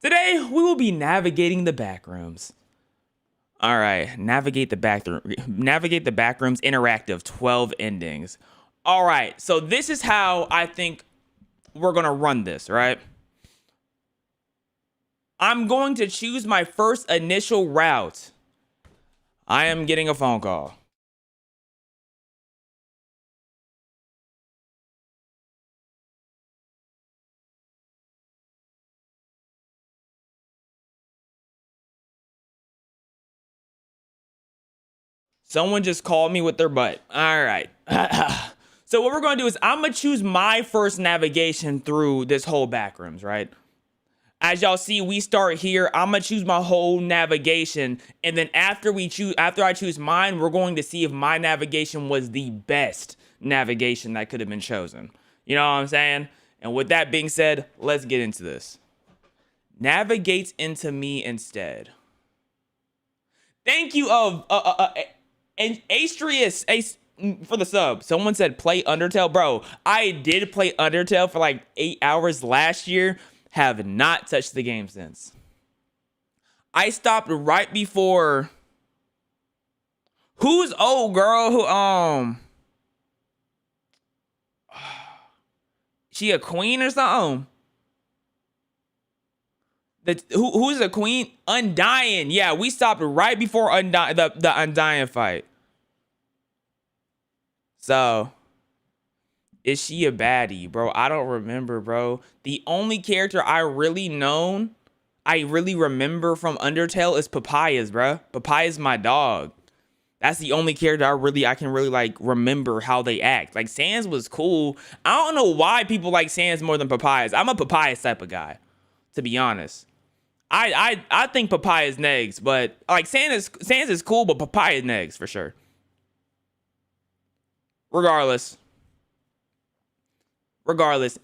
Today, we will be navigating the backrooms. All right, navigate the backrooms interactive 12 endings. All right, so this is how I think we're going to run this, right? I'm going to choose my first initial route. I am getting a phone call. Someone just called me with their butt. All right. So what we're going to do is I'm going to choose my first navigation through this whole backrooms, right? As y'all see, we start here. I'm gonna choose my whole navigation, and then after I choose mine, we're going to see if my navigation was the best navigation that could have been chosen. You know what I'm saying? And with that being said, let's get into this. Navigates into me instead. Thank you and Astrius Ace for the sub. Someone said play Undertale. Bro, I did play Undertale for like 8 hours last year. Have not touched the game since. I stopped right before. Who's old girl who she a queen or something? Who's a queen? Undying. Yeah, we stopped right before the Undying fight. So, is she a baddie, bro? I don't remember, bro. The only character I really remember from Undertale is Papayas, bro. Papayas my dog. That's the only character I can really like remember how they act. Like Sans was cool. I don't know why people like Sans more than Papayas. I'm a Papayas type of guy, to be honest. I think Papayas negs, but like Sans is cool, but Papayas negs for sure. Regardless.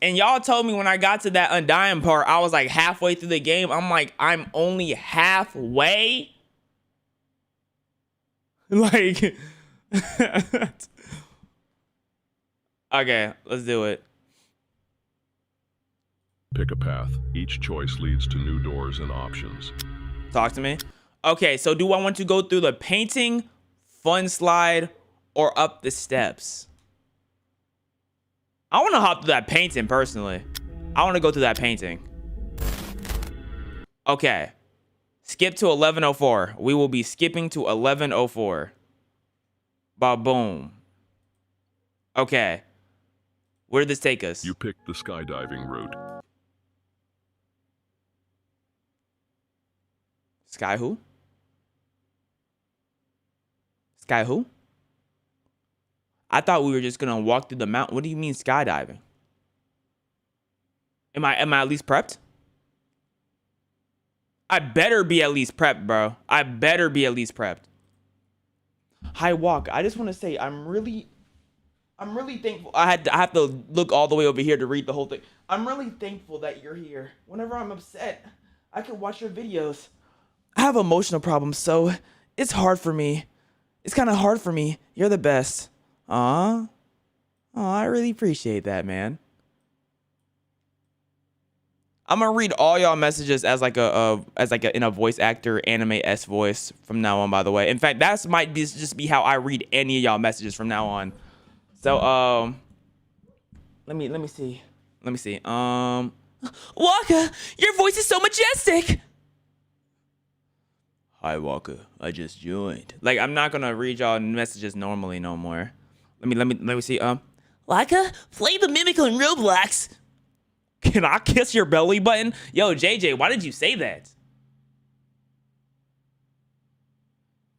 And y'all told me when I got to that Undying part, I was like halfway through the game. I'm like, I'm only halfway. Like, okay, let's do it. Pick a path. Each choice leads to new doors and options. Talk to me. Okay, so do I want to go through the painting, fun slide, or up the steps? I want to hop through that painting personally. I want to go through that painting. Okay. Skip to 1104. We will be skipping to 1104. Ba-boom. Okay. Where did this take us? You picked the skydiving route. Sky who? Sky who? I thought we were just gonna walk through the mountain. What do you mean skydiving? Am I at least prepped? I better be at least prepped, bro. I better be at least prepped. Hi, Walk. I just want to say I'm really thankful. I have to look all the way over here to read the whole thing. I'm really thankful that you're here. Whenever I'm upset, I can watch your videos. I have emotional problems, so it's hard for me. It's kind of hard for me. You're the best. Aw. I really appreciate that, man. I'm gonna read all y'all messages as like in a voice actor anime S voice from now on. By the way, in fact, might just be how I read any of y'all messages from now on. So let me see. Waka, your voice is so majestic. Hi Waka, I just joined. Like I'm not gonna read y'all messages normally no more. Let me see. Waka, play the Mimic on Roblox. Can I kiss your belly button? Yo, JJ, why did you say that?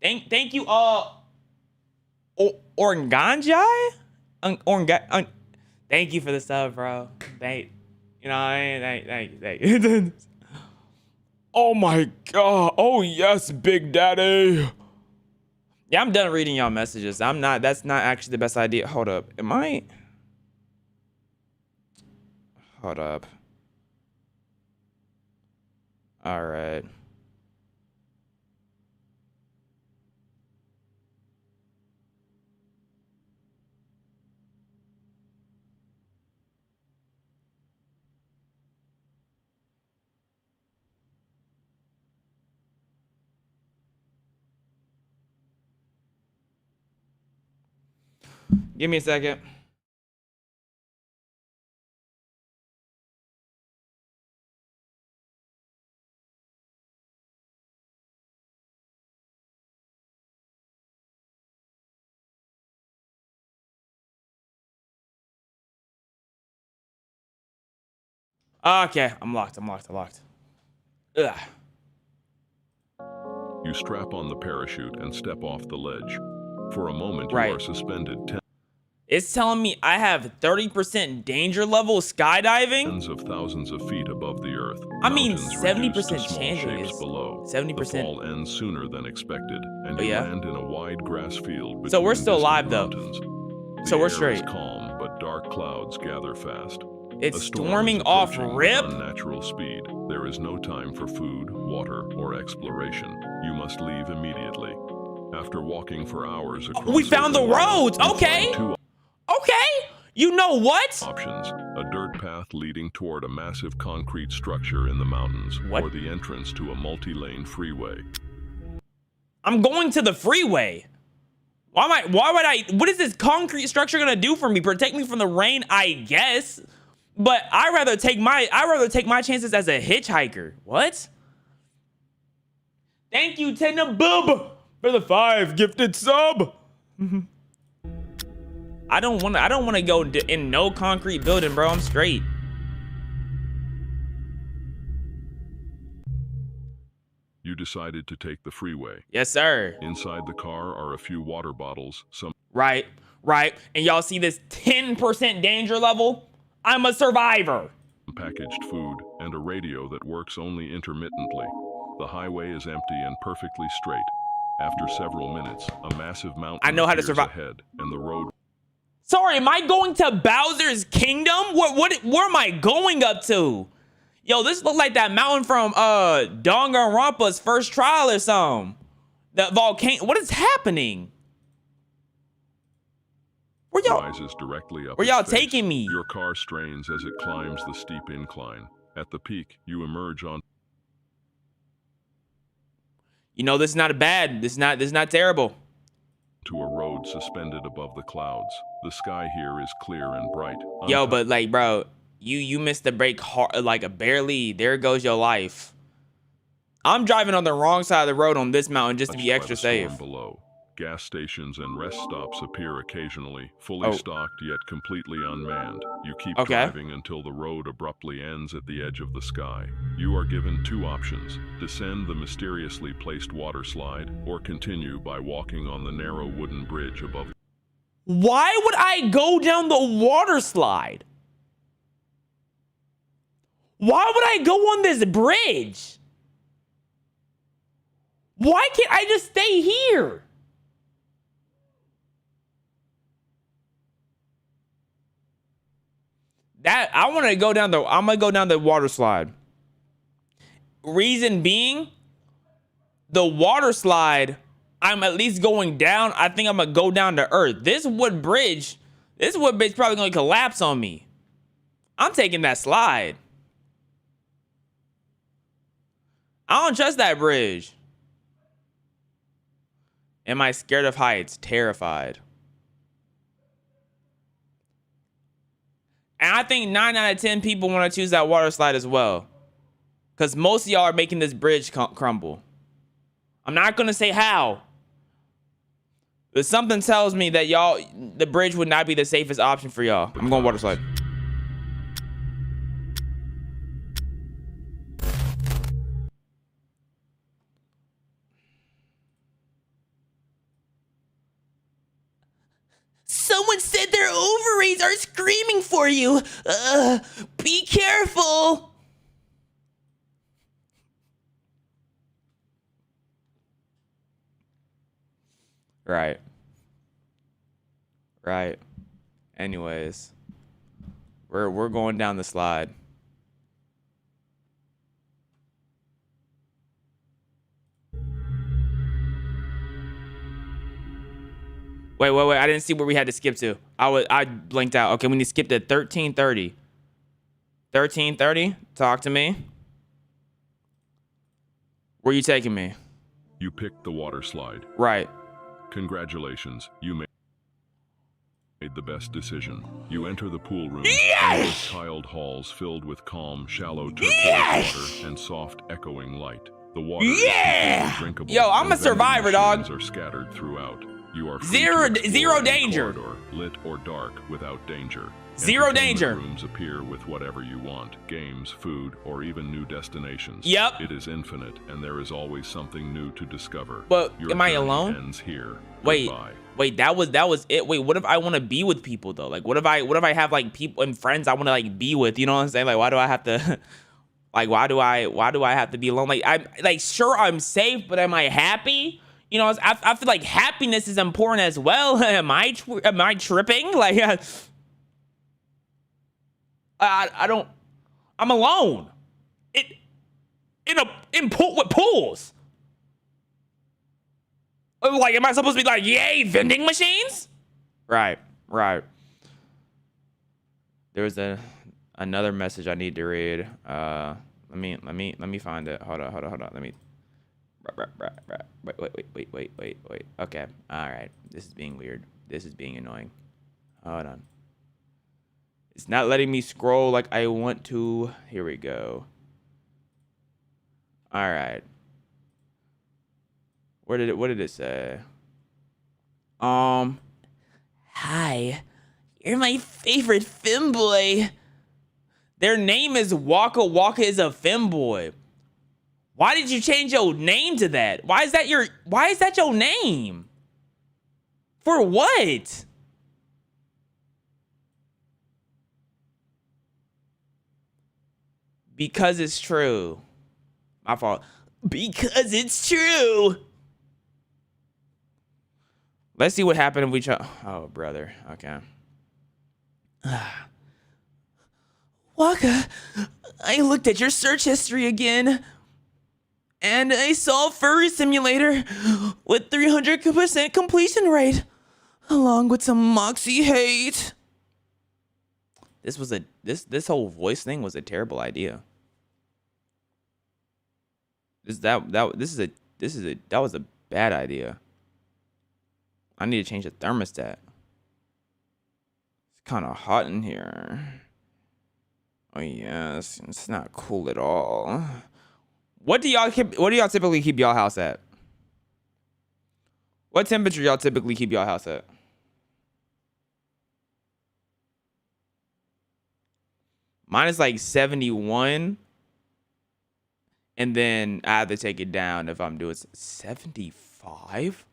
Thank you, Ornganjai? Thank you for the sub, bro. Thank you. Thank you. Oh my god. Oh yes, Big Daddy. Yeah, I'm done reading y'all messages. That's not actually the best idea. Hold up. Hold up. All right. Give me a second. Okay, I'm locked. Ugh. You strap on the parachute and step off the ledge. For a moment, you Right. are suspended It's telling me I have 30% danger level skydiving. tens of thousands of feet above the earth. I mean, Mountains 70% reduce to small chance shapes is below. 70%. The fall ends sooner than expected, and Oh, you yeah? land in a wide grass field So we're between still distant alive, though. mountains. So The we're air straight. is calm, but dark clouds gather fast. It's A storm storming is off approaching rip. with unnatural speed. There is no time for food, water, or exploration. You must leave immediately. After walking for hours across We found the open land, roads. you Okay. find two Okay. You know what? options: a dirt path leading toward a massive concrete structure in the mountains, What? or the entrance to a multi-lane freeway. I'm going to the freeway. Why would I? What is this concrete structure gonna do for me? Protect me from the rain, I guess. But I'd rather take my chances as a hitchhiker. What? Thank you, Tenabub, for the 5 gifted sub. I don't want to go in no concrete building, bro. I'm straight. You decided to take the freeway. Yes, sir. Inside the car are a few water bottles, some Right. And y'all see this 10% danger level? I'm a survivor. packaged food, and a radio that works only intermittently. The highway is empty and perfectly straight. After several minutes, a massive mountain I know how to appears survive. ahead, and the road Sorry, am I going to Bowser's Kingdom? Where am I going up to? Yo, this look like that mountain from Danganronpa's first trial or something. That volcano. What is happening? Where y'all? rises directly up. Where its y'all face. taking me? Your car strains as it climbs the steep incline. At the peak, you emerge on You know, this is not bad. This is not terrible. to a road suspended above the clouds. The sky here is clear and bright. Yo, but like, bro, you missed the brake hard, like barely. There goes your life. I'm driving on the wrong side of the road on this mountain just to be Touched by extra the storm safe. below. Gas stations and rest stops appear occasionally, fully stocked yet completely unmanned. You keep driving until the road abruptly ends at the edge of the sky. You are given 2 options: descend the mysteriously placed water slide, or continue by walking on the narrow wooden bridge above. Why would I go down the water slide? Why would I go on this bridge? Why can't I just stay here? I'm gonna go down the water slide. Reason being, the water slide, I'm at least going down. I think I'm gonna go down to earth. This wood bridge probably gonna collapse on me. I'm taking that slide. I don't trust that bridge. Am I scared of heights? Terrified. And I think 9 out of 10 people want to choose that water slide as well. Because most of y'all are making this bridge crumble. I'm not going to say how. But something tells me that the bridge would not be the safest option for y'all. I'm going water slide. Someone said their ovaries are screaming for you. Be careful. Right. Anyways, we're going down the slide. Wait. I didn't see where we had to skip to. I blinked out. Okay, we need to skip to 1330. 1330? Talk to me. Where you taking me? You picked the water slide. Right. Congratulations, you may. made the best decision. You enter the pool room, Yes! tiled halls filled with calm, shallow turquoise water and soft, echoing light. The water is completely drinkable. Yo, I'm a and vending survivor, dog. machines are scattered throughout. You are free Zero to explore any danger. corridor, lit or dark, without danger. Zero Entertainment danger. Rooms appear with whatever you want: games, food, or even new destinations. Yep. It is infinite, and there is always something new to discover. But Your am I journey alone? Ends here. Wait. Goodbye. Wait, that was it. Wait, what if I want to be with people though? Like, what if I have like people and friends I want to like be with? You know what I'm saying? Like, why do I have to? Like, why do I have to be alone? Like, I'm like, sure, I'm safe, but am I happy? You know, I feel like happiness is important as well. am I tripping? Like, I don't. I'm alone. In pool with pools. Like, am I supposed to be like, yay, vending machines? Right. There's another message I need to read. Let me find it. Hold on. Let me. Wait. Okay. All right. This is being weird. This is being annoying. Hold on. It's not letting me scroll like I want to. Here we go. All right. What did it say? Hi. You're my favorite femboy. Their name is Waka Waka is a femboy. Why did you change your name to that? Why is that your name? For what? Because it's true. My fault. Because it's true. Let's see what happened if we try. Oh, brother. Okay. Waka, I looked at your search history again, and I saw Furry Simulator with 300% completion rate, along with some Moxie hate. This whole voice thing was a terrible idea. That was a bad idea. I need to change the thermostat. It's kind of hot in here. Oh yes, it's not cool at all. What do y'all typically keep y'all house at? What temperature y'all typically keep y'all house at? Mine is like 71. And then I have to take it down if I'm doing 75?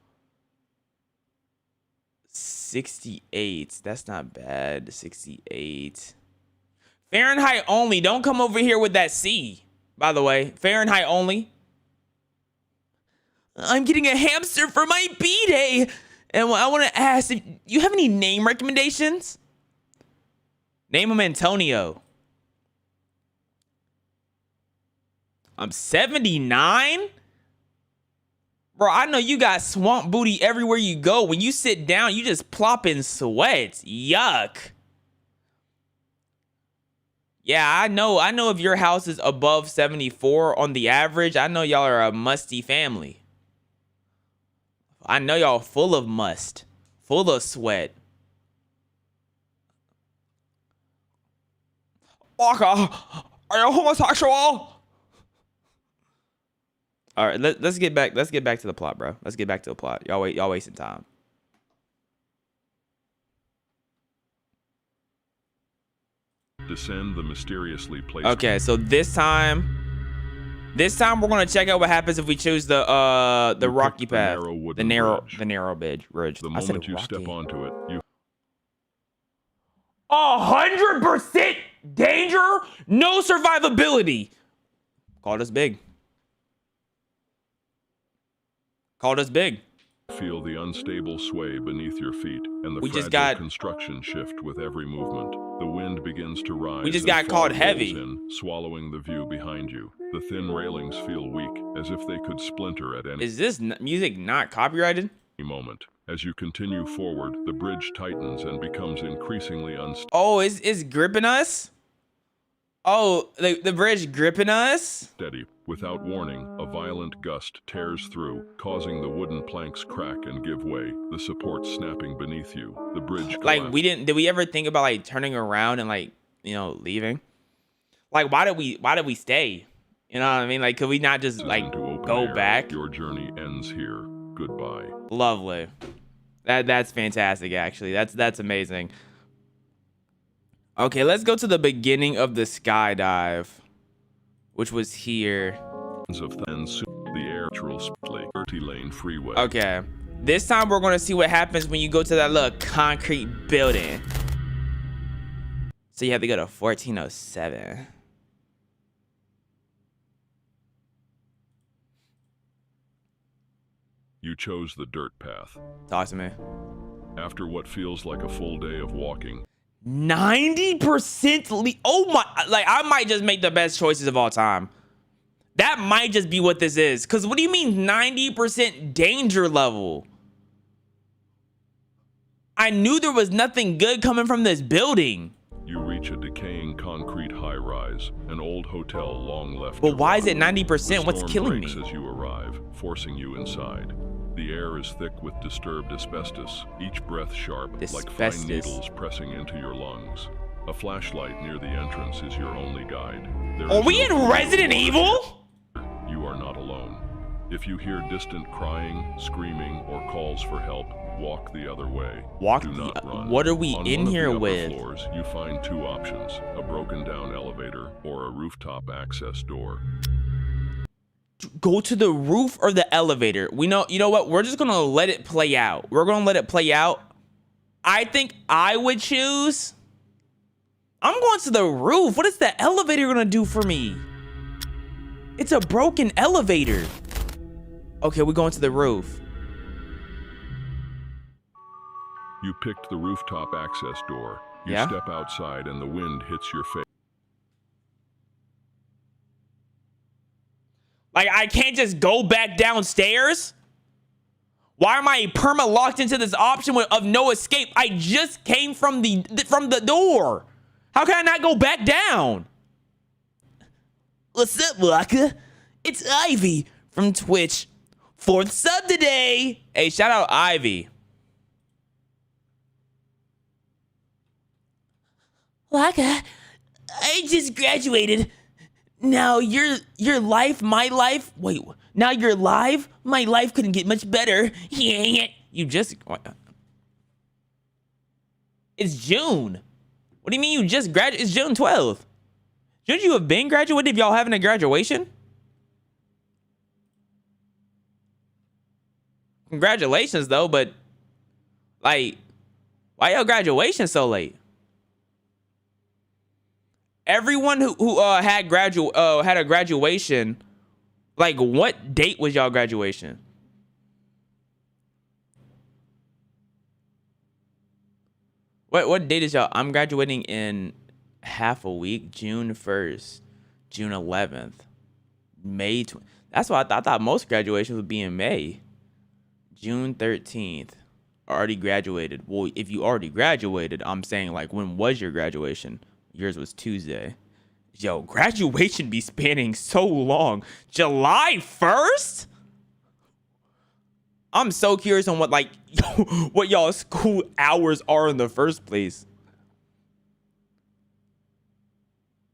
68. That's not bad. 68. Fahrenheit only. Don't come over here with that C, by the way. Fahrenheit only. I'm getting a hamster for my B-Day. And I want to ask if you have any name recommendations? Name him Antonio. I'm 79? Bro, I know you got swamp booty everywhere you go. When you sit down, you just plop in sweat. Yuck. Yeah, I know if your house is above 74 on the average, I know y'all are a musty family. I know y'all full of must, full of sweat. Waka, are you homosexual? All right, let's get back to the plot, bro. Let's get back to the plot. Y'all wasting time. Descend the mysteriously placed. Okay, so this time we're gonna check out what happens if we choose the rocky path, the narrow bridge. The moment you step onto it, you 100% danger, no survivability. Called us big. feel the unstable sway beneath your feet and the fragile construction shift with every movement. The wind begins to rise. We just got called heavy. Swallowing the view behind you. The thin railings feel weak, as if they could splinter at any Is this music not copyrighted? moment. As you continue forward, the bridge tightens and becomes increasingly unstable. Oh, it's gripping us? Oh, the bridge gripping us? Steady. Without warning, a violent gust tears through, causing the wooden planks crack and give way, the support snapping beneath you. The bridge collapses. Like, did we ever think about like turning around and like, leaving? Like, why did we stay? You know what I mean? Like, could we not just like go back? Your journey ends here. Goodbye. Lovely. That's fantastic, actually. That's amazing. Okay, let's go to the beginning of the skydive, which was here. The air 30 lane freeway. Okay. This time we're gonna see what happens when you go to that little concrete building. So you have to go to 1407. You chose the dirt path. Talk to me. After what feels like a full day of walking. 90% oh my, like I might just make the best choices of all time. That might just be what this is. Cause what do you mean 90% danger level? I knew there was nothing good coming from this building. You reach a decaying concrete high-rise, an old hotel long left. But why is it 90%? What's killing me? As you arrive, forcing you inside. The air is thick with disturbed asbestos, each breath sharp, like fine needles pressing into your lungs. A flashlight near the entrance is your only guide. Are we in Resident Evil? You are not alone. If you hear distant crying, screaming, or calls for help, walk the other way. Do not run. What are we in here with? On floors, you find two options: a broken down elevator or a rooftop access door. Go to the roof or the elevator. You know what? We're just gonna let it play out. We're gonna let it play out. I think I would choose. I'm going to the roof. What is the elevator gonna do for me? It's a broken elevator. Okay, we're going to the roof. You picked the rooftop access door. You step outside and the wind hits your face. Like, I can't just go back downstairs? Why am I perma locked into this option of no escape? I just came from the door. How can I not go back down? What's up, Waka? It's Ivy from Twitch. 4th sub today. Hey, shout out Ivy. Waka, I just graduated. Now your life, my life. Wait, now you're live? My life couldn't get much better. You just. It's June. What do you mean you just graduated? It's June 12th. Shouldn't you have been graduated if y'all having a graduation? Congratulations though, but like, why y'all graduation so late? Everyone who had a graduation, like what date was y'all graduation? What date is y'all? I'm graduating in half a week, June 1st, June 11th, May 20th. That's why I thought most graduations would be in May. June 13th. Already graduated. Well, if you already graduated, I'm saying like when was your graduation? Yours was Tuesday. Yo, graduation be spanning so long. July 1st? I'm so curious on what y'all school hours are in the first place.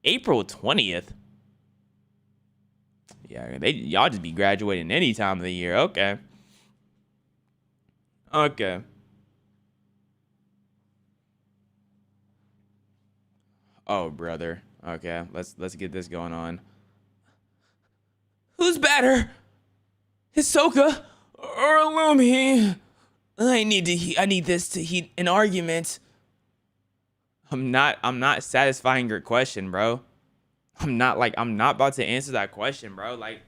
April 20th. Yeah, y'all just be graduating any time of the year. Okay. Okay. Oh, brother. Okay, let's get this going on. Who's better? Hisoka or Illumi? I need this to heat an argument. I'm not satisfying your question, bro. I'm not about to answer that question, bro. Like,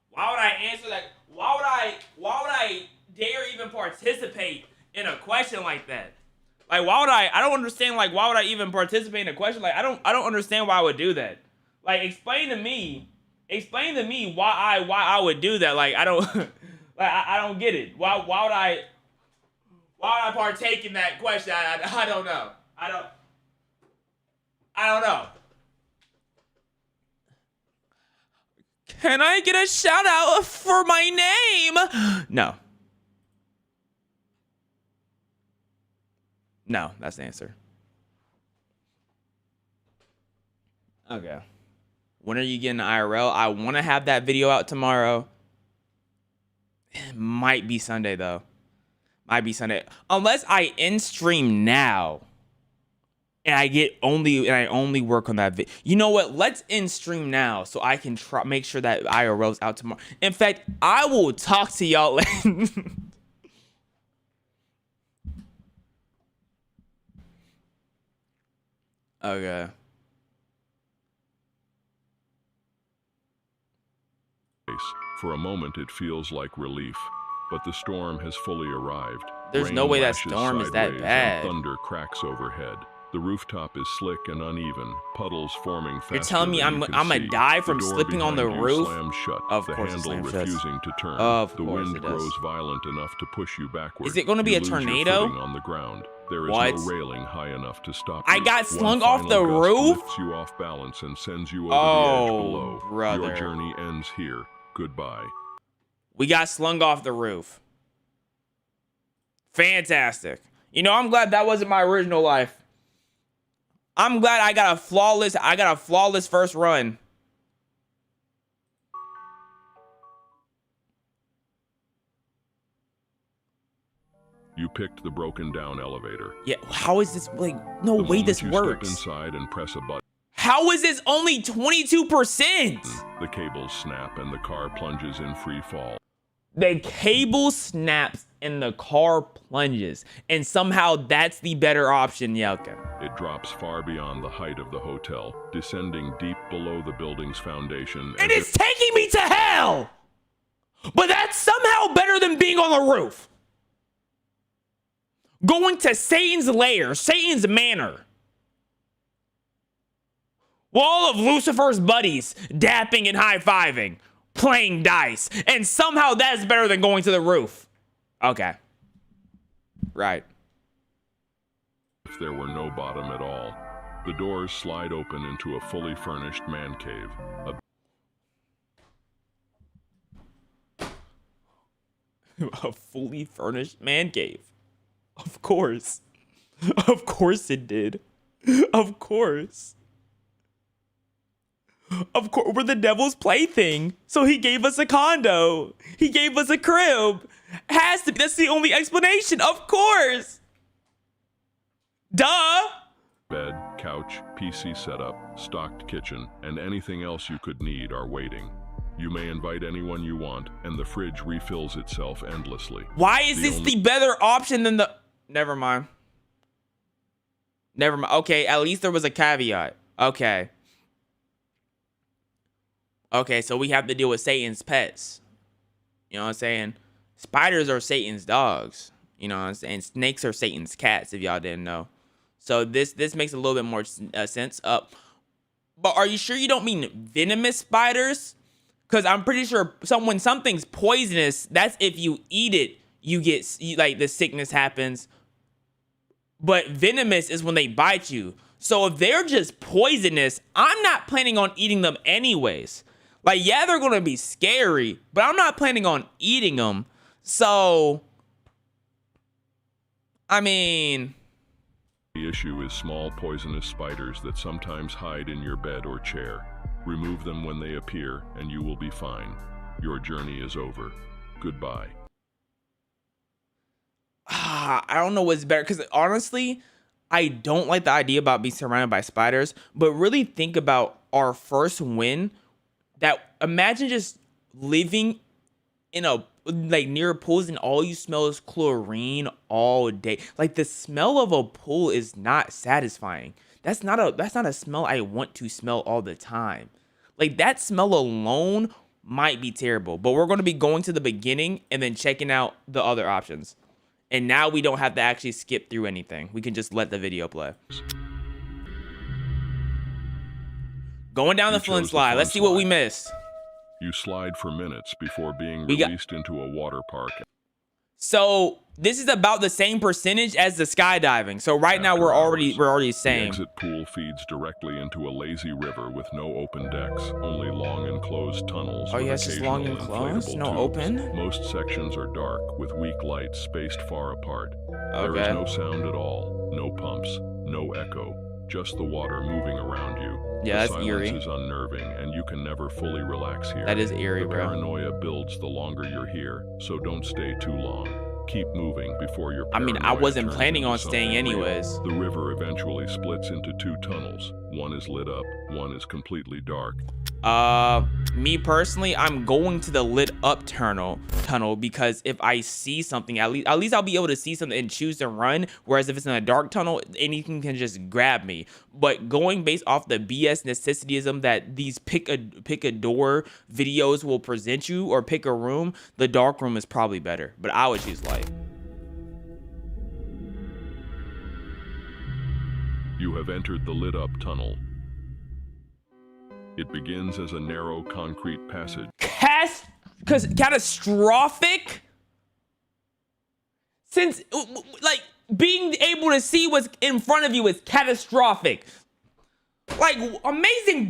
why would I answer that? Why would I dare even participate in a question like that? Like, why would I don't understand, like, why would I even participate in a question? Like, I don't understand why I would do that. Like, explain to me why I would do that. Like, I don't like I don't get it. Why would I partake in that question? I don't know. I don't know. Can I get a shout out for my name? No. No, that's the answer. Okay. When are you getting IRL? I want to have that video out tomorrow. It might be Sunday though. Might be Sunday. Unless I end stream now. And I only work on that video. You know what? Let's end stream now so I can make sure that IRL's out tomorrow. In fact, I will talk to y'all later. Okay. For a moment, it feels like relief, but the storm has fully arrived. There's no way that storm is that bad. Thunder cracks overhead. The rooftop is slick and uneven, puddles forming faster. You're telling me I'm gonna die from slipping on the roof? Slams shut, of the course handle it slams refusing to turn. Of the course wind it does. grows violent enough to push you backward. Is it gonna be You a lose your tornado? footing on the ground. There is What? no railing high enough to stop I you. got One slung off the final gust roof? lifts you off balance and sends you over Oh, the edge below. brother. Your journey ends here. Goodbye. We got slung off the roof. Fantastic. You know, I'm glad that wasn't my original life. I'm glad I got a flawless first run. You picked the broken down elevator. Yeah, how is this like no The way moment this you works? Step inside and press a button. How is this only 22%? The cables snap and the car plunges in free fall. The cable snaps and the car plunges. And somehow that's the better option, Yelka. It drops far beyond the height of the hotel, descending deep below the building's foundation. And it's taking me to hell! But that's somehow better than being on the roof. Going to Satan's lair, Satan's manor. With all of Lucifer's buddies dapping and high-fiving, playing dice. And somehow that's better than going to the roof. Okay. Right. If there were no bottom at all, the doors slide open into a fully furnished man cave. A fully furnished man cave. Of course. Of course it did. Of course. Of course, we're the devil's plaything. So he gave us a condo. He gave us a crib. Has to be. That's the only explanation. Of course. Duh. Bed, couch, PC setup, stocked kitchen, and anything else you could need are waiting. You may invite anyone you want, and the fridge refills itself endlessly. Why is this the better option than the... Never mind. Never mind. Okay, at least there was a caveat. Okay. Okay, so we have to deal with Satan's pets. You know what I'm saying? Spiders are Satan's dogs. You know what I'm saying? Snakes are Satan's cats, if y'all didn't know. So this makes a little bit more sense. But are you sure you don't mean venomous spiders? Because I'm pretty sure when something's poisonous, that's if you eat it, like the sickness happens. But venomous is when they bite you. So if they're just poisonous, I'm not planning on eating them anyways. Like, yeah, they're going to be scary, but I'm not planning on eating them. So, I mean... The issue is small poisonous spiders that sometimes hide in your bed or chair. Remove them when they appear, and you will be fine. Your journey is over. Goodbye. I don't know what's better, because honestly, I don't like the idea about being surrounded by spiders, but really think about our first win. That imagine just living in a near pools and all you smell is chlorine all day. Like the smell of a pool is not satisfying. That's not a smell I want to smell all the time. Like that smell alone might be terrible. But we're going to be going to the beginning and then checking out the other options. And now we don't have to actually skip through anything. We can just let the video play. Going down the Flint slide. Let's see what we missed. You slide for minutes before being released into a water park. So this is about the same percentage as the skydiving. So right now we're already The saying exit pool feeds directly into a lazy river with no open decks, only long enclosed tunnels. Oh with yes, it's long occasional enclosed, inflatable no tubes. open. Most sections are dark with weak lights spaced far apart. There is Okay. no sound at all, no pumps, no echo, just the water moving around you. Yeah, the that's silence eerie. is unnerving, and you can never fully relax here. That is eerie, The bro. paranoia builds the longer you're here, so don't stay too long. Keep moving before your I mean, I paranoia wasn't turns planning into on staying something real. anyways. The river eventually splits into two tunnels. One is lit up, one is completely dark. Me personally, I'm going to the lit up tunnel because if I see something, at least I'll be able to see something and choose to run. Whereas if it's in a dark tunnel, anything can just grab me. But going based off the BS necessityism that these pick a door videos will present you, or pick a room, the dark room is probably better. But I would choose light. You have entered the lit up tunnel. It begins as a narrow concrete passage. Catastrophic? Since, like, being able to see what's in front of you is catastrophic. Like, amazing.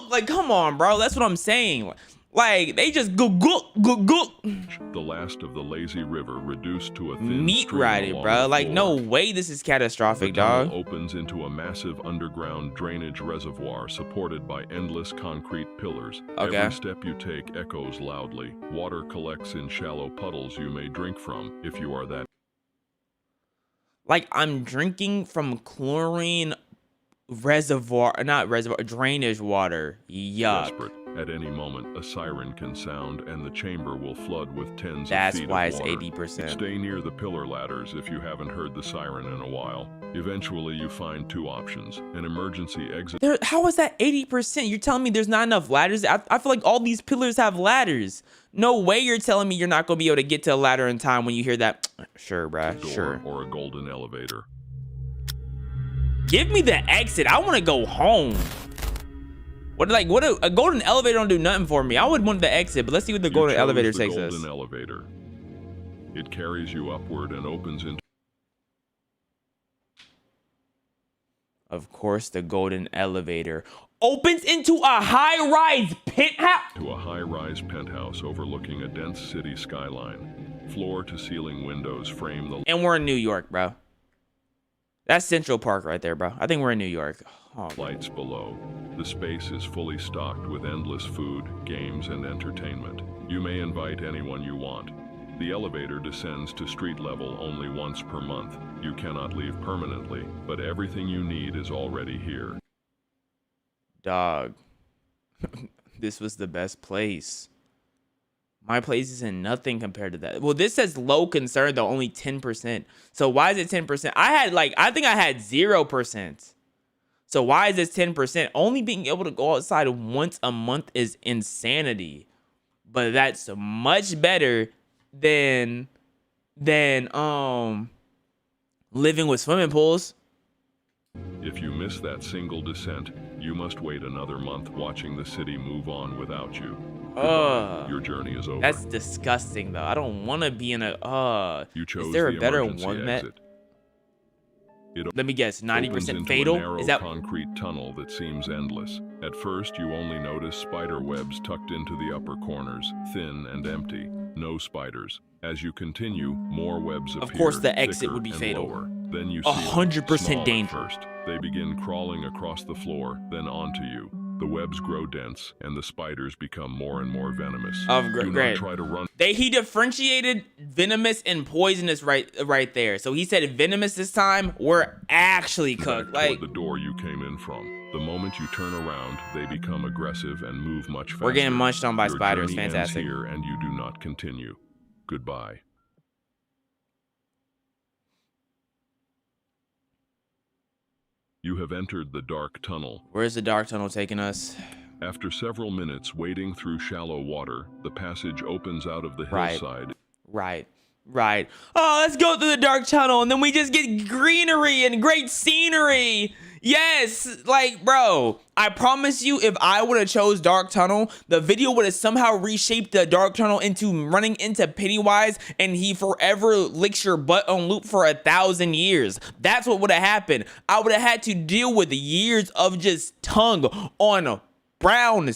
Like, come on, bro. That's what I'm saying. Like, they just The last of the lazy river reduced to a thin meat stream riding, along bro. the Like, floor. no way this is catastrophic, The tunnel dog. opens into a massive underground drainage reservoir supported by endless concrete pillars. Okay. Every step you take echoes loudly. Water collects in shallow puddles you may drink from if you are that Like, I'm drinking from chlorine drainage water. Yuck. desperate. At any moment, a siren can sound and the chamber will flood with tens That's of feet why of it's water. 80%. Stay near the pillar ladders if you haven't heard the siren in a while. Eventually, you find two options: an emergency exit How is that 80%? You're telling me there's not enough ladders? I feel like all these pillars have ladders. No way you're telling me you're not going to be able to get to a ladder in time when you hear that. Sure, bruh. door Sure. or a golden elevator. Give me the exit. I want to go home. A golden elevator don't do nothing for me. I would want the exit, but let's see what the You golden chose elevator the takes us. golden elevator. It carries you upward and opens into Of course, the golden elevator opens into a high-rise penthouse. a high-rise penthouse overlooking a dense city skyline. Floor-to-ceiling windows frame the And we're in New York, bro. That's Central Park right there, bro. I think we're in New York. Oh, lights below. The space is fully stocked with endless food, games, and entertainment. You may invite anyone you want. The elevator descends to street level only once per month. You cannot leave permanently, but everything you need is already here. dog. This was the best place. My place isn't nothing compared to that. Well, this says low concern though, only 10%. So why is it 10%? I think I had 0%. So why is this 10%? Only being able to go outside once a month is insanity. But that's much better than living with swimming pools. If you miss that single descent, you must wait another month watching the city move on without you. Your journey is over. That's disgusting though. I don't want to be in a You chose is there a the better emergency one that exit. It let me guess, opens 90% into fatal? a narrow Is that concrete tunnel that seems endless. At first, you only notice spider webs tucked into the upper corners, thin and empty. No spiders. As you continue, more webs appear. Of course the exit thicker would be and fatal. lower. Then you see 100% small at danger. first. They begin crawling across the floor, then onto you. The webs grow dense, and the spiders become more and more venomous. Do not great. try to run he differentiated venomous and poisonous right there. So he said venomous this time, we're actually cooked. back Like toward the door you came in from. The moment you turn around, they become aggressive and move much faster. we're getting munched on by Your spiders. journey ends Fantastic. here, and you do not continue. Goodbye. You have entered the dark tunnel. Where's the dark tunnel taking us? After several minutes wading through shallow water, the passage opens out of the Right. hillside. Right. Oh, let's go through the dark tunnel and then we just get greenery and great scenery. Yes, like, bro, I promise you, if I would have chose Dark Tunnel, the video would have somehow reshaped the Dark Tunnel into running into Pennywise, and he forever licks your butt on loop for 1,000 years. That's what would have happened. I would have had to deal with years of just tongue on brown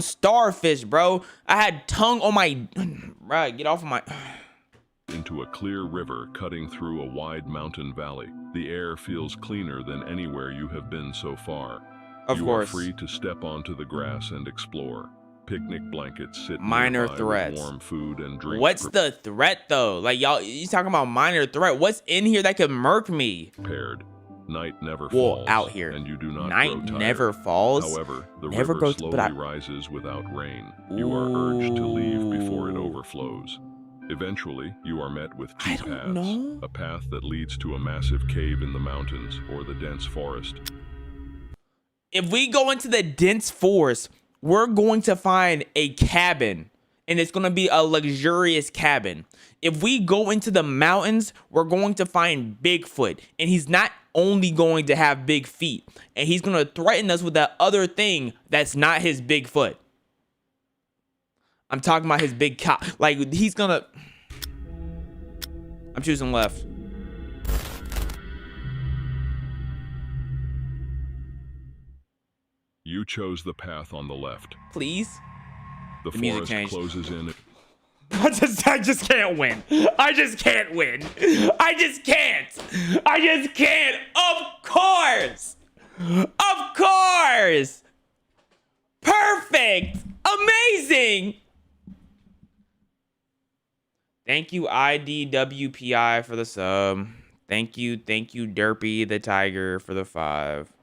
starfish, bro. I had tongue on my, bro, get off of my... Into a clear river cutting through a wide mountain valley. The air feels cleaner than anywhere you have been so far. Of course. You are free to step onto the grass and explore. Picnic blankets sit minor nearby threats. With warm food and drink. What's the threat though? Like y'all, you talking about minor threat? What's in here that could murk me? Prepared. Night never Whoa, falls. out here. And you do not Night grow tired. never falls. However, the Never river grows, slowly rises without rain. You are urged to leave before it overflows. Eventually, you are met with two paths. A path that leads to a massive cave in the mountains or the dense forest. If we go into the dense forest, we're going to find a cabin, and it's going to be a luxurious cabin. If we go into the mountains, we're going to find Bigfoot, and he's not only going to have big feet, and he's going to threaten us with that other thing that's not his big foot. I'm talking about his big cock. Like, he's gonna... I'm choosing left. You chose the path on the left. Please? The forest closes in. I just can't win. I just can't win. I just can't. I just can't. Of course. Of course. Perfect. Amazing. Thank you, IDWPI, for the sub. Thank you, Derpy the Tiger, for the 5.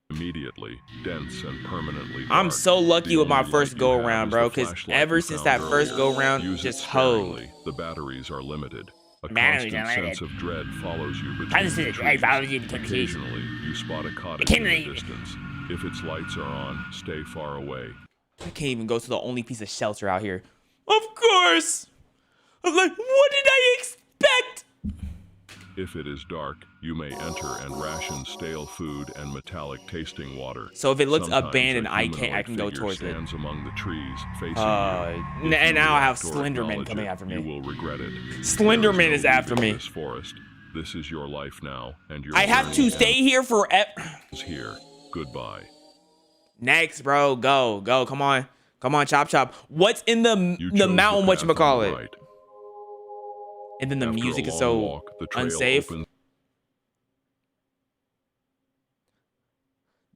Immediately, dense and permanently dark. I'm so lucky with my first go around, bro, because ever since that first go around, just hoed. The batteries are limited. A constant sense of dread follows you between the trees. Occasionally, you spot a cottage in the distance. If its lights are on, stay far away. I can't even go to the only piece of shelter out here. Of course! I'm like, what did I expect? If it is dark, you may enter and ration stale food and metallic tasting water. So if it looks abandoned, I can go towards it. Stands among the trees, facing and now I have Slenderman coming after me. You will regret it. Slenderman is after me. This forest. This is your life now, and your I have to stay here forever. Here. Goodbye. Next, bro. Go. Come on, chop. What's in the mountain? Whatchamacallit? Right. And then the music is so unsafe.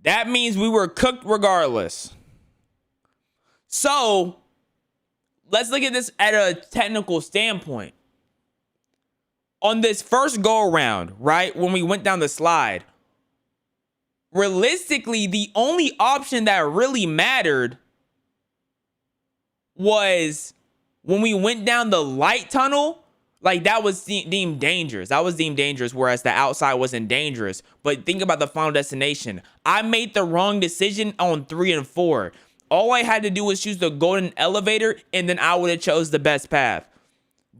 That means we were cooked regardless. So let's look at this at a technical standpoint. On this first go around, right, when we went down the slide, realistically, the only option that really mattered was when we went down the light tunnel. Like, that was deemed dangerous. Whereas the outside wasn't dangerous. But think about the final destination. I made the wrong decision on 3 and 4. All I had to do was choose the golden elevator, and then I would have chose the best path.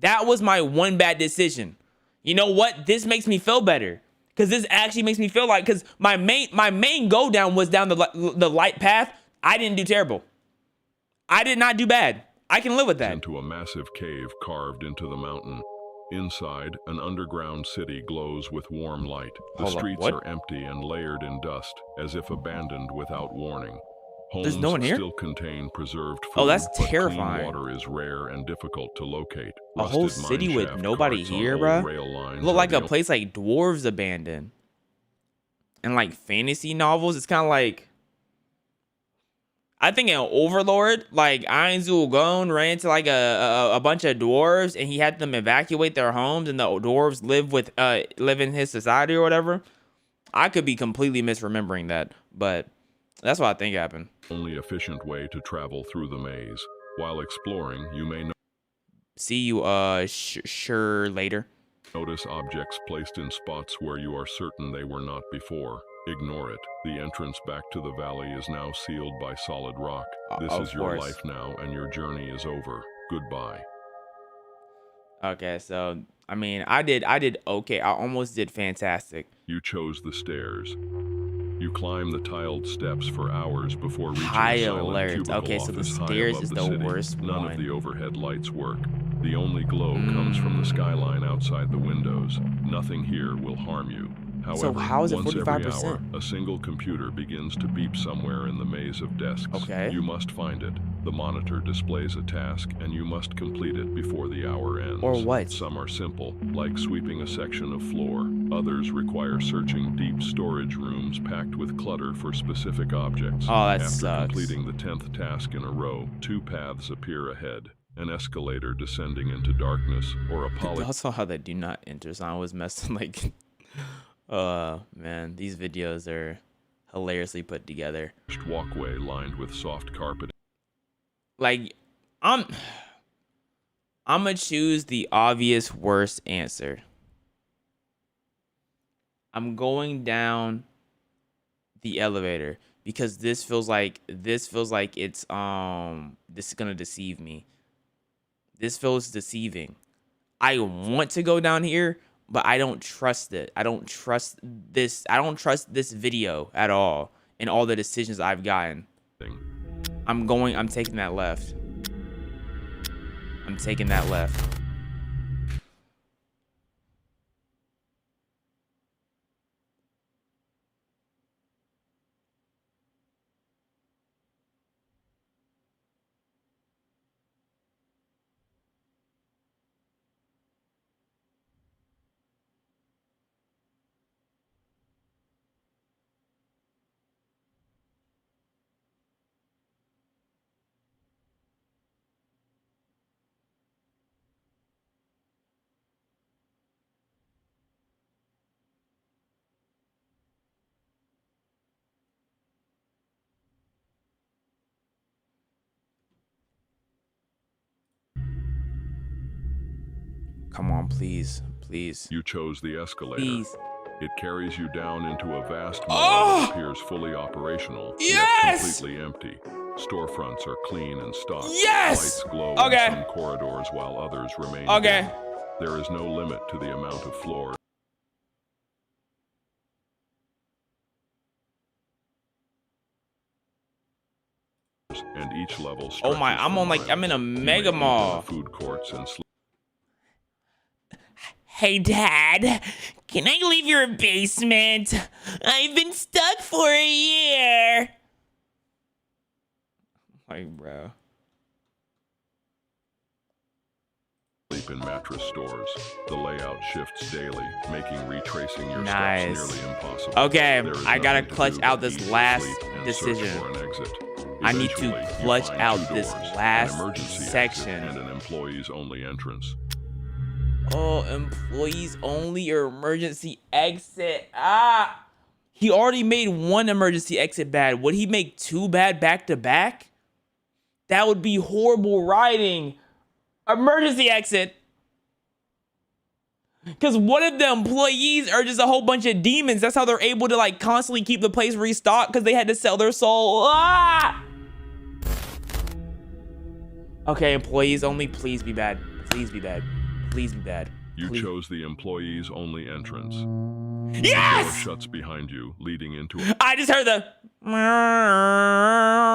That was my one bad decision. You know what? This makes me feel better. Because this actually makes me feel like, because my main go down was down the light path. I didn't do terrible. I did not do bad. I can live with that. Into a massive cave carved into the mountain. Inside, an underground city glows with warm light. The streets are empty and layered in dust, as if abandoned without warning. Homes There's no one here? Still contain preserved food, oh, that's but terrifying. Clean water is rare and difficult to locate. A whole city with nobody here, bro. Look like a place like Dwarves abandoned. And like fantasy novels, it's kind of like, I think in Overlord, like Ainzul Gon ran into like a bunch of dwarves, and he had them evacuate their homes, and the dwarves live in his society or whatever. I could be completely misremembering that, but that's what I think happened. Only efficient way to travel through the maze. While exploring, you may see you sure later. Notice objects placed in spots where you are certain they were not before. Ignore it. The entrance back to the valley is now sealed by solid rock. This is your life now, and your journey is over. Goodbye. Okay, so I mean, I did okay. I almost did fantastic. You chose the stairs. You climb the tiled steps for hours before reaching High a silent alert. cubicle Okay, so the office high stairs above is the the city. worst None of the one. overhead lights work. The only glow comes from the skyline outside the windows. Nothing here will harm you. So However, how is it once every hour, 45%? a single computer begins to beep somewhere in the maze of desks. Okay. You must find it. The monitor displays a task, and you must complete it before the hour ends. Or what? Some are simple, like sweeping a section of floor. Others require searching deep storage rooms packed with clutter for specific objects. Oh, that After sucks. completing the 10th task in a row, 2 paths appear ahead. An escalator descending into darkness, or a poly- Also, how that do not enter sign was messing like. Man, these videos are hilariously put together. walkway lined with soft carpeting. Like, I'm gonna choose the obvious worst answer. I'm going down the elevator because this feels like it's this is gonna deceive me. This feels deceiving. I want to go down here, but I don't trust it. I don't trust this. I don't trust this video at all and all the decisions I've gotten. I'm taking that left. I'm taking that left. Come on, please. Please. You chose the escalator. Please. It carries you down into a vast mall Oh! that appears fully operational, Yes! yet completely empty. Storefronts are clean and stocked. Yes! Lights glow Okay. in some corridors while others remain Okay. dim. There is no limit to the amount of floors. And each level Oh my, stretches I'm for on like, I'm in a miles. You mega make it to the mall. Food courts and Hey, Dad, can I leave your basement? I've been stuck for a year. Like, bro. sleep in mattress stores. The layout shifts daily, making retracing your Nice. steps nearly impossible. Okay, There is I gotta nothing to clutch do out but this eat, last sleep, and decision. search for an exit. I need to Eventually, you clutch find out two this doors, an last emergency section. exit and an employees only entrance. Oh, employees only or emergency exit. Ah, he already made one emergency exit bad. Would he make two bad back to back? That would be horrible writing. Emergency exit. Because what if the employees are just a whole bunch of demons? That's how they're able to like constantly keep the place restocked because they had to sell their soul. Ah! Okay, employees only. Please be bad. Please be bad. Please be bad. You Please. chose the employees only entrance. The door Yes! shuts behind you, leading into I just heard the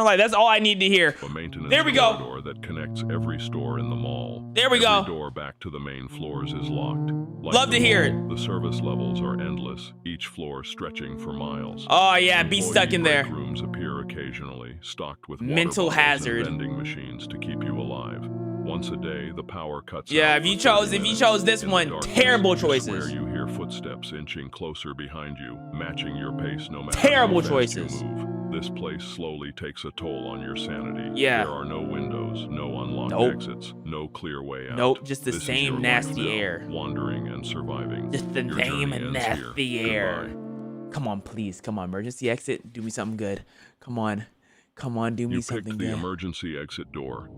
like that's all I need to hear. a maintenance There we go. corridor that connects every store in the mall. There we go. Every door back to the main floors is locked. Like Love the to hear mall, the service levels are endless, each floor stretching for miles. Oh yeah, be Employee stuck in there. break rooms appear occasionally, stocked with Mental water bottles hazard. and vending machines to keep you alive. Once a day, the power cuts Yeah, out if for you 30 chose minutes. this In the one, darkness, terrible you swear choices. you hear footsteps inching closer behind you, matching your pace no matter Terrible how fast you choices. move. This place slowly takes a toll on your sanity. Yeah. There are no windows, no unlocked Nope. exits, no clear way out. Nope, just the This is same your nasty life now, air. wandering and surviving. Just the Your name journey and ends nasty here. air. Goodbye. Come on, please. Come on, emergency exit. Do me something good. Come on. Come on, do me You something picked the good. emergency exit door.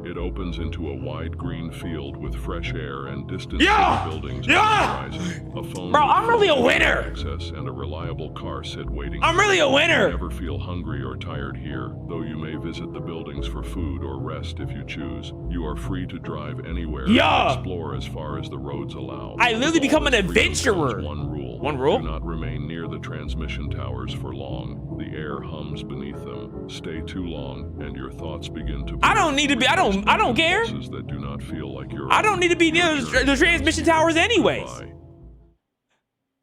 It opens into a wide green field with fresh air and distant Yeah! city buildings Yeah! on the horizon. A phone Bro, with I'm really a phone winner! access and a reliable car sit waiting. I'm really a You winner! never feel hungry or tired here, though you may visit the buildings for food or rest if you choose. You are free to drive anywhere Yeah! and explore as far as the roads allow. I literally With become all an this freedom adventurer. comes one rule. One rule? Do not remain near the transmission towers for long. The air hums beneath them. Stay too long, and your thoughts begin to. I don't need to be. I don't care. That do not feel like you're. I don't need to be near the transmission towers anyways. Goodbye.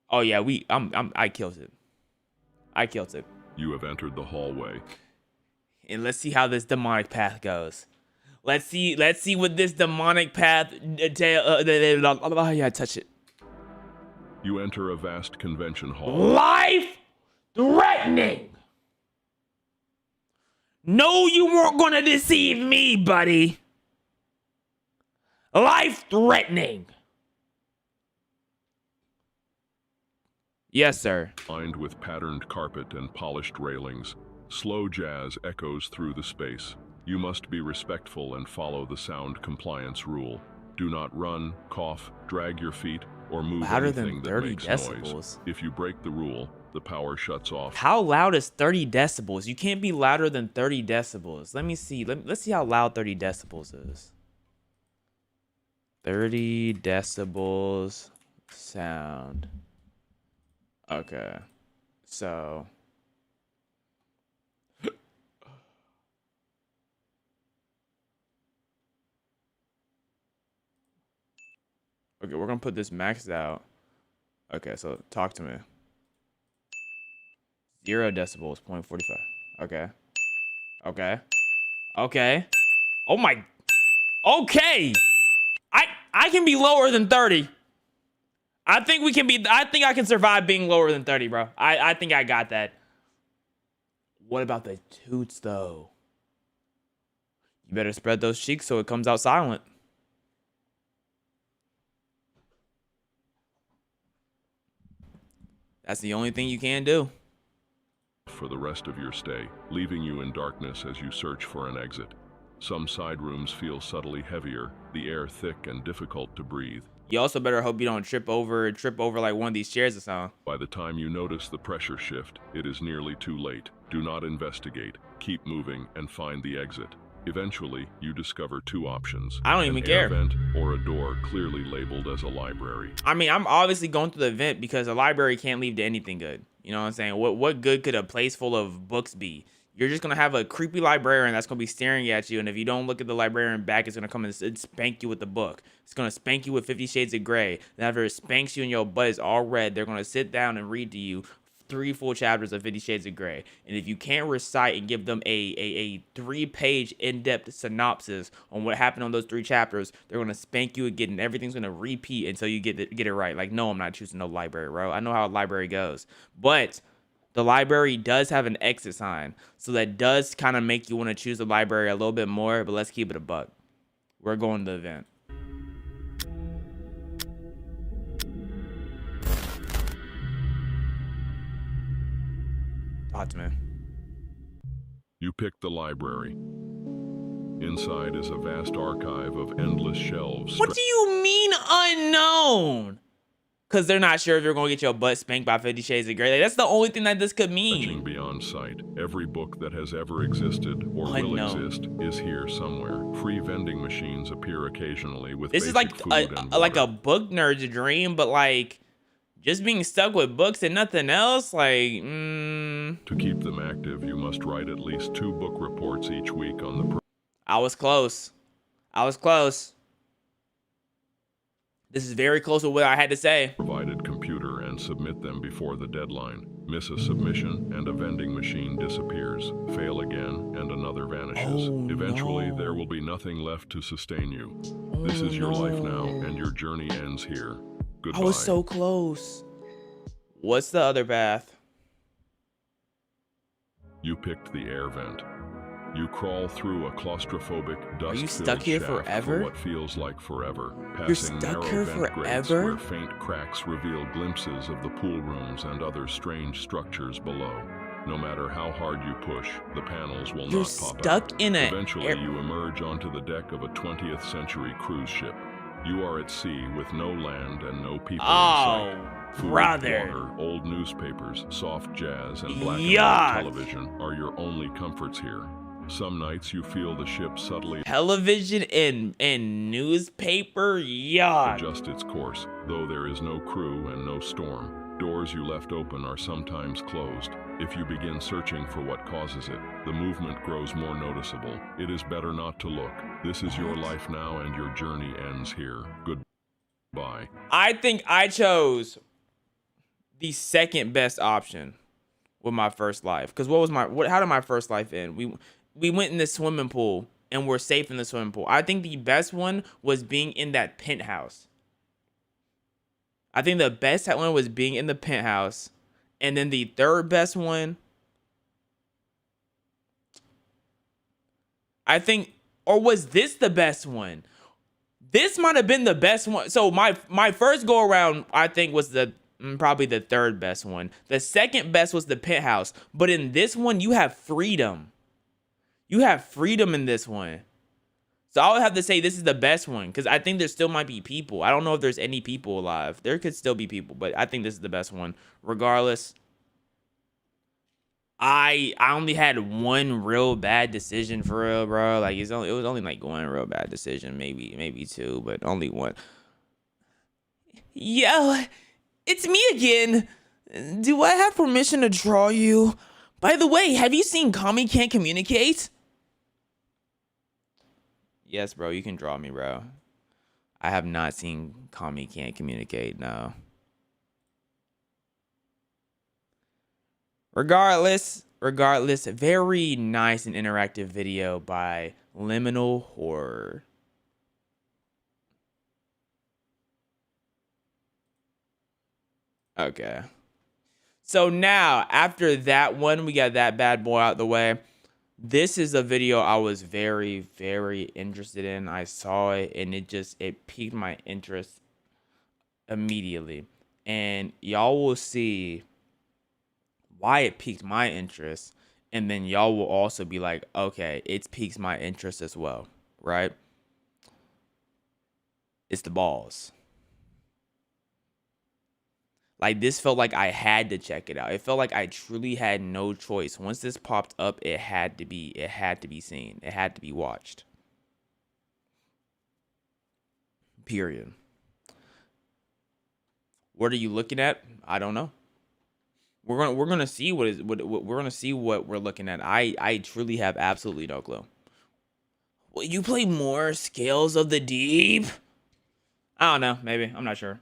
Oh yeah, I killed it. I killed it. You have entered the hallway. And let's see how this demonic path goes. Let's see what this demonic path. Oh yeah, touch it. You enter a vast convention hall. Life threatening. No, you weren't gonna deceive me, buddy. Life threatening. Yes, sir. Lined with patterned carpet and polished railings, slow jazz echoes through the space. You must be respectful and follow the sound compliance rule. Do not run, cough, drag your feet, or move Louder anything than that 30 makes decibels. noise. If you break the rule, the power shuts off. How loud is 30 decibels? You can't be louder than 30 decibels. Let me see. Let's see how loud 30 decibels is. 30 decibels sound. Okay. So. Okay, we're gonna put this maxed out. Okay, so talk to me. 0 decibels, 0.45. Okay. Okay. Okay. Oh my. Okay. I can be lower than 30. I think I can survive being lower than 30, bro. I think I got that. What about the toots though? You better spread those cheeks so it comes out silent. That's the only thing you can do. For the rest of your stay, leaving you in darkness as you search for an exit. Some side rooms feel subtly heavier, the air thick and difficult to breathe. You also better hope you don't trip over like one of these chairs or something. By the time you notice the pressure shift, it is nearly too late. Do not investigate, keep moving, and find the exit. Eventually, you discover 2 options. I don't even care. An air vent or a door clearly labeled as a library. I mean, I'm obviously going through the vent because a library can't lead to anything good. You know what I'm saying? What good could a place full of books be? You're just going to have a creepy librarian that's going to be staring at you, and if you don't look at the librarian back, it's going to come and spank you with the book. It's going to spank you with 50 Shades of Grey. And after it spanks you and your butt is all red, they're going to sit down and read to you 3 full chapters of 50 Shades of Grey. And if you can't recite and give them a 3-page in-depth synopsis on what happened on those 3 chapters, they're going to spank you again, and everything's going to repeat until you get it right. Like, no, I'm not choosing no library, bro. I know how a library goes. But the library does have an exit sign, so that does kind of make you want to choose the library a little bit more, but let's keep it a buck. We're going to the event. Talk to me. You pick the library. Inside is a vast archive of endless shelves. What do you mean unknown? Because they're not sure if you're going to get your butt spanked by 50 Shades of Grey. Like, that's the only thing that this could mean. Stretching beyond sight, every book that has ever existed or will exist is here somewhere. Free vending machines appear occasionally with this is basic like food and like a water. book nerd's dream, but like just being stuck with books and nothing else. Like, To keep them active, you must write at least 2 book reports each week on the I was close. I was close. This is very close to what I had to say. provided computer and submit them before the deadline. Miss a submission and a vending machine disappears. Fail again and another vanishes. Oh, Eventually, no. there will be nothing left to sustain you. This is your life now, and your journey ends here. Goodbye. I was so close. What's the other path? You picked the air vent. You crawl through a claustrophobic, dust-filled you stuck here shaft forever? for what feels like forever. You're Passing stuck narrow here vent grates forever? where faint cracks reveal glimpses of the pool rooms and other strange structures below. No matter how hard you push, the panels will You're not pop out. stuck in a Eventually, you emerge onto the deck of a 20th century cruise ship. You are at sea with no land and no people in sight. Food, brother. water, old newspapers, soft jazz, and black and Yuck. white television are your only comforts here. Some nights you feel the ship subtly Television and newspaper, yuck. adjust its course, though there is no crew and no storm. Doors you left open are sometimes closed. If you begin searching for what causes it, the movement grows more noticeable. It is better not to look. This is your life now and your journey ends here. Goodbye. I think I chose the second best option with my first life. Because how did my first life end? We went in the swimming pool and we're safe in the swimming pool. I think the best one was being in that penthouse. I think the best one was being in the penthouse. And then the third best one, I think, or was this the best one? This might have been the best one. So my first go around, I think, was probably the third best one. The second best was the penthouse. But in this one, you have freedom. You have freedom in this one. So I would have to say this is the best one because I think there still might be people. I don't know if there's any people alive. There could still be people, but I think this is the best one. Regardless, I only had one real bad decision for real, bro. Like it was only like one real bad decision, maybe two, but only one. Yo, it's me again. Do I have permission to draw you? By the way, have you seen Kami Can't Communicate? Yes, bro, you can draw me, bro. I have not seen Kami Can't Communicate, no. Regardless, very nice and interactive video by Liminal Horror. Okay. So now, after that one, we got that bad boy out the way. This is a video I was very, very interested in. I saw it and it piqued my interest immediately. And y'all will see why it piqued my interest. And then y'all will also be like, okay, it's piqued my interest as well, right? It's the balls. Like, this felt like I had to check it out. It felt like I truly had no choice. Once this popped up, it had to be seen. It had to be watched. Period. What are you looking at? I don't know. We're gonna see what we're gonna see what we're looking at. I truly have absolutely no clue. Will you play more Scales of the Deep? I don't know. Maybe. I'm not sure.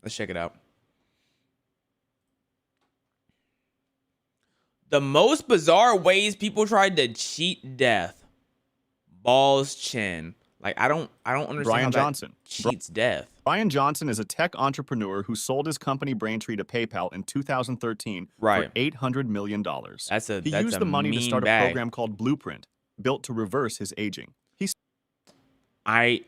Let's check it out. The most bizarre ways people tried to cheat death. Balls chin. Like I don't understand Brian how Johnson that cheats death. Brian Johnson is a tech entrepreneur who sold his company Braintree to PayPal in 2013 Right. for $800 million. He That's used a the money to mean start bag. a program called Blueprint, built to reverse his aging. He I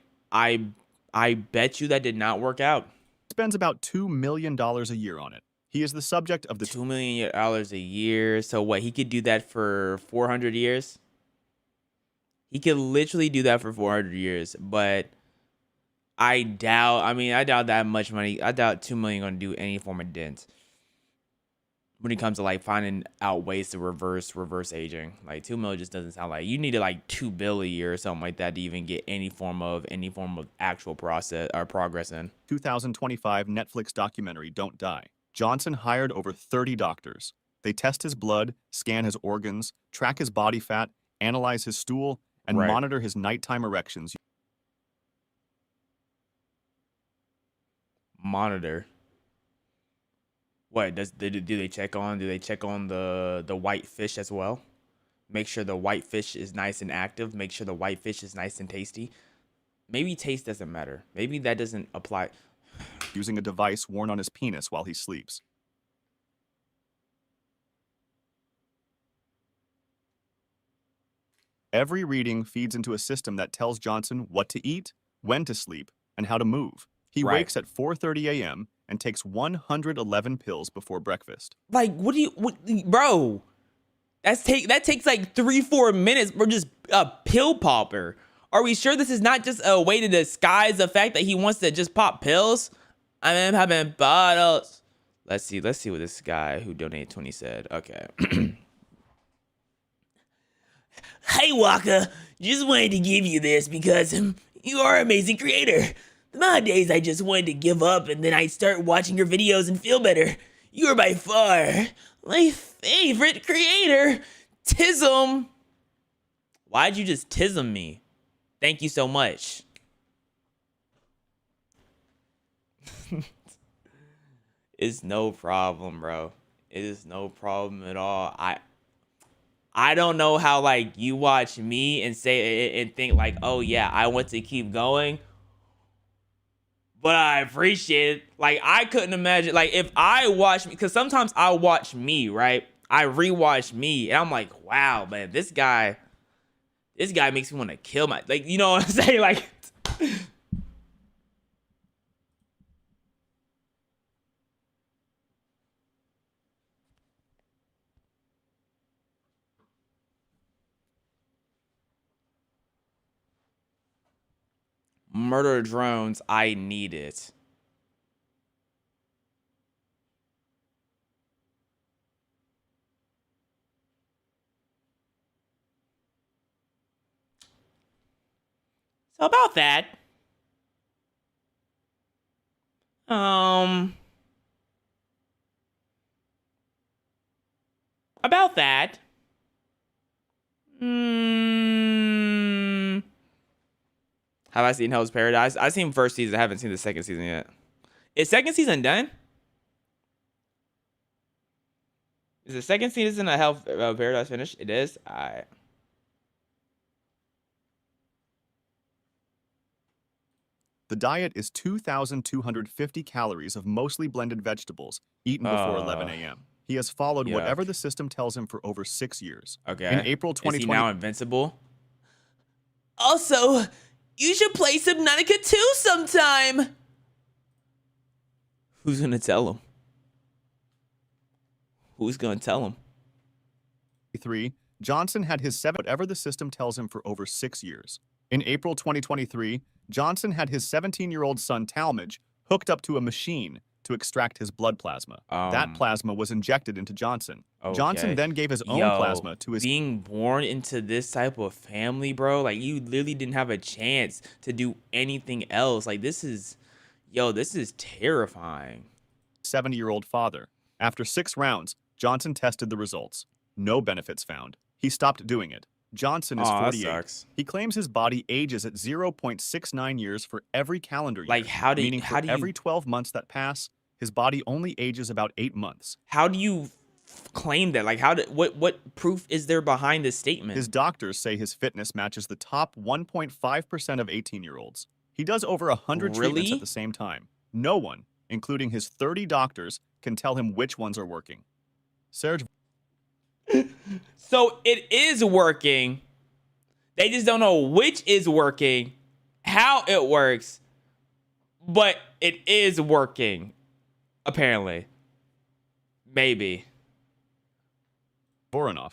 bet you that did not work out. spends about $2 million a year on it. He is the subject of the $2 million a year. So what? He could do that for 400 years. He could literally do that for 400 years. But I doubt that much money. I doubt 2 million going to do any form of dent when it comes to like finding out ways to reverse aging. Like 2 million just doesn't sound like you needed like 2 billion a year or something like that to even get any form of actual process or progress in. 2025 Netflix documentary Don't Die. Johnson hired over 30 doctors. They test his blood, scan his organs, track his body fat, analyze his stool, and Right. monitor his nighttime erections. Monitor. What do they check on? Do they check on the white fish as well? Make sure the white fish is nice and active. Make sure the white fish is nice and tasty. Maybe taste doesn't matter. Maybe that doesn't apply. Using a device worn on his penis while he sleeps. Every reading feeds into a system that tells Johnson what to eat, when to sleep, and how to move. He Right. wakes at 4:30 a.m. and takes 111 pills before breakfast. Like, bro? That takes like 3-4 minutes for just a pill popper. Are we sure this is not just a way to disguise the fact that he wants to just pop pills? I mean, I'm having bottles. Let's see what this guy who donated 20 said. Okay. Hey, Waka, just wanted to give you this because you are an amazing creator. Nowadays, I just wanted to give up and then I start watching your videos and feel better. You are by far my favorite creator. Tism. Why'd you just tism me? Thank you so much. It's no problem, bro. It is no problem at all. I don't know how like you watch me and say and think like, oh yeah, I want to keep going. But I appreciate it. Like I couldn't imagine like if I watch because sometimes I watch me, right? I rewatch me and I'm like, wow, man, this guy makes me want to kill my like you know what I'm saying? Like murder drones, I need it. So about that. About that. Have I seen Hell's Paradise? I've seen first season. I haven't seen the second season yet. Is second season done? Is the second season of Hell's Paradise finished? It is? Alright. The diet is 2,250 calories of mostly blended vegetables eaten before 11 a.m. He has followed whatever the system tells him for over 6 years. Okay. In April 2020, is he now invincible? Also, you should play Subnautica 2 sometime. Who's gonna tell him? Who's gonna tell him? Johnson had his whatever the system tells him for over 6 years. In April 2023, Johnson had his 17-year-old son Talmadge hooked up to a machine to extract his blood plasma. That plasma was injected into Johnson. Okay. Johnson then gave his own plasma to his... Being born into this type of family, bro, like you literally didn't have a chance to do anything else. Like this is terrifying. 70-year-old father. After 6 rounds, Johnson tested the results. No benefits found. He stopped doing it. Johnson is 48. That sucks. He claims his body ages at 0.69 years for every calendar year. Like meaning every 12 months that pass, his body only ages about 8 months. How do you claim that? Like what proof is there behind this statement? His doctors say his fitness matches the top 1.5% of 18-year-olds. He does over 100 treatments at the same time. No one, including his 30 doctors, can tell him which ones are working. Serge... So it is working. They just don't know which is working, how it works, but it is working, apparently. Maybe. Voronov.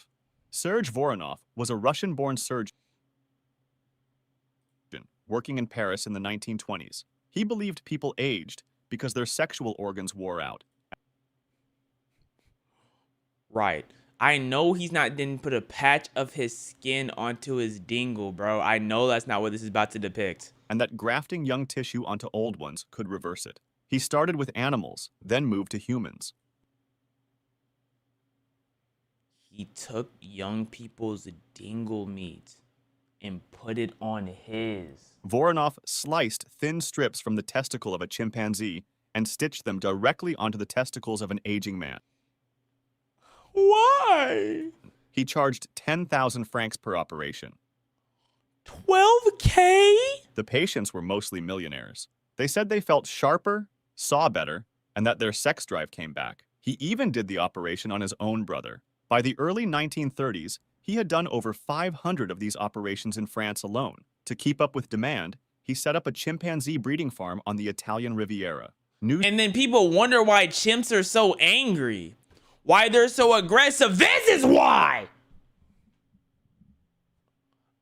Serge Voronov was a Russian-born surgeon working in Paris in the 1920s. He believed people aged because their sexual organs wore out. Right. I know he's not didn't put a patch of his skin onto his dingle, bro. I know that's not what this is about to depict. And that grafting young tissue onto old ones could reverse it. He started with animals, then moved to humans. He took young people's dingle meat and put it on his. Voronov sliced thin strips from the testicle of a chimpanzee and stitched them directly onto the testicles of an aging man. Why? He charged 10,000 francs per operation. 12K? The patients were mostly millionaires. They said they felt sharper, saw better, and that their sex drive came back. He even did the operation on his own brother. By the early 1930s, He had done over 500 of these operations in France alone. To keep up with demand, he set up a chimpanzee breeding farm on the Italian Riviera. And then people wonder why chimps are so angry, why they're so aggressive. This is why!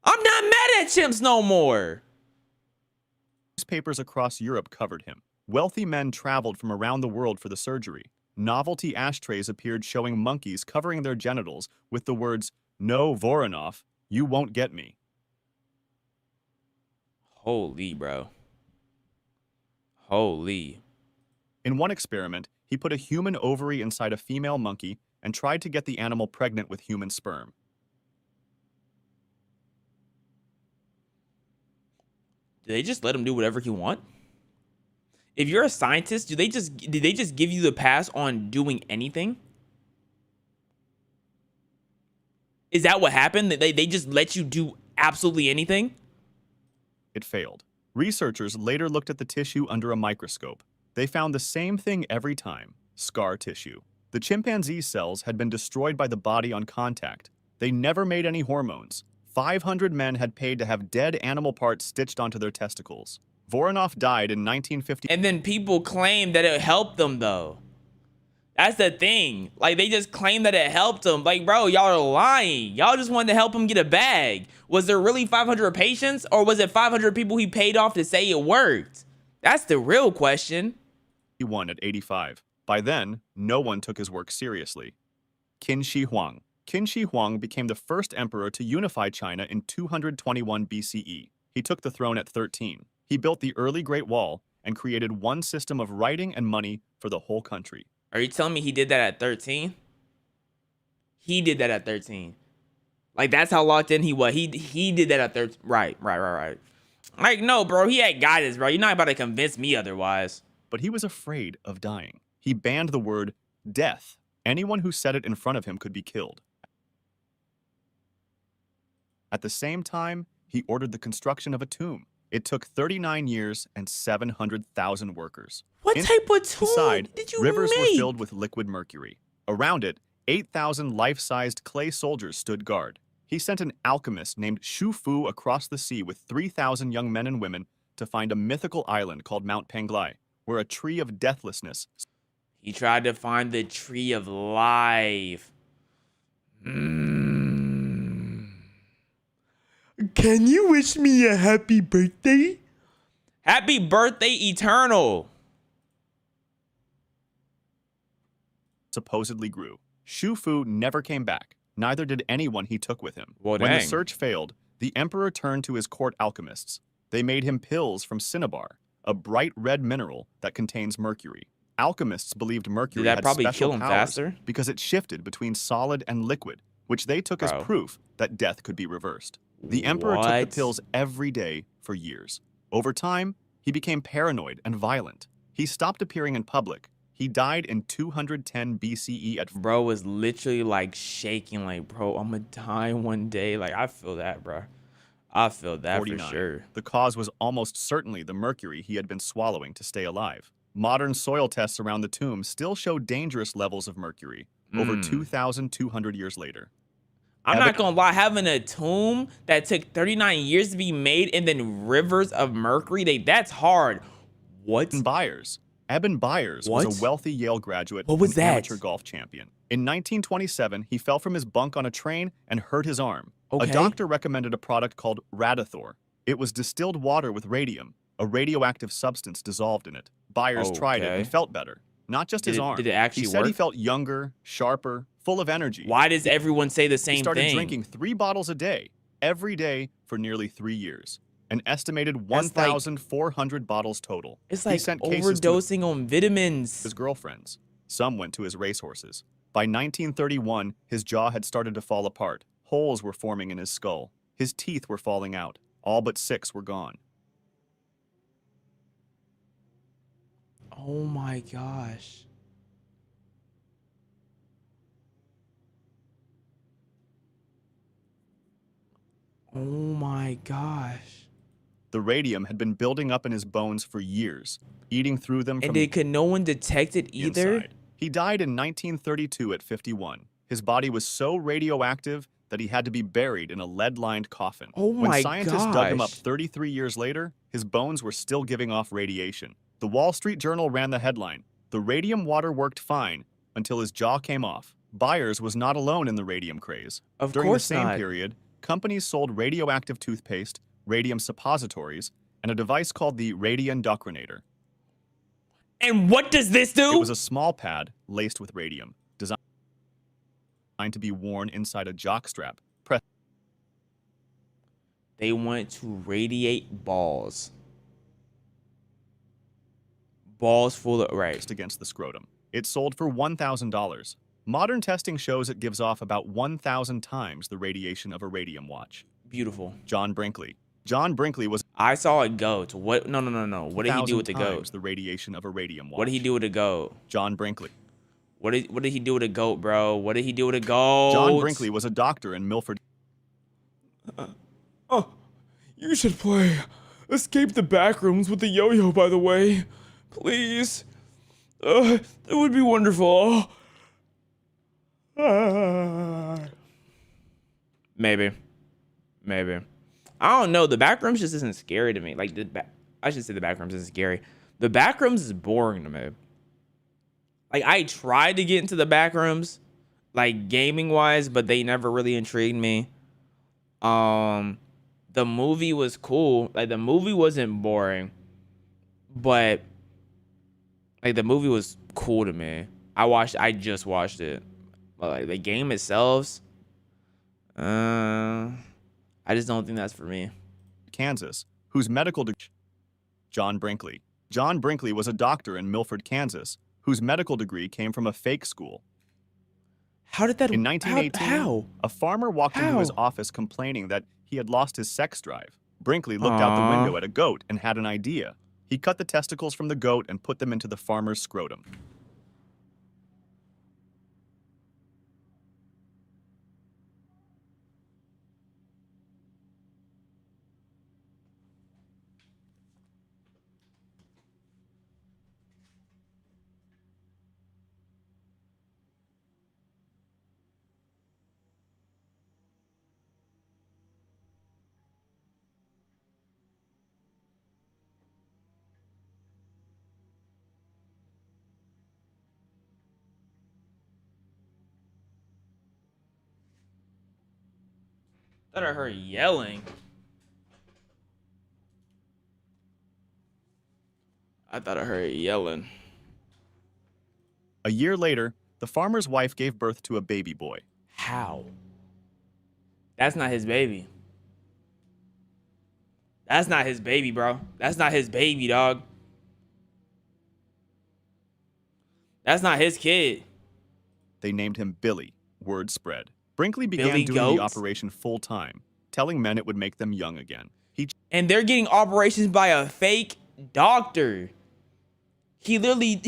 I'm not mad at chimps no more. Newspapers across Europe covered him. Wealthy men traveled from around the world for the surgery. Novelty ashtrays appeared showing monkeys covering their genitals with the words, "No, Voronov, you won't get me." Holy, bro. Holy. In one experiment, he put a human ovary inside a female monkey and tried to get the animal pregnant with human sperm. Do they just let him do whatever he want? If you're a scientist, did they just give you the pass on doing anything? Is that what happened? They just let you do absolutely anything? It failed. Researchers later looked at the tissue under a microscope. They found the same thing every time: scar tissue. The chimpanzee cells had been destroyed by the body on contact. They never made any hormones. 500 men had paid to have dead animal parts stitched onto their testicles. Voronov died in 1950. And then people claim that it helped them, though. That's the thing. Like, they just claim that it helped them. Like, bro, y'all are lying. Y'all just wanted to help him get a bag. Was there really 500 patients, or was it 500 people he paid off to say it worked? That's the real question. He won at 85. By then, no one took his work seriously. Qin Shi Huang. Qin Shi Huang became the first emperor to unify China in 221 BCE. He took the throne at 13. He built the early Great Wall and created one system of writing and money for the whole country. Are you telling me he did that at 13? He did that at 13. Like, that's how locked in he was. He did that at 13. Right. Like, no, bro, he had guidance, bro. You're not about to convince me otherwise. But he was afraid of dying. He banned the word death. Anyone who said it in front of him could be killed. At the same time, he ordered the construction of a tomb. It took 39 years and 700,000 workers. What type of tomb Inside, did you rivers make? were filled with liquid mercury. Around it, 8,000 life-sized clay soldiers stood guard. He sent an alchemist named Xu Fu across the sea with 3,000 young men and women to find a mythical island called Mount Panglai, where a tree of deathlessness. He tried to find the tree of life. Can you wish me a happy birthday? Happy birthday, Eternal. Supposedly grew. Xu Fu never came back. Neither did anyone he took with him. Well, when the dang. search failed, the emperor turned to his court alchemists. They made him pills from cinnabar, a bright red mineral that contains mercury. Alchemists believed mercury Did that had probably special kill him powers faster? because it shifted between solid and liquid, which they took as Bro. proof that death could be reversed. The emperor took the What? pills every day for years. Over time, he became paranoid and violent. He stopped appearing in public. He died in 210 BCE at Bro was literally like shaking, like, bro, I'm gonna die one day. Like, I feel that, bro. I feel that 49. for sure. The cause was almost certainly the mercury he had been swallowing to stay alive. Modern soil tests around the tomb still show dangerous levels of mercury over 2,200 years later. I'm not gonna lie, having a tomb that took 39 years to be made and then rivers of mercury, that's hard. What? Eben Byers What? was a wealthy Yale graduate What was and that? amateur golf champion. In 1927, he fell from his bunk on a train and hurt his arm. Okay. A doctor recommended a product called Radithor. It was distilled water with radium, a radioactive substance dissolved in it. Byers tried it Okay. and felt better. Not just his arm. Did it actually He said he work? felt younger, sharper, full of energy. Why does everyone say the same He started thing? drinking 3 bottles a day, every day for nearly 3 years. An estimated That's 1,400 bottles total. It's He like sent cases to overdosing on vitamins. his girlfriends. Some went to his racehorses. By 1931, his jaw had started to fall apart. Holes were forming in his skull. His teeth were falling out. All but 6 were gone. Oh my gosh. Oh my gosh. The radium had been building up in his bones for years, eating through them from And could no one detect it the either? inside. He died in 1932 at 51. His body was so radioactive that he had to be buried in a lead-lined coffin. Oh my When scientists dug him up gosh. 33 years later, his bones were still giving off radiation. The Wall Street Journal ran the headline, "The radium water worked fine until his jaw came off." Byers was not alone in the radium craze. Of During the course same not. period, companies sold radioactive toothpaste, radium suppositories, and a device called the radiondocrinator. And what does this do? It was a small pad laced with radium, designed to be worn inside a jockstrap, pressed They want to radiate balls. Balls full of, right. against the scrotum. It sold for $1,000. Modern testing shows it gives off about 1,000 times the radiation of a radium watch. Beautiful. John Brinkley. John Brinkley was I saw a goat. What? No. What did he do with the 1,000 goat? times the radiation of a radium watch. What did he do with the goat? John Brinkley. What did he do with a goat, bro? What did he do with a goat? John Brinkley was a doctor in Milford. Oh, you should play Escape the Backrooms with the yo-yo, by the way. Please. That would be wonderful. Maybe. I don't know. The Backrooms just isn't scary to me. Like, I should say the Backrooms isn't scary. The Backrooms is boring to me. Like, I tried to get into the Backrooms, like, gaming-wise, but they never really intrigued me. The movie was cool. Like, the movie wasn't boring, but like the movie was cool to me. I just watched it. But like the game itself, I just don't think that's for me. Kansas, whose medical degree. John Brinkley. John Brinkley was a doctor in Milford, Kansas, whose medical degree came from a fake school. How did that? In 1918, How? a farmer walked into his How? office complaining that he had lost his sex drive. Brinkley looked out the window at a goat and had an idea. He cut the testicles from the goat and put them into the farmer's scrotum. Thought I heard yelling. I thought I heard yelling. A year later, the farmer's wife gave birth to a baby boy. How? That's not his baby. That's not his baby, bro. That's not his baby, dog. That's not his kid. They named him Billy. Word spread. Brinkley began Billy doing the Goats? operation full-time, telling men it would make them young again. He And they're getting operations by a fake doctor. He literally,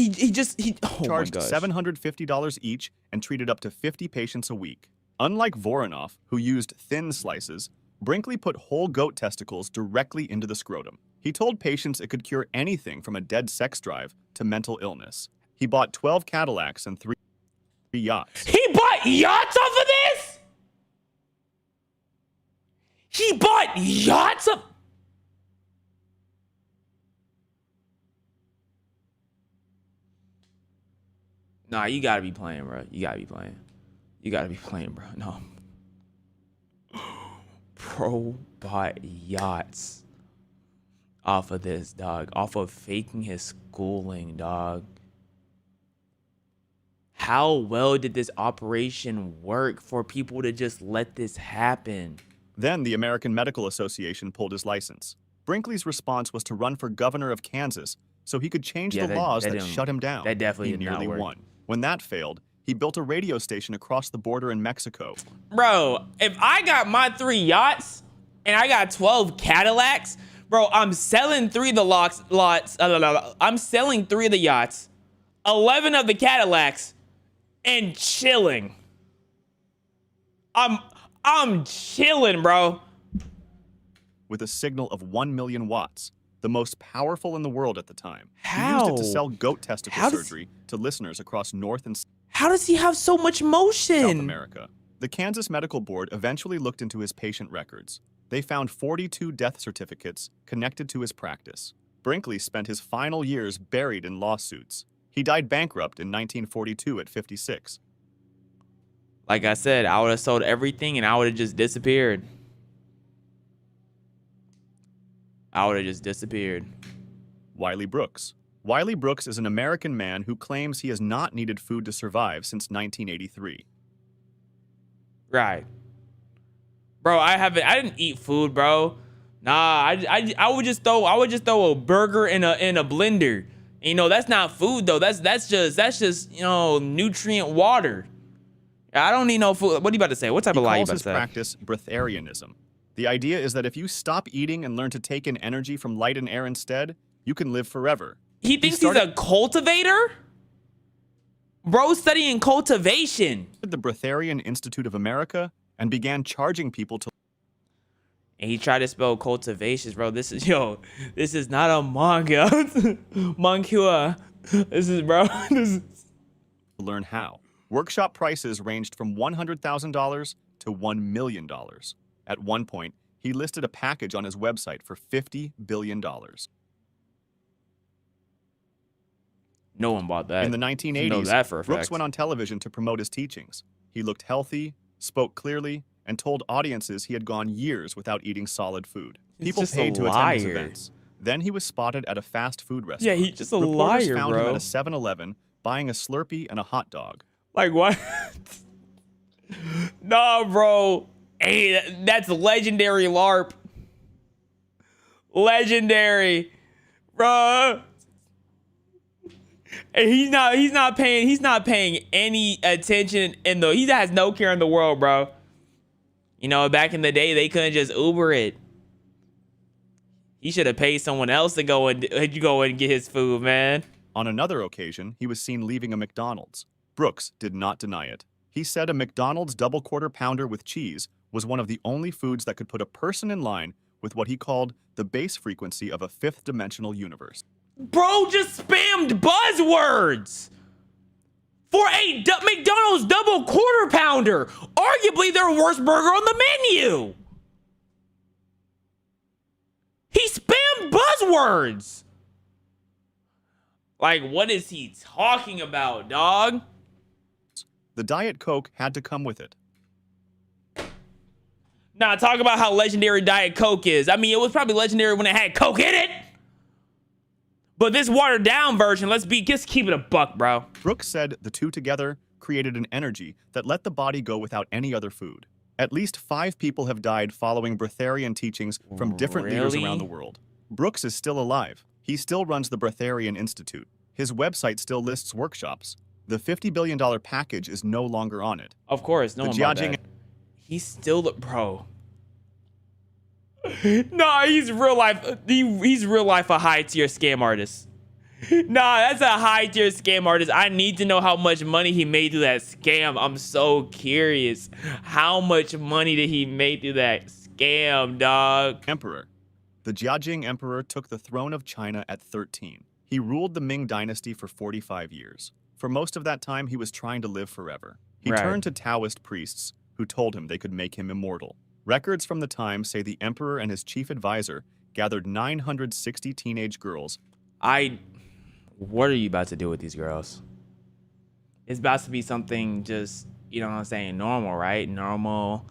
oh my charged gosh. $750 each and treated up to 50 patients a week. Unlike Voronoff, who used thin slices, Brinkley put whole goat testicles directly into the scrotum. He told patients it could cure anything from a dead sex drive to mental illness. He bought 12 Cadillacs and 3 yachts. He bought yachts off of this? He bought yachts of... Nah, you gotta be playing, bro. You gotta be playing. You gotta be playing, bro. No. Bro bought yachts off of this, dog. Off of faking his schooling, dog. How well did this operation work for people to just let this happen? Then the American Medical Association pulled his license. Brinkley's response was to run for governor of Kansas so he could change the laws that shut him down. That definitely He did not nearly work. won. When that failed, he built a radio station across the border in Mexico. Bro, if I got my 3 yachts and I got 12 Cadillacs, bro, I'm selling 3 of the lots. I'm selling 3 of the yachts, 11 of the Cadillacs, and chilling. I'm chilling, bro. With a signal of 1 million watts, the most powerful in the world at the time. How? He used it to sell goat testicle How does- surgery to listeners across North and How does he have so much South motion? America. The Kansas Medical Board eventually looked into his patient records. They found 42 death certificates connected to his practice. Brinkley spent his final years buried in lawsuits. He died bankrupt in 1942 at 56. Like I said, I would have sold everything and I would have just disappeared. Wiley Brooks. Wiley Brooks is an American man who claims he has not needed food to survive since 1983. Right. Bro, I didn't eat food, bro. Nah, I would just throw a burger in a blender. And, you know, that's not food though. That's just, you know, nutrient water. I don't need no food. What are you about to say? What type of lie you about to say? He calls his practice breatharianism. The idea is that if you stop eating and learn to take in energy from light and air instead, you can live forever. He thinks he's a cultivator? Bro, studying cultivation. The Breatharian Institute of America and began charging people to. And he tried to spell cultivations, bro. This is not a manga. Manga. This is learn how. Workshop prices ranged from $100,000 to $1 million. At one point, he listed a package on his website for $50 billion. No one bought that. In the 1980s, know that for a Brooks fact. went on television to promote his teachings. He looked healthy, spoke clearly, and told audiences he had gone years without eating solid food. People paid to attend his events. Then he was spotted at a fast food restaurant. Yeah, he's just a Reporters liar, found bro. him at a 7-Eleven buying a Slurpee and a hot dog. Like what? Nah, bro. Hey, that's legendary LARP. Legendary, bro. And he's not paying any attention he has no care in the world, bro. You know, back in the day, they couldn't just Uber it. He should have paid someone else to go and get his food, man. On another occasion, he was seen leaving a McDonald's. Brooks did not deny it. He said a McDonald's double quarter pounder with cheese was one of the only foods that could put a person in line with what he called the base frequency of a fifth-dimensional universe. Bro just spammed buzzwords for a McDonald's double quarter pounder, arguably their worst burger on the menu. He spammed buzzwords. Like, what is he talking about, dog? The Diet Coke had to come with it. Nah, talk about how legendary Diet Coke is. I mean, it was probably legendary when it had Coke in it. But this watered down version, just keep it a buck, bro. Brooks said the two together created an energy that let the body go without any other food. At least 5 people have died following breatharian teachings from different leaders around the world. Brooks is still alive. He still runs the Breatharian Institute. His website still lists workshops. The $50 billion package is no longer on it. Of course, no one bought that. He's still bro. Nah, he's real life. He's real life a high tier scam artist. Nah, that's a high tier scam artist. I need to know how much money he made through that scam. I'm so curious. How much money did he make through that scam, dog? Emperor. The Jiajing Emperor took the throne of China at 13. He ruled the Ming Dynasty for 45 years. For most of that time, he was trying to live forever. He turned to Taoist priests who told him they could make him immortal. Records from the time say the emperor and his chief advisor gathered 960 teenage girls. What are you about to do with these girls? It's about to be something just, you know what I'm saying, normal, right? Normal,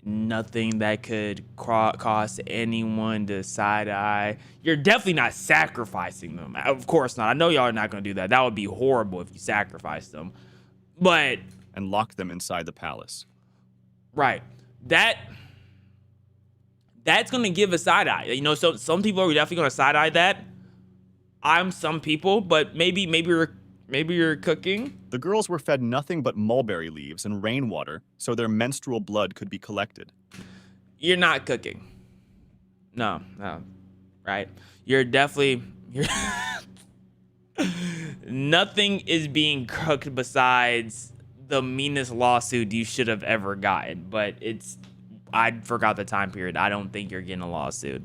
nothing that could cause anyone to side eye. You're definitely not sacrificing them. Of course not. I know y'all are not going to do that. That would be horrible if you sacrificed them. But... and locked them inside the palace. Right. That's going to give a side eye. You know, so some people are definitely going to side eye that. I'm some people, but maybe you're cooking. The girls were fed nothing but mulberry leaves and rainwater so their menstrual blood could be collected. You're not cooking. No, right? You're nothing is being cooked besides the meanest lawsuit you should have ever gotten. But I forgot the time period. I don't think you're getting a lawsuit,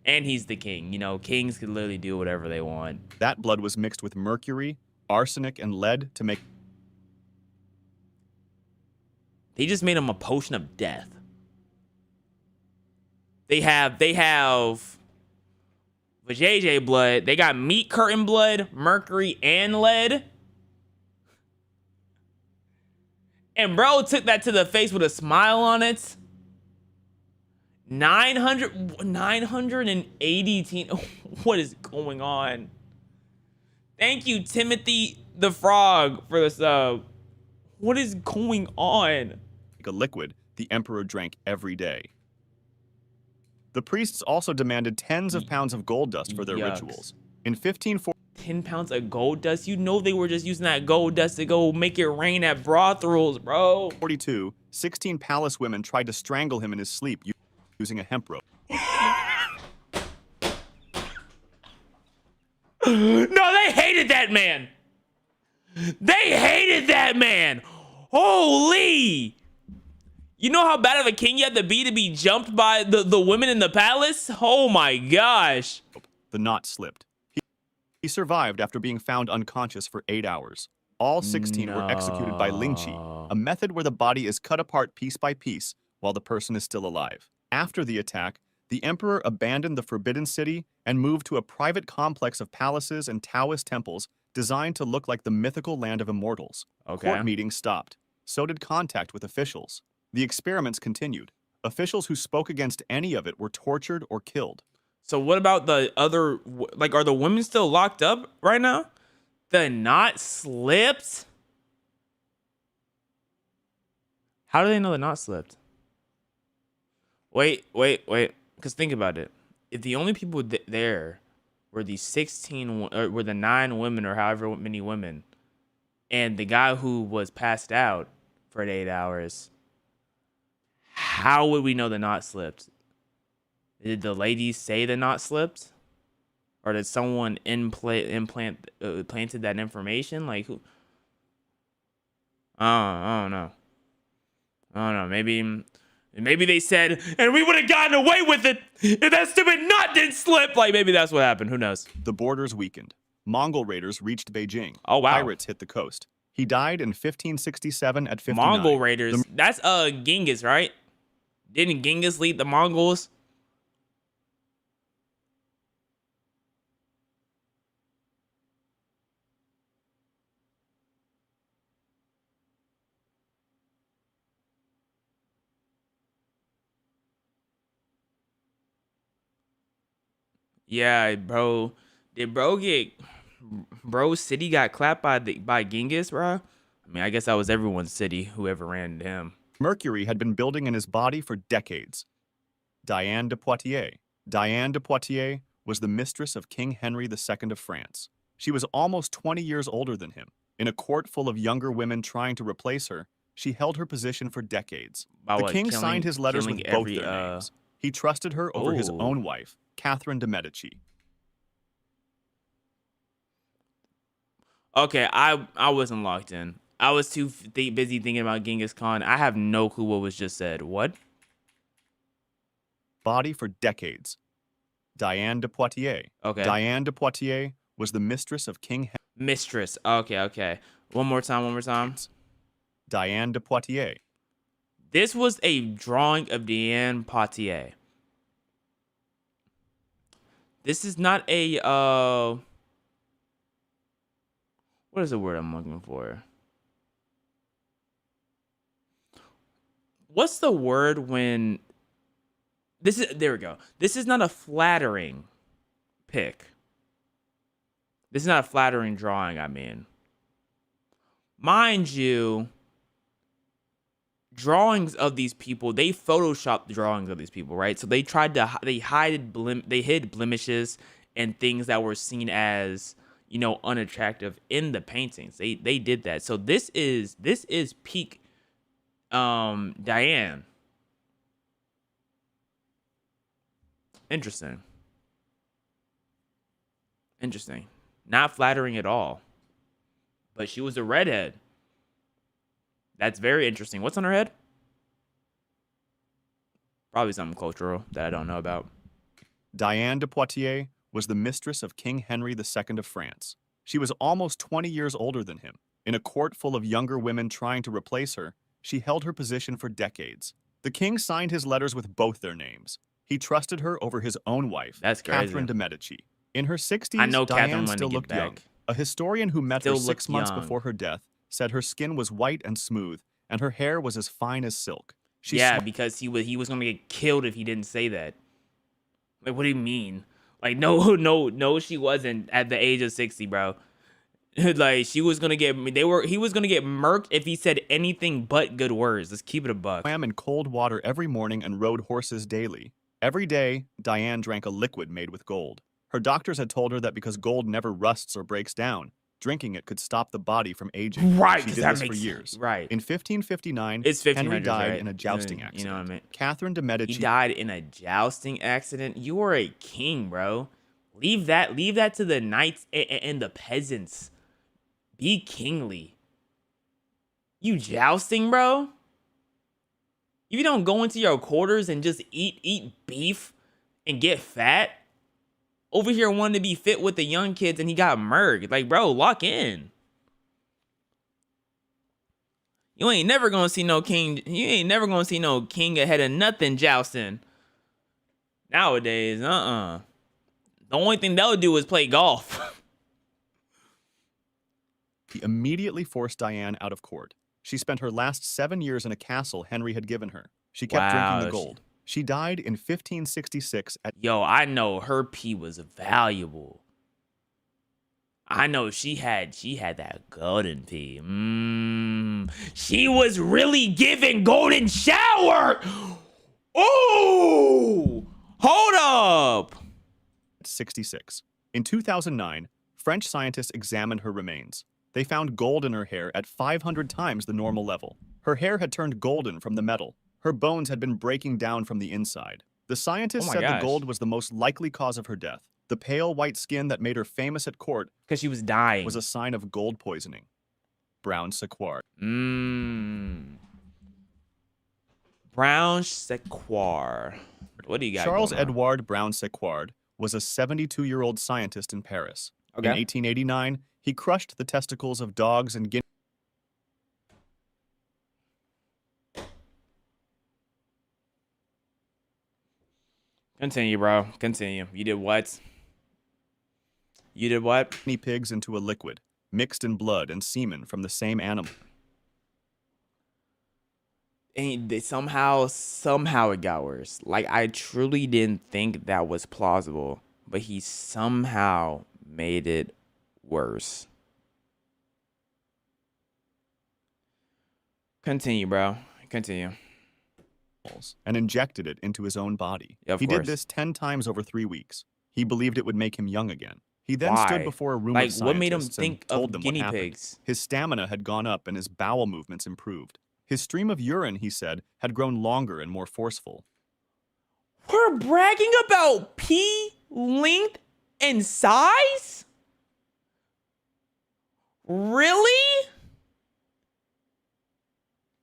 and he's the king. You know, kings can literally do whatever they want. That blood was mixed with mercury, arsenic, and lead to make... They just made him a potion of death. They have JJ blood. They got meat curtain blood, mercury, and lead. And bro took that to the face with a smile on it. 980. What is going on? Thank you, Timothy the Frog, for the sub. What is going on? A liquid the emperor drank every day. The priests also demanded tens of pounds of gold dust for their rituals. In 1540, 10 pounds of gold dust? You know they were just using that gold dust to go make it rain at brothels, bro. 42, 16 palace women tried to strangle him in his sleep using a hemp rope. No, they hated that man. They hated that man. Holy. You know how bad of a king you have to be jumped by the women in the palace? Oh my gosh. The knot slipped. He survived after being found unconscious for 8 hours. All 16 were executed by lynchi, a method where the body is cut apart piece by piece while the person is still alive. After the attack, the emperor abandoned the Forbidden City and moved to a private complex of palaces and Taoist temples designed to look like the mythical land of immortals. Court meetings stopped. So did contact with officials. The experiments continued. Officials who spoke against any of it were tortured or killed. So what about the other, like, are the women still locked up right now? The knot slipped? How do they know the knot slipped? Wait. Because think about it. If the only people there were the 16, or were the 9 women or however many women, and the guy who was passed out for 8 hours, how would we know the knot slipped? Did the ladies say the knot slipped? Or did someone planted that information? Like, who? I don't know. Maybe they said, and we would have gotten away with it if that stupid knot didn't slip. Like, maybe that's what happened. Who knows? The borders weakened. Mongol raiders reached Beijing. Oh, wow. Pirates hit the coast. He died in 1567 at 59. Mongol raiders. That's Genghis, right? Didn't Genghis lead the Mongols? Yeah, bro. Did bro's city got clapped by Genghis, bro? I mean, I guess that was everyone's city, whoever ran him. Mercury had been building in his body for decades. Diane de Poitiers. Diane de Poitiers was the mistress of King Henry II of France. She was almost 20 years older than him. In a court full of younger women trying to replace her, she held her position for decades. The king signed his letters with both their names. He trusted her over his own wife, Catherine de Medici. Okay, I wasn't locked in. I was too busy thinking about Genghis Khan. I have no clue what was just said. What? Body for decades. Diane de Poitiers. Okay. Diane de Poitiers was the mistress of King Henry. Mistress. Okay. One more time. Diane de Poitiers. This was a drawing of Diane Poitiers. This is not a, what is the word I'm looking for? What's the word when, there we go. This is not a flattering pic. This is not a flattering drawing, I mean. Mind you, drawings of these people, they photoshopped the drawings of these people, right? So they hid blemishes and things that were seen as, you know, unattractive in the paintings. They did that. So this is peak Diane. Interesting. Not flattering at all. But she was a redhead. That's very interesting. What's on her head? Probably something cultural that I don't know about. Diane de Poitiers was the mistress of King Henry II of France. She was almost 20 years older than him. In a court full of younger women trying to replace her, she held her position for decades. The king signed his letters with both their names. He trusted her over his own wife, That's crazy. Catherine de' Medici. In her 60s, I know Catherine Diane wanted still to get looked young. back. A historian who met her Still 6 looked months young. before her death said her skin was white and smooth, and her hair was as fine as silk. She Yeah, because he was gonna get killed if he didn't say that. Like, what do you mean? Like, no, she wasn't at the age of 60, bro. Like, she was gonna get he was gonna get murked if he said anything but good words. Let's keep it a buck. swam in cold water every morning and rode horses daily. Every day, Diane drank a liquid made with gold. Her doctors had told her that because gold never rusts or breaks down, drinking it could stop the body from aging. Right, She 'cause did that this for makes years. sense. Right. In 1559, It's Henry 1500s, died right? in a jousting You accident. know what I mean? Catherine de' Medici He died in a jousting accident. You are a king, bro. Leave that to the knights and the peasants. Be kingly. You jousting, bro? If you don't go into your quarters and just eat beef and get fat, over here wanting to be fit with the young kids and he got murked. Like, bro, lock in. You ain't never gonna see no king. You ain't never gonna see no king ahead of nothing jousting. Nowadays, The only thing they'll do is play golf. He immediately forced Diane out of court. She spent her last 7 years in a castle Henry had given her. She kept drinking the gold. She died in 1566 at Yo, I know her pee was valuable. I know she had that golden pee. She was really giving golden shower. Oh, hold up. 66. In 2009, French scientists examined her remains. They found gold in her hair at 500 times the normal level. Her hair had turned golden from the metal. Her bones had been breaking down from the inside. The scientists Oh my said the gosh. gold was the most likely cause of her death. The pale white skin that made her famous at court Because she was dying. was a sign of gold poisoning. Brown sequard. Brown sequoia. What do you got? Charles going on? Edouard Brown Sequard was a 72-year-old scientist in Paris. Okay. In 1889, he crushed the testicles of dogs and guinea Continue, bro. Continue. You did what? You did what? pigs into a liquid, mixed in blood and semen from the same animal. And somehow it got worse. Like, I truly didn't think that was plausible, but he somehow made it worse. Continue, bro. Continue. And injected it into his own body. Yeah, of he course. did this 10 times over 3 weeks. He believed it would make him young again. He then Why? stood before a room Like, of what made him scientists and think told of them guinea what happened. pigs? His stamina had gone up and his bowel movements improved. His stream of urine, he said, had grown longer and more forceful. We're bragging about pee length and size? Really?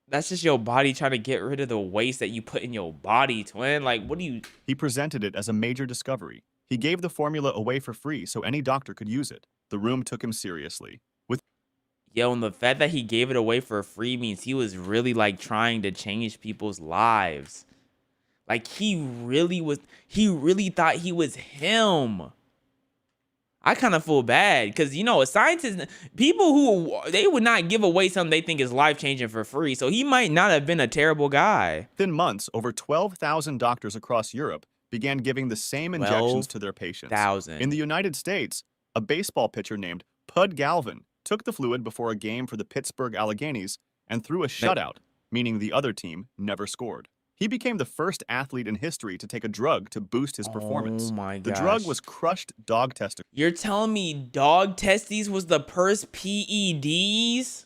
That's just your body trying to get rid of the waste that you put in your body, twin. Like, what do you... He presented it as a major discovery. He gave the formula away for free so any doctor could use it. The room took him seriously. With Yo, and the fact that he gave it away for free means he was really, like, trying to change people's lives. Like, he really thought he was him. I kind of feel bad because, you know, a scientist, people who, they would not give away something they think is life-changing for free. So he might not have been a terrible guy. within months, over 12,000 doctors across Europe began giving the same injections to their patients. 12,000. In the United States, a baseball pitcher named Pud Galvin took the fluid before a game for the Pittsburgh Alleghenies and threw a shutout, meaning the other team never scored. He became the first athlete in history to take a drug to boost his performance. Oh my The gosh. drug was crushed dog testicles. You're telling me dog testes was the first PEDs?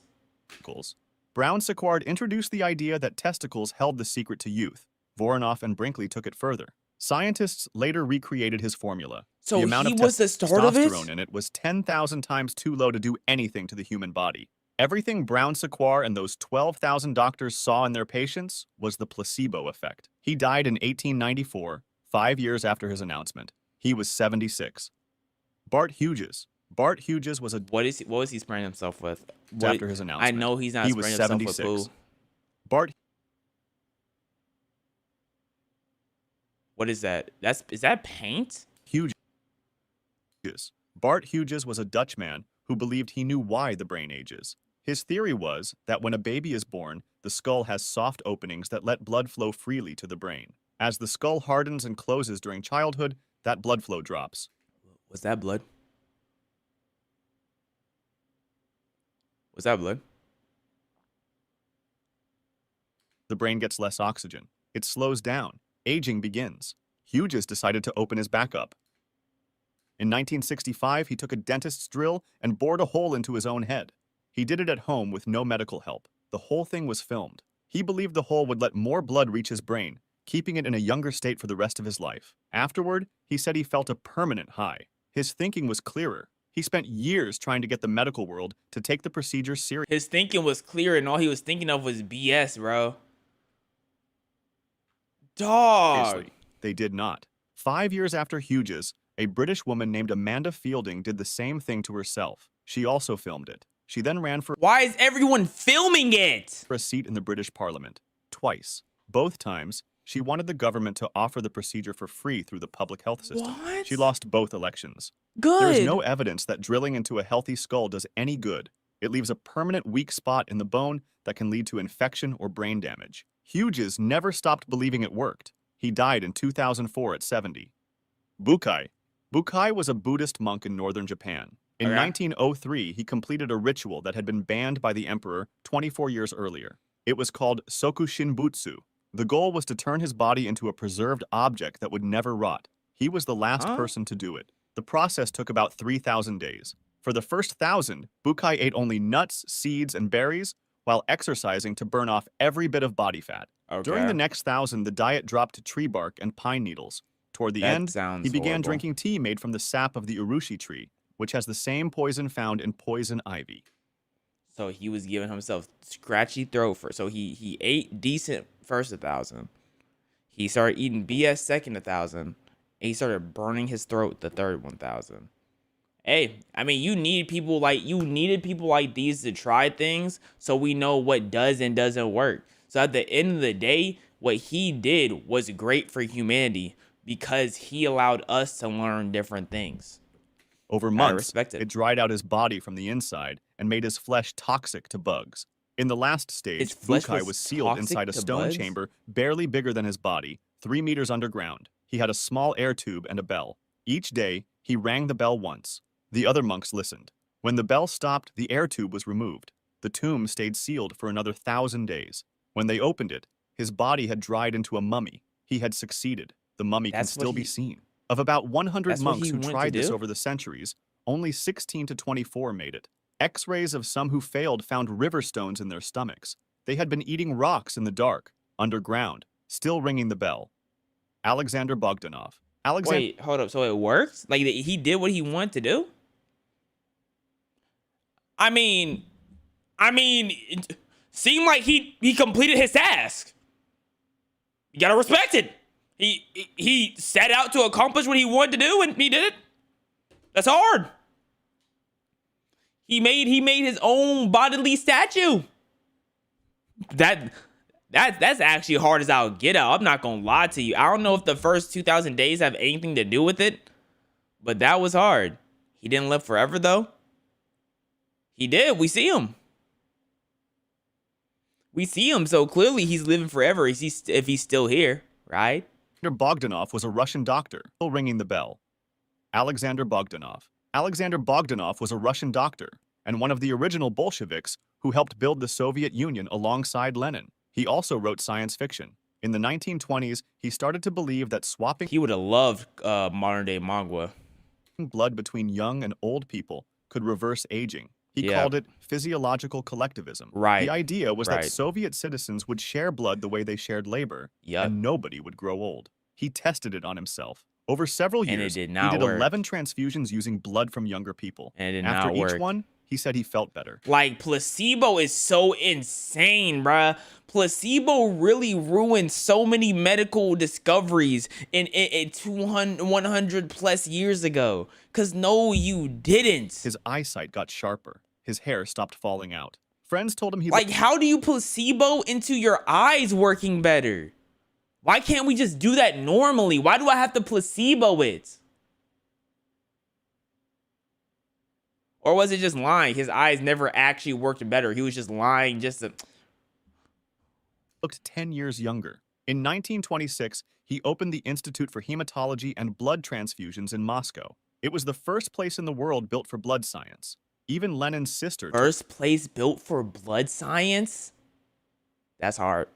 Brown Sequard introduced the idea that testicles held the secret to youth. Voronoff and Brinkley took it further. Scientists later recreated his formula. So the amount he of was the start of it? testosterone in it was 10,000 times too low to do anything to the human body. Everything Brown Sequard and those 12,000 doctors saw in their patients was the placebo effect. He died in 1894, 5 years after his announcement. He was 76. Bart Hughes. Bart Hughes was a What was he spraying himself with? after his announcement. I know he's not He spraying was himself with 76. poo. Bart What is that? Is that paint? Hughes. Bart Hughes was a Dutchman who believed he knew why the brain ages. His theory was that when a baby is born, the skull has soft openings that let blood flow freely to the brain. As the skull hardens and closes during childhood, that blood flow drops. Was that blood? Was that blood? The brain gets less oxygen. It slows down. Aging begins. Hughes decided to open his back up. In 1965, he took a dentist's drill and bored a hole into his own head. He did it at home with no medical help. The whole thing was filmed. He believed the hole would let more blood reach his brain, keeping it in a younger state for the rest of his life. Afterward, he said he felt a permanent high. His thinking was clearer. He spent years trying to get the medical world to take the procedure seriously. His thinking was clear and all he was thinking of was BS, bro. Dog. They did not. 5 years after Hughes, a British woman named Amanda Fielding did the same thing to herself. She also filmed it. She then ran for Why is everyone filming it? a seat in the British Parliament. Twice. Both times, she wanted the government to offer the procedure for free through the public health system. What? She lost both elections. Good. There is no evidence that drilling into a healthy skull does any good. It leaves a permanent weak spot in the bone that can lead to infection or brain damage. Hughes never stopped believing it worked. He died in 2004 at 70. Bukai. Bukai was a Buddhist monk in northern Japan. In 1903, he completed a ritual that had been banned by the emperor 24 years earlier. It was called Sokushinbutsu. The goal was to turn his body into a preserved object that would never rot. He was the last person to do it. The process took about 3,000 days. For the first 1,000, Bukai ate only nuts, seeds, and berries while exercising to burn off every bit of body fat. During the next 1,000, the diet dropped to tree bark and pine needles. Toward the end, he began drinking tea made from the sap of the urushi tree, which has the same poison found in poison ivy. So he was giving himself scratchy throat for. So he ate decent first 1,000. He started eating BS second 1,000. And he started burning his throat the third 1,000. Hey, I mean, you needed people like these to try things so we know what does and doesn't work. So at the end of the day, what he did was great for humanity because he allowed us to learn different things. Over months, it dried out his body from the inside and made his flesh toxic to bugs. In the last stage, Bukai was sealed inside a stone chamber barely bigger than his body, 3 meters underground. He had a small air tube and a bell. Each day, he rang the bell once. The other monks listened. When the bell stopped, the air tube was removed. The tomb stayed sealed for another 1,000 days. When they opened it, his body had dried into a mummy. He had succeeded. The mummy can still be seen. Of about 100 monks who tried this over the centuries, only 16 to 24 made it. X-rays of some who failed found river stones in their stomachs. They had been eating rocks in the dark, underground, still ringing the bell. Alexander Bogdanov. Wait, hold up. So it works? Like he did what he wanted to do? I mean, it seemed like he completed his task. You gotta respect it. He set out to accomplish what he wanted to do, and he did it. That's hard. He made his own bodily statue. That's actually hard as I'll get out. I'm not gonna lie to you. I don't know if the first 2,000 days have anything to do with it, but that was hard. He didn't live forever though. He did. We see him. We see him, so clearly he's living forever. If he's still here, right? Bogdanov was a Russian doctor, still ringing the bell. Alexander Bogdanov. Alexander Bogdanov was a Russian doctor and one of the original Bolsheviks who helped build the Soviet Union alongside Lenin. He also wrote science fiction. In the 1920s, he started to believe that swapping he would have loved modern-day manga. Blood between young and old people could reverse aging. He called it physiological collectivism. Right. The idea was that Soviet citizens would share blood the way they shared labor, and nobody would grow old. He tested it on himself. Over several years, he did 11 transfusions using blood from younger people. And it did After not each work. one, he said he felt better. Like, placebo is so insane, bruh. Placebo really ruined so many medical discoveries in 100 plus years ago. Because no, you didn't. His eyesight got sharper. His hair stopped falling out. Friends told him he Like, how do you placebo into your eyes working better? Why can't we just do that normally? Why do I have to placebo it? Or was it just lying? His eyes never actually worked better. He was just lying just to... looked 10 years younger. In 1926, he opened the Institute for Hematology and Blood Transfusions in Moscow. It was the first place in the world built for blood science. Even Lenin's sister... First place built for blood science? That's hard.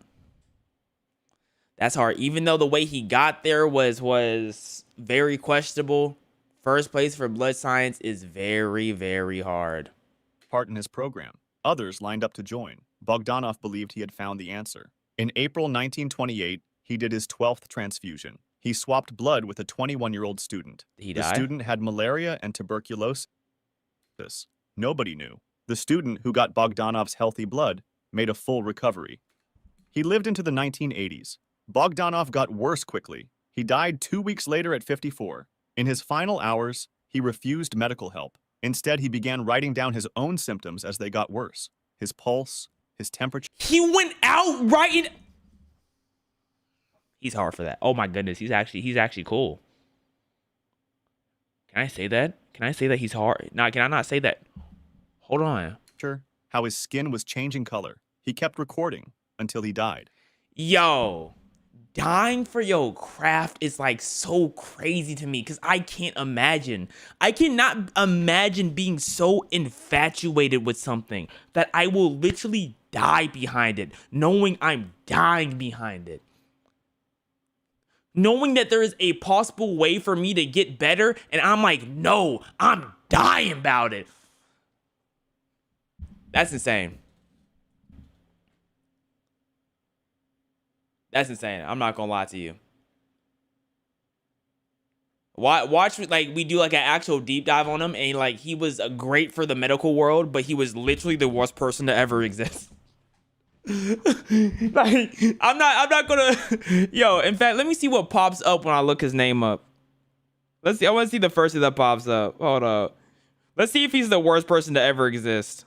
That's hard. Even though the way he got there was very questionable, first place for blood science is very, very hard. Part in his program. Others lined up to join. Bogdanov believed he had found the answer. In April 1928, he did his 12th transfusion. He swapped blood with a 21-year-old student. He The died? student had malaria and tuberculosis. Nobody knew. The student who got Bogdanov's healthy blood made a full recovery. He lived into the 1980s. Bogdanov got worse quickly. He died 2 weeks later at 54. In his final hours, he refused medical help. Instead, he began writing down his own symptoms as they got worse. His pulse, his temperature. He went out writing... He's hard for that. Oh my goodness, he's actually cool. Can I say that? Can I say that he's hard? No, can I not say that? Hold on. How his skin was changing color. He kept recording until he died. Yo, dying for your craft is like so crazy to me because I can't imagine. I cannot imagine being so infatuated with something that I will literally die behind it, knowing I'm dying behind it. Knowing that there is a possible way for me to get better, and I'm like, no, I'm dying about it. That's insane. That's insane. I'm not gonna lie to you. Watch, like, we do like an actual deep dive on him, and like he was great for the medical world, but he was literally the worst person to ever exist. Like, I'm not gonna... Yo, in fact, let me see what pops up when I look his name up. Let's see. I want to see the first thing that pops up. Hold up. Let's see if he's the worst person to ever exist.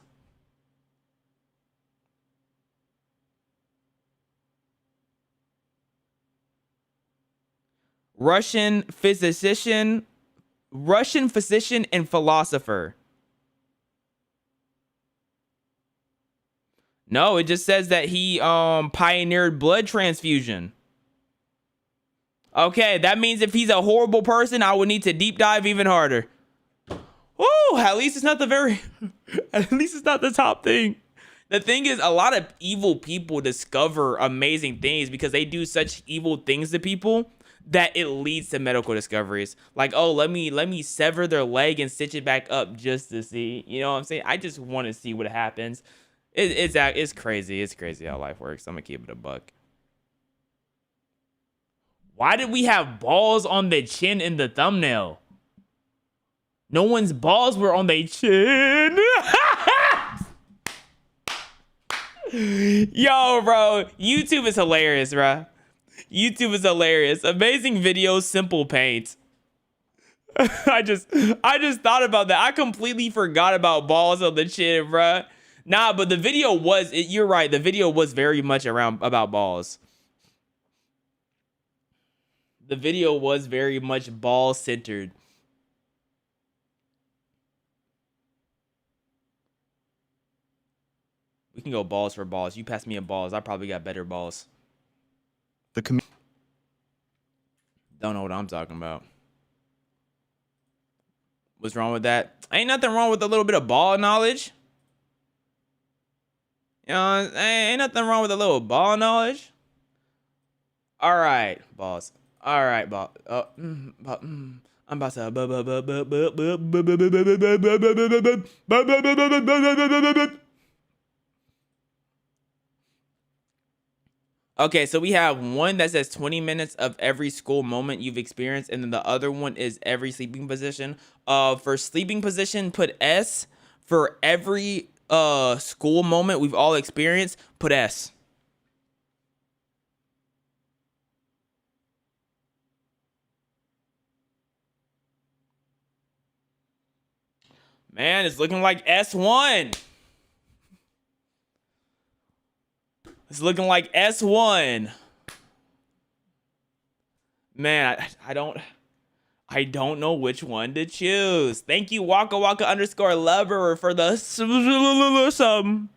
Russian physician and philosopher. No, it just says that he pioneered blood transfusion. Okay, that means if he's a horrible person, I would need to deep dive even harder. Oh, at least it's not at least it's not the top thing. The thing is, a lot of evil people discover amazing things because they do such evil things to people that it leads to medical discoveries. Like, oh, let me sever their leg and stitch it back up just to see. You know what I'm saying? I just want to see what happens. It's crazy. It's crazy how life works. I'm gonna keep it a buck. Why did we have balls on the chin in the thumbnail? No one's balls were on their chin. Yo, bro, YouTube is hilarious, bro. YouTube is hilarious. Amazing videos, simple paint. I just thought about that. I completely forgot about balls on the chin, bro. Nah, but the video was, you're right. The video was very much about balls. The video was very much ball centered. We can go balls for balls. You pass me a balls. I probably got better balls. Don't know what I'm talking about. What's wrong with that? Ain't nothing wrong with a little bit of ball knowledge. You know, ain't nothing wrong with a little ball knowledge. All right, balls. All right, ball. I'm about to. Okay, so we have one that says 20 minutes of every school moment you've experienced, and then the other one is every sleeping position. For sleeping position, put S. For every school moment we've all experienced, put S. Man, it's looking like S1. It's looking like S1. Man, I don't know which one to choose. Thank you, Waka Waka _lover for the sub.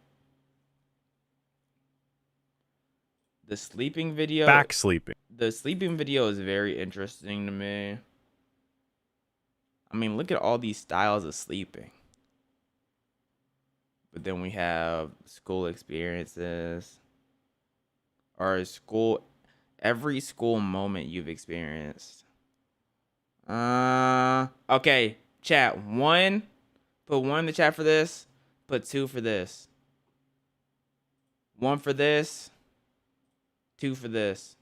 The sleeping video. Back sleeping. The sleeping video is very interesting to me. I mean, look at all these styles of sleeping. But then we have school experiences. Or every school moment you've experienced. Okay, chat. 1. Put 1 in the chat for this. Put 2 for this. 1 for this. 2 for this.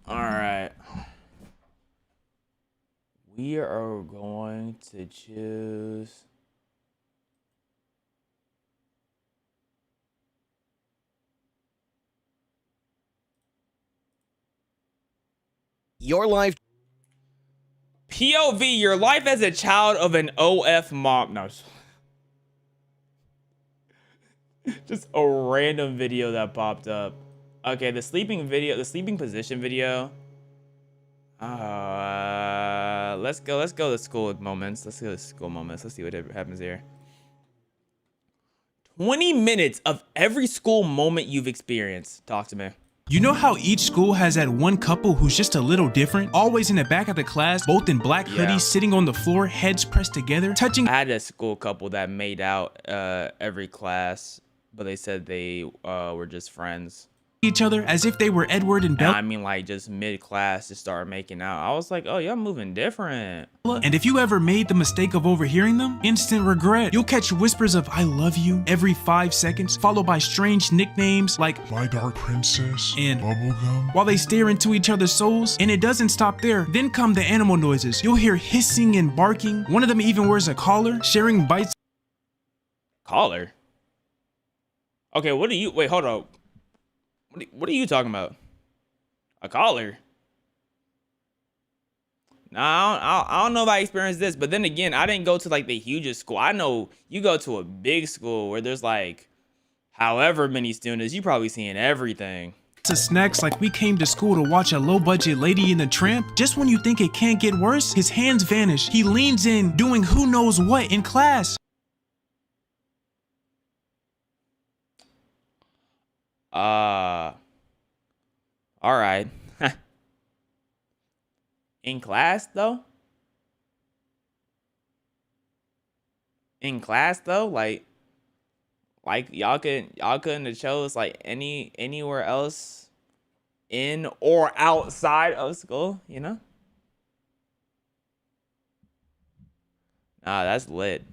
All right. We are going to choose. Your life. POV, your life as a child of an OF mom. No. Just a random video that popped up. Okay, the sleeping position video. Let's go to school moments. Let's go to school moments. Let's see what happens here. 20 minutes of every school moment you've experienced. Talk to me. You know how each school has that one couple who's just a little different? Always in the back of the class, both in black hoodies, sitting on the floor, heads pressed together, touching. I had a school couple that made out every class, but they said they were just friends. Each other as if they were Edward and Bella. I mean, like, just mid-class to start making out. I was like, oh, y'all moving different. And if you ever made the mistake of overhearing them, instant regret. You'll catch whispers of I love you every 5 seconds, followed by strange nicknames like My Dark Princess and Bubblegum, while they stare into each other's souls. And it doesn't stop there. Then come the animal noises. You'll hear hissing and barking. One of them even wears a collar, sharing bites. Collar? Okay, what are you... Wait, hold up. What are you talking about? A collar? Nah, I don't know if I experienced this, but then again, I didn't go to like the hugest school. I know you go to a big school where there's like however many students, you probably seeing everything. To snacks like we came to school to watch a low-budget Lady and the Tramp. Just when you think it can't get worse, his hands vanish. He leans in, doing who knows what in class. All right. In class though? Like y'all couldn't have chose like anywhere else in or outside of school, you know? Nah, that's lit.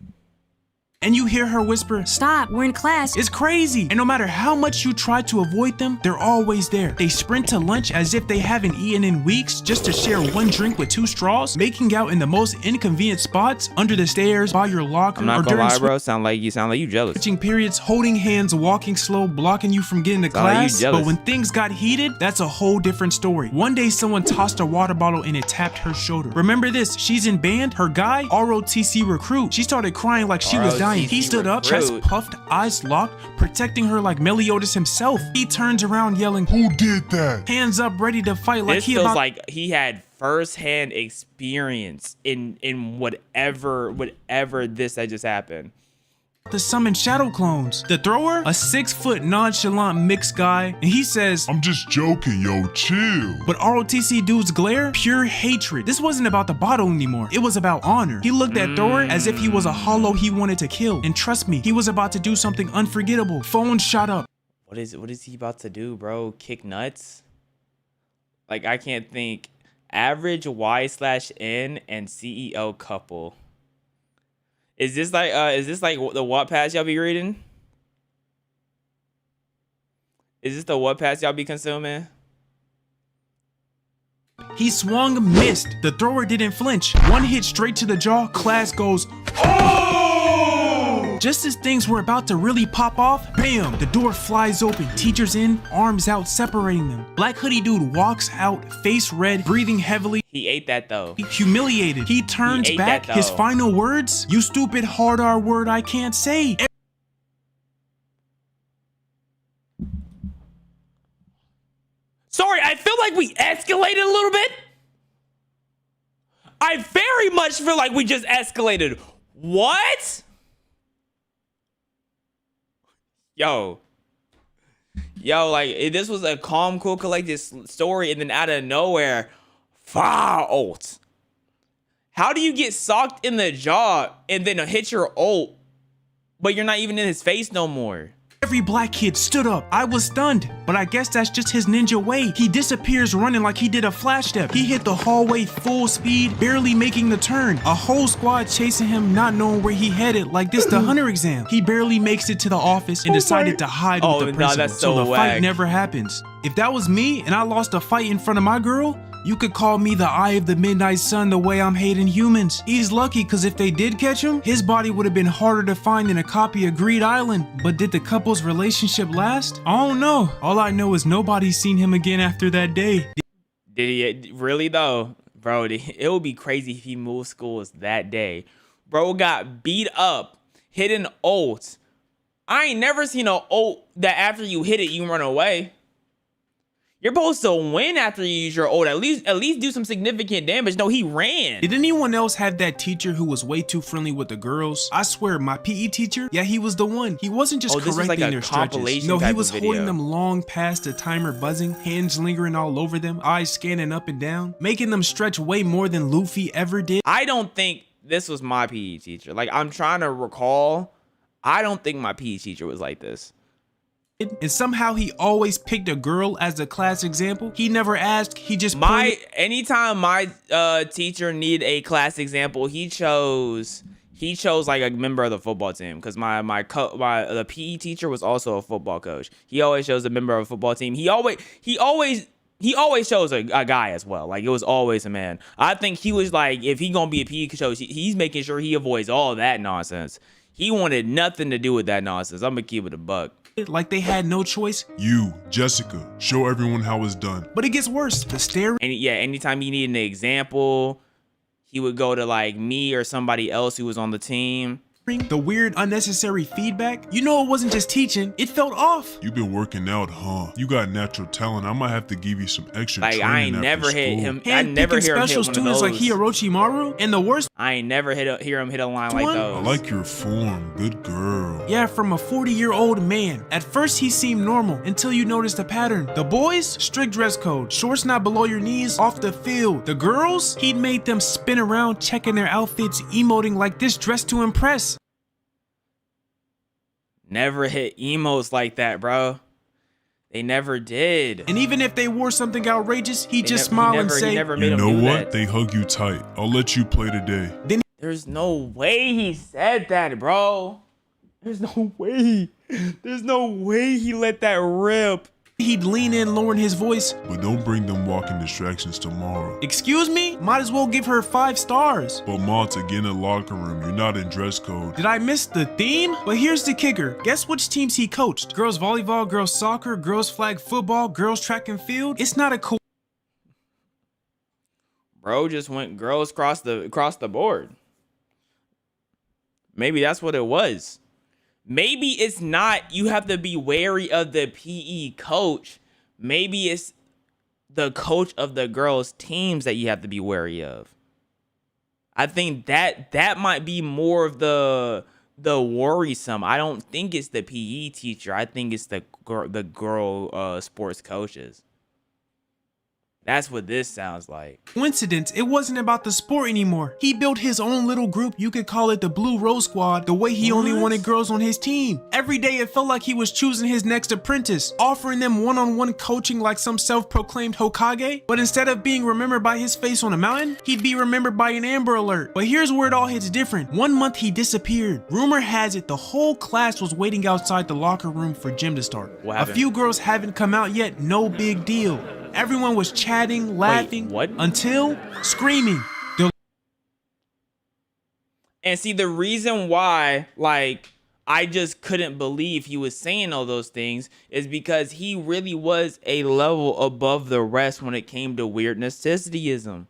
And you hear her whisper, "Stop, we're in class." It's crazy. And no matter how much you try to avoid them, they're always there. They sprint to lunch as if they haven't eaten in weeks just to share one drink with 2 straws, making out in the most inconvenient spots, under the stairs, by your locker, I'm not or gonna during lie, bro. Sound like you jealous. switching periods, holding hands, walking slow, blocking you from getting to class. But when things got heated, that's a whole different story. One day someone tossed a water bottle and it tapped her shoulder. Remember this, she's in band, her guy, ROTC recruit. She started crying like she was dying. He stood up, chest puffed, eyes locked, protecting her like Meliodas himself. He turns around yelling, Who did that? Hands up, ready to fight. Like this he feels about like he had first-hand experience in whatever this that just happened. to summon shadow clones. The thrower, a 6-foot nonchalant mixed guy, and he says, I'm just joking, yo, chill. But ROTC dude's glare, pure hatred. This wasn't about the bottle anymore. It was about honor. He looked at Thrower as if he was a hollow he wanted to kill. And trust me, he was about to do something unforgettable. Phone shot up. What is he about to do, bro? Kick nuts? Like, I can't think. Average Y/N and CEO couple. Is this like the Wattpad y'all be reading? Is this the Wattpad y'all be consuming? He swung, missed. The thrower didn't flinch. One hit straight to the jaw. Class goes, oh! Just as things were about to really pop off, bam, the door flies open. Teacher's in, arms out, separating them. Black hoodie dude walks out, face red, breathing heavily. He ate that though. Humiliated. He turns back. His final words, "You stupid hard R word I can't say." Sorry, I feel like we escalated a little bit. I very much feel like we just escalated. What? Yo, like this was a calm, cool, collected story, and then out of nowhere, ult. How do you get socked in the jaw and then hit your ult, but you're not even in his face no more? Every black kid stood up. I was stunned, but I guess that's just his ninja way. He disappears running like he did a flash step. He hit the hallway full speed, barely making the turn. A whole squad chasing him, not knowing where he headed, like this the hunter exam. He barely makes it to the office and decided to hide with the principal, so the fight never happens. If that was me and I lost a fight in front of my girl, you could call me the eye of the midnight sun the way I'm hating humans. He's lucky because if they did catch him, his body would have been harder to find than a copy of Greed Island. But did the couple's relationship last? I don't know. All I know is nobody's seen him again after that day. Did he really though? Bro, it would be crazy if he moved schools that day. Bro got beat up, hit an ult. I ain't never seen an ult that after you hit it, you run away. You're supposed to win after you use your ult. At least do some significant damage. No, he ran. Did anyone else have that teacher who was way too friendly with the girls? I swear, my PE teacher, yeah, he was the one. He wasn't just correcting their stretches. No, he was holding them long past the timer buzzing, hands lingering all over them, eyes scanning up and down, making them stretch way more than Luffy ever did. I don't think this was my PE teacher. Like, I'm trying to recall. I don't think my PE teacher was like this. And somehow he always picked a girl as the class example. He never asked, he just anytime my teacher needed a class example, he chose like a member of the football team, because the PE teacher was also a football coach. He always chose a member of a football team. He always chose a guy as well. Like, it was always a man. I think he was like, if he gonna be a PE coach, he's making sure he avoids all that nonsense. He wanted nothing to do with that nonsense. I'm gonna keep it a buck. Like they had no choice. You, Jessica, show everyone how it's done. But it gets worse. The staring. And yeah, anytime he needed an example, he would go to like me or somebody else who was on the team. The weird, unnecessary feedback. You know, it wasn't just teaching. It felt off. You've been working out, huh? You got natural talent. I might have to give you some extra training. I ain't never hit him. I never hear him hit special students like Orochimaru. And the worst, I ain't never hear him hit a line like those. I like your form. Good girl. Yeah, from a 40-year-old man. At first, he seemed normal until you noticed the pattern. The boys, strict dress code. Shorts not below your knees, off the field. The girls, he'd made them spin around, checking their outfits, emoting like this dress to impress. Never hit emos like that, bro. They never did. And even if they wore something outrageous, he'd just smile and say, you know what? They hug you tight. I'll let you play today. Then there's no way he said that, bro. There's no way. There's no way he let that rip. He'd lean in, lowering his voice. But don't bring them walking distractions tomorrow. Excuse me? Might as well give her 5 stars. But Ma, to get in the locker room, you're not in dress code. Did I miss the theme? But here's the kicker. Guess which teams he coached? Girls volleyball, girls soccer, girls flag football, girls track and field. It's not a cool. Bro just went girls across the board. Maybe that's what it was. Maybe it's not, you have to be wary of the PE coach. Maybe it's the coach of the girls' teams that you have to be wary of. I think that might be more of the worrisome. I don't think it's the PE teacher. I think it's the girl sports coaches. That's what this sounds like. Coincidence, it wasn't about the sport anymore. He built his own little group, you could call it the Blue Rose Squad, the way he only wanted girls on his team. Every day it felt like he was choosing his next apprentice, offering them one-on-one coaching like some self-proclaimed Hokage. But instead of being remembered by his face on a mountain, he'd be remembered by an Amber Alert. But here's where it all hits different. 1 month he disappeared. Rumor has it the whole class was waiting outside the locker room for gym to start. What happened? A few girls haven't come out yet, no big deal. Everyone was chatting, laughing, until screaming. And see, the reason why, like, I just couldn't believe he was saying all those things is because he really was a level above the rest when it came to weird narcissism.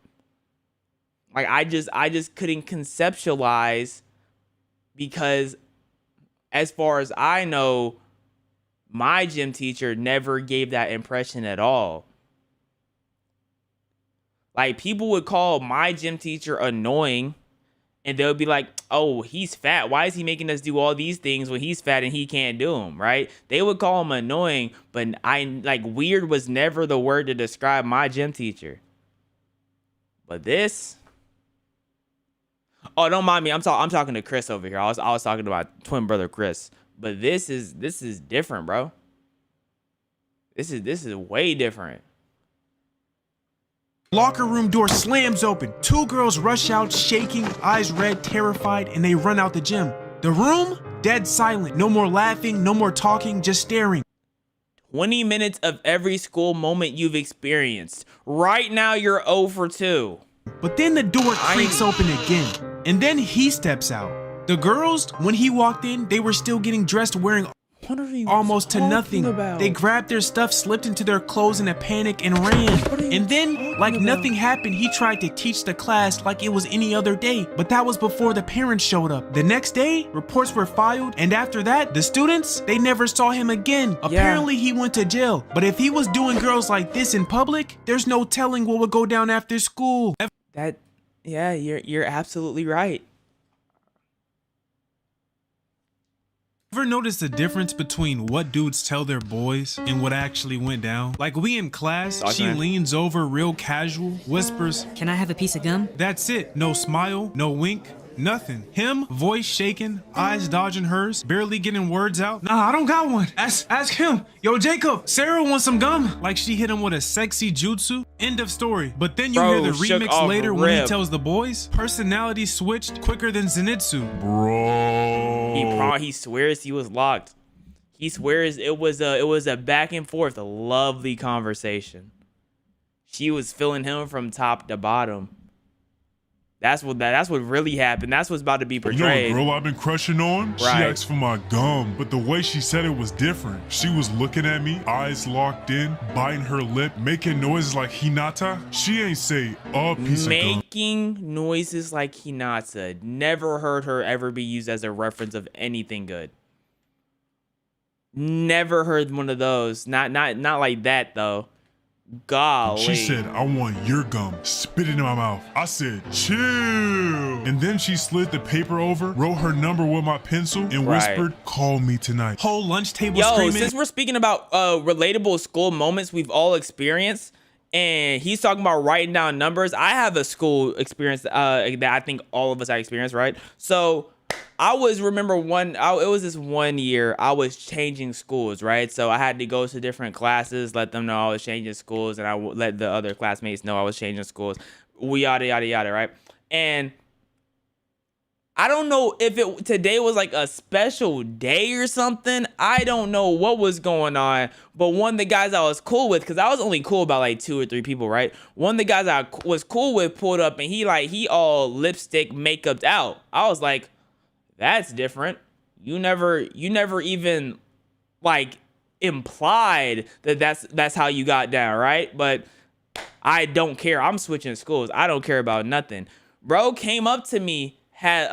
Like I just couldn't conceptualize, because as far as I know, my gym teacher never gave that impression at all. Like, people would call my gym teacher annoying, and they'll be like, oh, he's fat. Why is he making us do all these things when he's fat and he can't do them, right? They would call him annoying, but weird was never the word to describe my gym teacher. But this, oh, don't mind me. I'm talking to Chris over here. I was talking to my twin brother Chris. But this is different, bro. This is way different. Locker room door slams open. 2 girls rush out, shaking, eyes red, terrified, and they run out the gym. The room, dead silent. No more laughing, no more talking, just staring. 20 minutes of every school moment you've experienced. Right now, you're 0 for 2. But then the door creaks open again, and then he steps out. The girls, when he walked in, they were still getting dressed, wearing almost to nothing. They grabbed their stuff, slipped into their clothes in a panic, and ran. And then, like nothing happened, he tried to teach the class like it was any other day. But that was before the parents showed up. The next day, reports were filed, and after that, the students, they never saw him again. Apparently, he went to jail. But if he was doing girls like this in public, there's no telling what would go down after school. Yeah, you're absolutely right. Ever notice the difference between what dudes tell their boys and what actually went down? Like, we in class, she leans over real casual, whispers, "Can I have a piece of gum?" That's it. No smile, no wink, nothing. Him, voice shaking, eyes dodging hers, barely getting words out. Nah, I don't got one. Ask him. Yo, Jacob, Sarah wants some gum. Like she hit him with a sexy jutsu. End of story. But then you hear the remix later when he tells the boys, personality switched quicker than Zenitsu. Bro. He swears he was locked. He swears it was a back and forth, a lovely conversation. She was feeling him from top to bottom. That's what really happened. That's what's about to be portrayed. You know the girl I've been crushing on? Right. She asked for my gum, but the way she said it was different. She was looking at me, eyes locked in, biting her lip, making noises like Hinata. She ain't say a piece of gum. Making noises like Hinata. Never heard her ever be used as a reference of anything good. Never heard one of those. Not like that though. Golly. She said, I want your gum. Spit it in my mouth. I said, chill. And then she slid the paper over, wrote her number with my pencil, and whispered, call me tonight. Whole lunch table screaming. Since we're speaking about relatable school moments we've all experienced, and he's talking about writing down numbers, I have a school experience that I think all of us have experienced, right? So I remember it was this one year I was changing schools, right? So I had to go to different classes, let them know I was changing schools, and I let the other classmates know I was changing schools. Yada, yada, yada, right? And I don't know if today was like a special day or something. I don't know what was going on, but one of the guys I was cool with, because I was only cool about like 2 or 3 people, right? One of the guys I was cool with pulled up, and he all lipstick makeuped out. I was like, that's different. You never even like implied that's how you got down, right? But I don't care. I'm switching schools. I don't care about nothing. Bro came up to me, had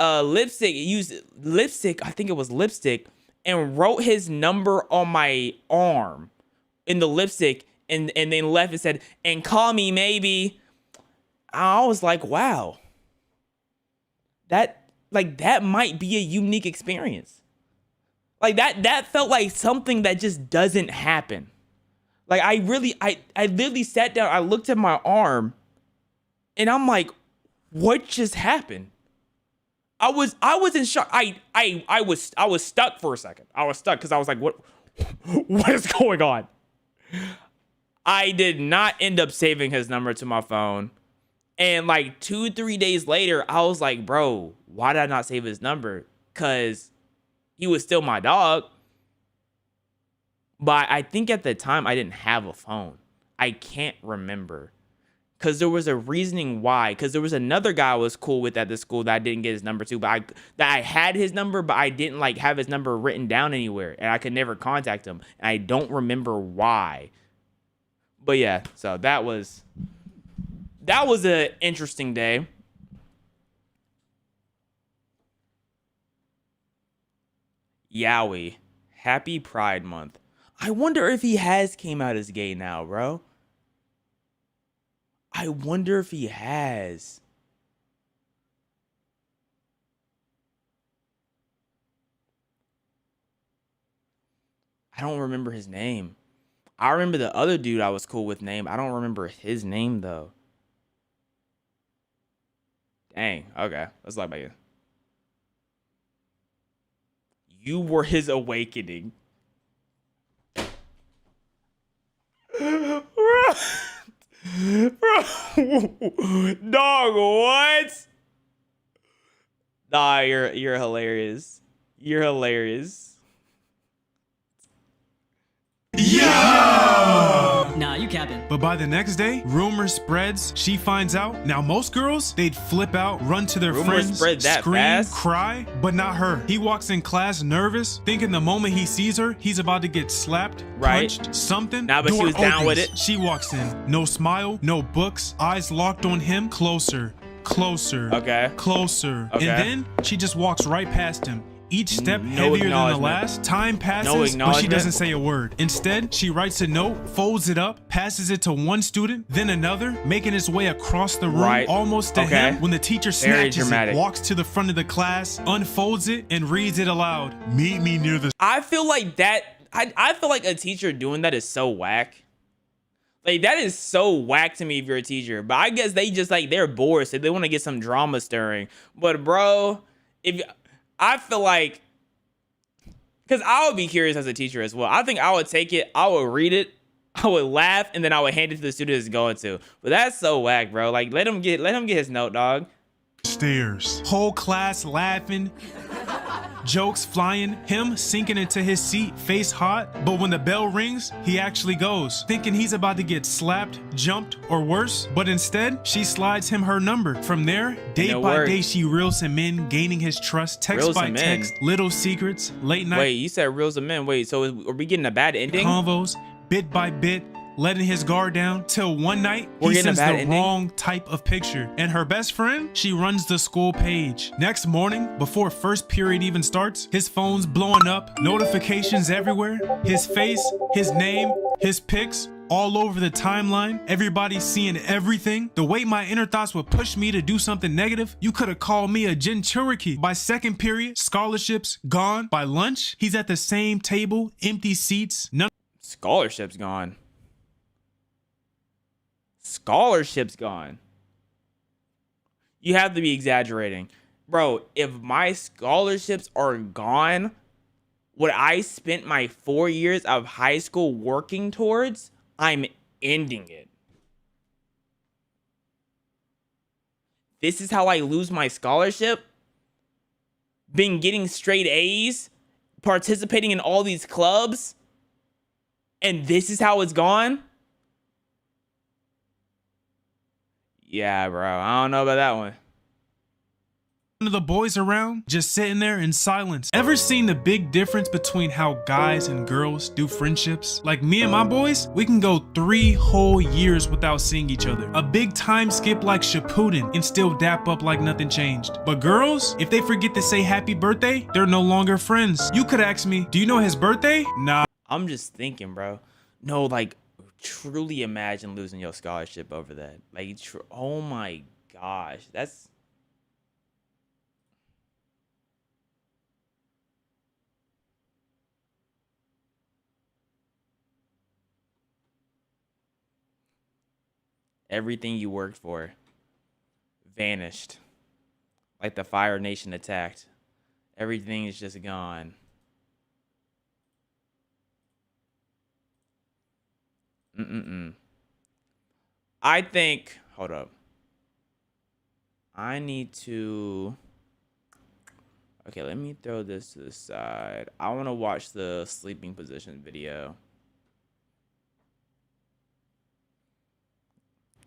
used lipstick, I think it was lipstick, and wrote his number on my arm in the lipstick, and then left and said, and call me maybe. I was like, wow. That might be a unique experience. Like that felt like something that just doesn't happen. Like I literally sat down, I looked at my arm, and I'm like, what just happened? I was in shock. I was stuck for a second. I was stuck because I was like, what is going on? I did not end up saving his number to my phone. And like 2-3 days later, I was like, bro, why did I not save his number? Because he was still my dog. But I think at the time I didn't have a phone. I can't remember. because there was a reasoning why. Because there was another guy I was cool with at the school that I didn't get his number to, but I had his number, but I didn't like have his number written down anywhere, and I could never contact him. And I don't remember why. But yeah, so that was an interesting day. Yowie, happy Pride Month. I wonder if he has came out as gay now, bro. I wonder if he has. I don't remember his name. I remember the other dude I was cool with name. I don't remember his name, though. Dang. Okay. Let's lie about you. You were his awakening. Bro. Dog, what? Nah, you're hilarious. You're hilarious. Yeah! Nah, you capping. But by the next day, rumor spreads. She finds out. Now, most girls, they'd flip out, run to their friends, spread that scream, fast? cry, but not her. He walks in class nervous, thinking the moment he sees her, he's about to get slapped, Right. punched, something. Nah, but she Door was down with opens. it. She walks in. No smile, no books, eyes locked on him. Closer, closer, Okay. closer. Okay. And then she just walks right past him. Each step No heavier than the acknowledgement. last. Time passes, No but she acknowledgement. doesn't say a word. Instead, she writes a note, folds it up, passes it to one student, then another, making its way across the room, Right. almost to Okay. him. When the teacher Very snatches dramatic. it, walks to the front of the class, unfolds it, and reads it aloud. Meet me near the I feel like that. I feel like a teacher doing that is so whack. Like, that is so whack to me if you're a teacher. But I guess they just, like, they're bored, so they want to get some drama stirring. But, bro, I feel like, because I would be curious as a teacher as well. I think I would take it, I would read it, I would laugh, and then I would hand it to the student it's going to. But that's so whack, bro. Like, let him get his note, dog. stairs. Whole class laughing, jokes flying, him sinking into his seat, face hot. But when the bell rings, he actually goes, thinking he's about to get slapped, jumped, or worse. But instead, she slides him her number. From there, day No by word. day, she reels him in, gaining his trust, text Reels by him in? text, little secrets, late night Wait, you said reels of men. Wait, so are we getting a bad ending? convos, bit by bit, letting his guard down, till one night We're he getting a sends bad the ending? wrong type of picture. And her best friend, she runs the school page. Next morning, before first period even starts, his phone's blowing up, notifications everywhere, his face, his name, his pics, all over the timeline. Everybody's seeing everything. The way my inner thoughts would push me to do something negative, you could have called me a Jinchuriki. By second period, scholarships gone. By lunch, he's at the same table, empty seats, none. Scholarship's gone. Scholarship's gone. You have to be exaggerating. Bro, if my scholarships are gone, what I spent my 4 years of high school working towards, I'm ending it. This is how I lose my scholarship? Been getting straight A's, participating in all these clubs, and this is how it's gone? Yeah, bro. I don't know about that one. Of the boys around, just sitting there in silence. Ever seen the big difference between how guys and girls do friendships? Like me and my boys, we can go 3 whole years without seeing each other. A big time skip like Shippuden and still dap up like nothing changed. But girls, if they forget to say happy birthday, they're no longer friends. You could ask me, do you know his birthday? Nah. I'm just thinking, bro. No, like, truly imagine losing your scholarship over that. Like, oh my gosh. That's... Everything you worked for vanished. Like the Fire Nation attacked. Everything is just gone. I think, hold up. I need to, okay, let me throw this to the side. I want to watch the sleeping position video.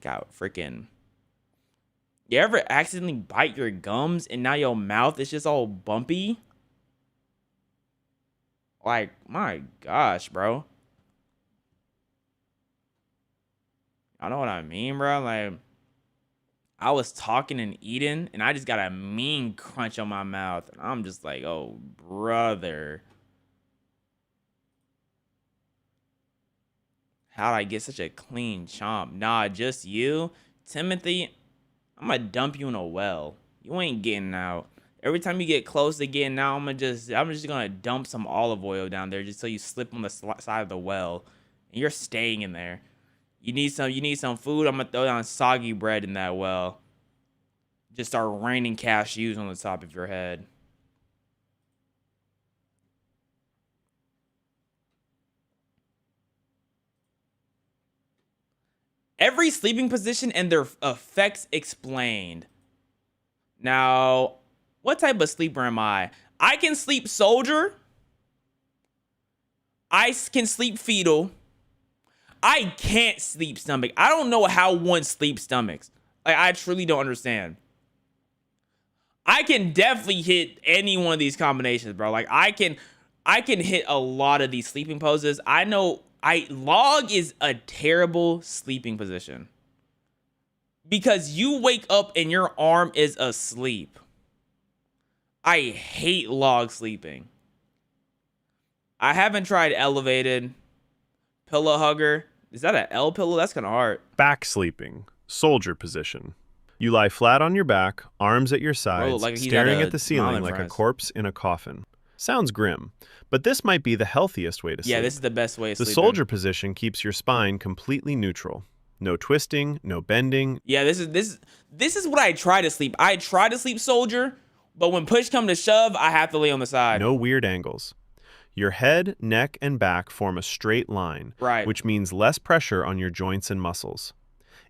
Got freaking. You ever accidentally bite your gums and now your mouth is just all bumpy? Like, my gosh, bro. I know what I mean, bro. Like, I was talking and eating, and I just got a mean crunch on my mouth. And I'm just like, oh, brother. How'd I get such a clean chomp? Nah, just you. Timothy, I'm gonna dump you in a well. You ain't getting out. Every time you get close to getting out, I'm just gonna dump some olive oil down there just so you slip on the side of the well. And you're staying in there. You need some food, I'm gonna throw down soggy bread in that well. Just start raining cashews on the top of your head. Every sleeping position and their effects explained. Now, what type of sleeper am I? I can sleep soldier. I can sleep fetal. I can't sleep stomach. I don't know how one sleeps stomachs. Like, I truly don't understand. I can definitely hit any one of these combinations, bro. Like, I can hit a lot of these sleeping poses. I know log is a terrible sleeping position. Because you wake up and your arm is asleep. I hate log sleeping. I haven't tried elevated. Pillow hugger. Is that an L pillow? That's kind of hard. Back sleeping. Soldier position. You lie flat on your back, arms at your sides, staring at the ceiling like a corpse in a coffin. Sounds grim, but this might be the healthiest way to sleep. Yeah, this is the best way to sleep. The soldier position keeps your spine completely neutral. No twisting, no bending. Yeah, this is what I try to sleep. I try to sleep soldier, but when push come to shove, I have to lay on the side. No weird angles. Your head, neck, and back form a straight line, right, which means less pressure on your joints and muscles.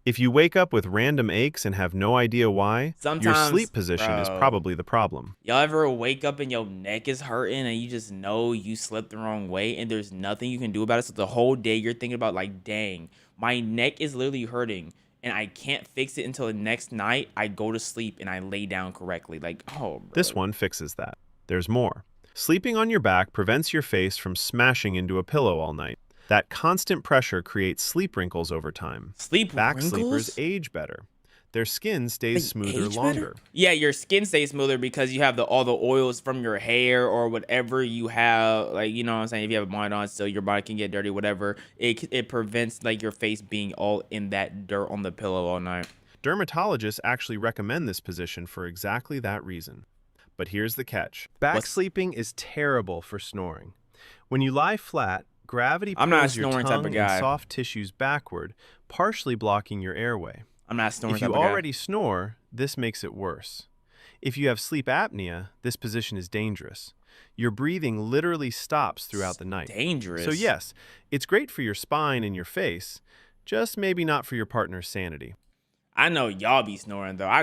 If you wake up with random aches and have no idea why, your sleep position is probably the problem. Y'all ever wake up and your neck is hurting and you just know you slept the wrong way and there's nothing you can do about it? So the whole day you're thinking about, like, dang, my neck is literally hurting and I can't fix it until the next night I go to sleep and I lay down correctly. Like, oh, bro. This one fixes that. There's more. Sleeping on your back prevents your face from smashing into a pillow all night. That constant pressure creates sleep wrinkles over time. Back sleepers age better. Their skin stays smoother longer. Yeah, your skin stays smoother because you have all the oils from your hair or whatever you have. Like, you know what I'm saying? If you have a bonnet on still, your body can get dirty, whatever. It prevents, like, your face being all in that dirt on the pillow all night. Dermatologists actually recommend this position for exactly that reason. But here's the catch. Back sleeping is terrible for snoring. When you lie flat, gravity pulls your tongue and soft tissues backward, partially blocking your airway. I'm not snoring. If you already snore, this makes it worse. If you have sleep apnea, this position is dangerous. Your breathing literally stops throughout the night. Dangerous. So yes, it's great for your spine and your face, just maybe not for your partner's sanity. I know y'all be snoring though. I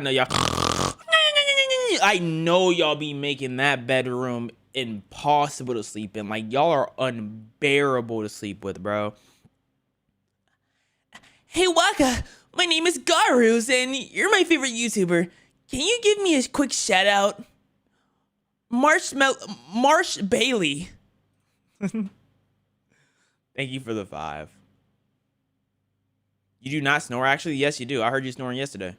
know y'all be making that bedroom impossible to sleep in. Like, y'all are unbearable to sleep with, bro. Hey Waka, my name is Garus and you're my favorite YouTuber. Can you give me a quick shout out? Marsh Bailey. Thank you for the 5. You do not snore, actually? Yes, you do. I heard you snoring yesterday.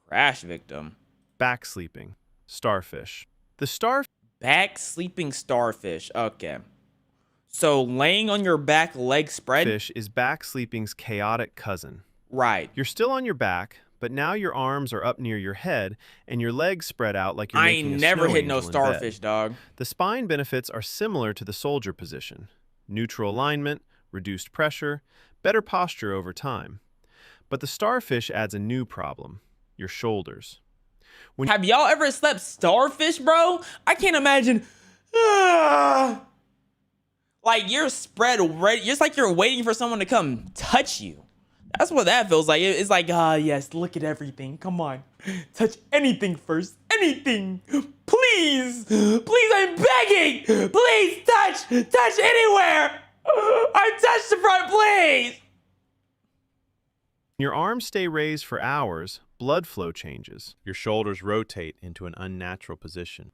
Crash victim. Back sleeping. Starfish. Back sleeping starfish. Okay. So laying on your back, leg spread. Fish is back sleeping's chaotic cousin. Right. You're still on your back, but now your arms are up near your head and your legs spread out like you're making a snow angel in bed. I ain't never hit no starfish, dog. The spine benefits are similar to the soldier position. Neutral alignment, reduced pressure, better posture over time. But the starfish adds a new problem. Your shoulders. Have y'all ever slept starfish, bro? I can't imagine. Like, you're spread ready. It's like you're waiting for someone to come touch you. That's what that feels like. It's like, yes, look at everything. Come on. Touch anything first. Anything. Please. Please, I'm begging. Please touch. Touch anywhere. I touched the front, please. Your arms stay raised for hours, blood flow changes. Your shoulders rotate into an unnatural position.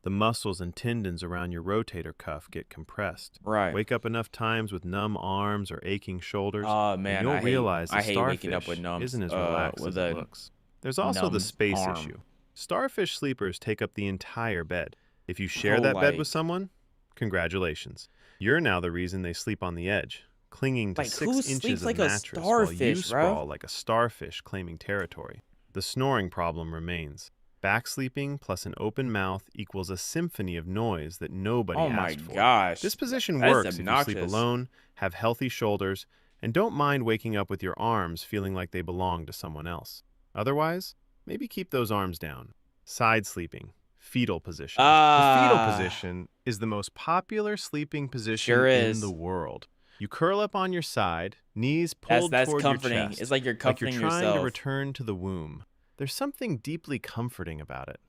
The muscles and tendons around your rotator cuff get compressed. Right. Wake up enough times with numb arms or aching shoulders, and you'll realize I hate waking up with numbs, isn't as relaxed as it looks. There's also the space issue. Starfish sleepers take up the entire bed. If you share that bed with someone, congratulations. You're now the reason they sleep on the edge, clinging to 6 inches of mattress while you sprawl like a starfish claiming territory. The snoring problem remains. Back sleeping plus an open mouth equals a symphony of noise that nobody asked for. Oh my gosh. This position works if you sleep alone, have healthy shoulders, and don't mind waking up with your arms feeling like they belong to someone else. Otherwise, maybe keep those arms down. Side sleeping. Fetal position. The fetal position is the most popular sleeping position in the world. You curl up on your side, knees pulled toward comforting. your chest. It's like you're comforting like you're trying yourself. to return to the womb. There's something deeply comforting about it.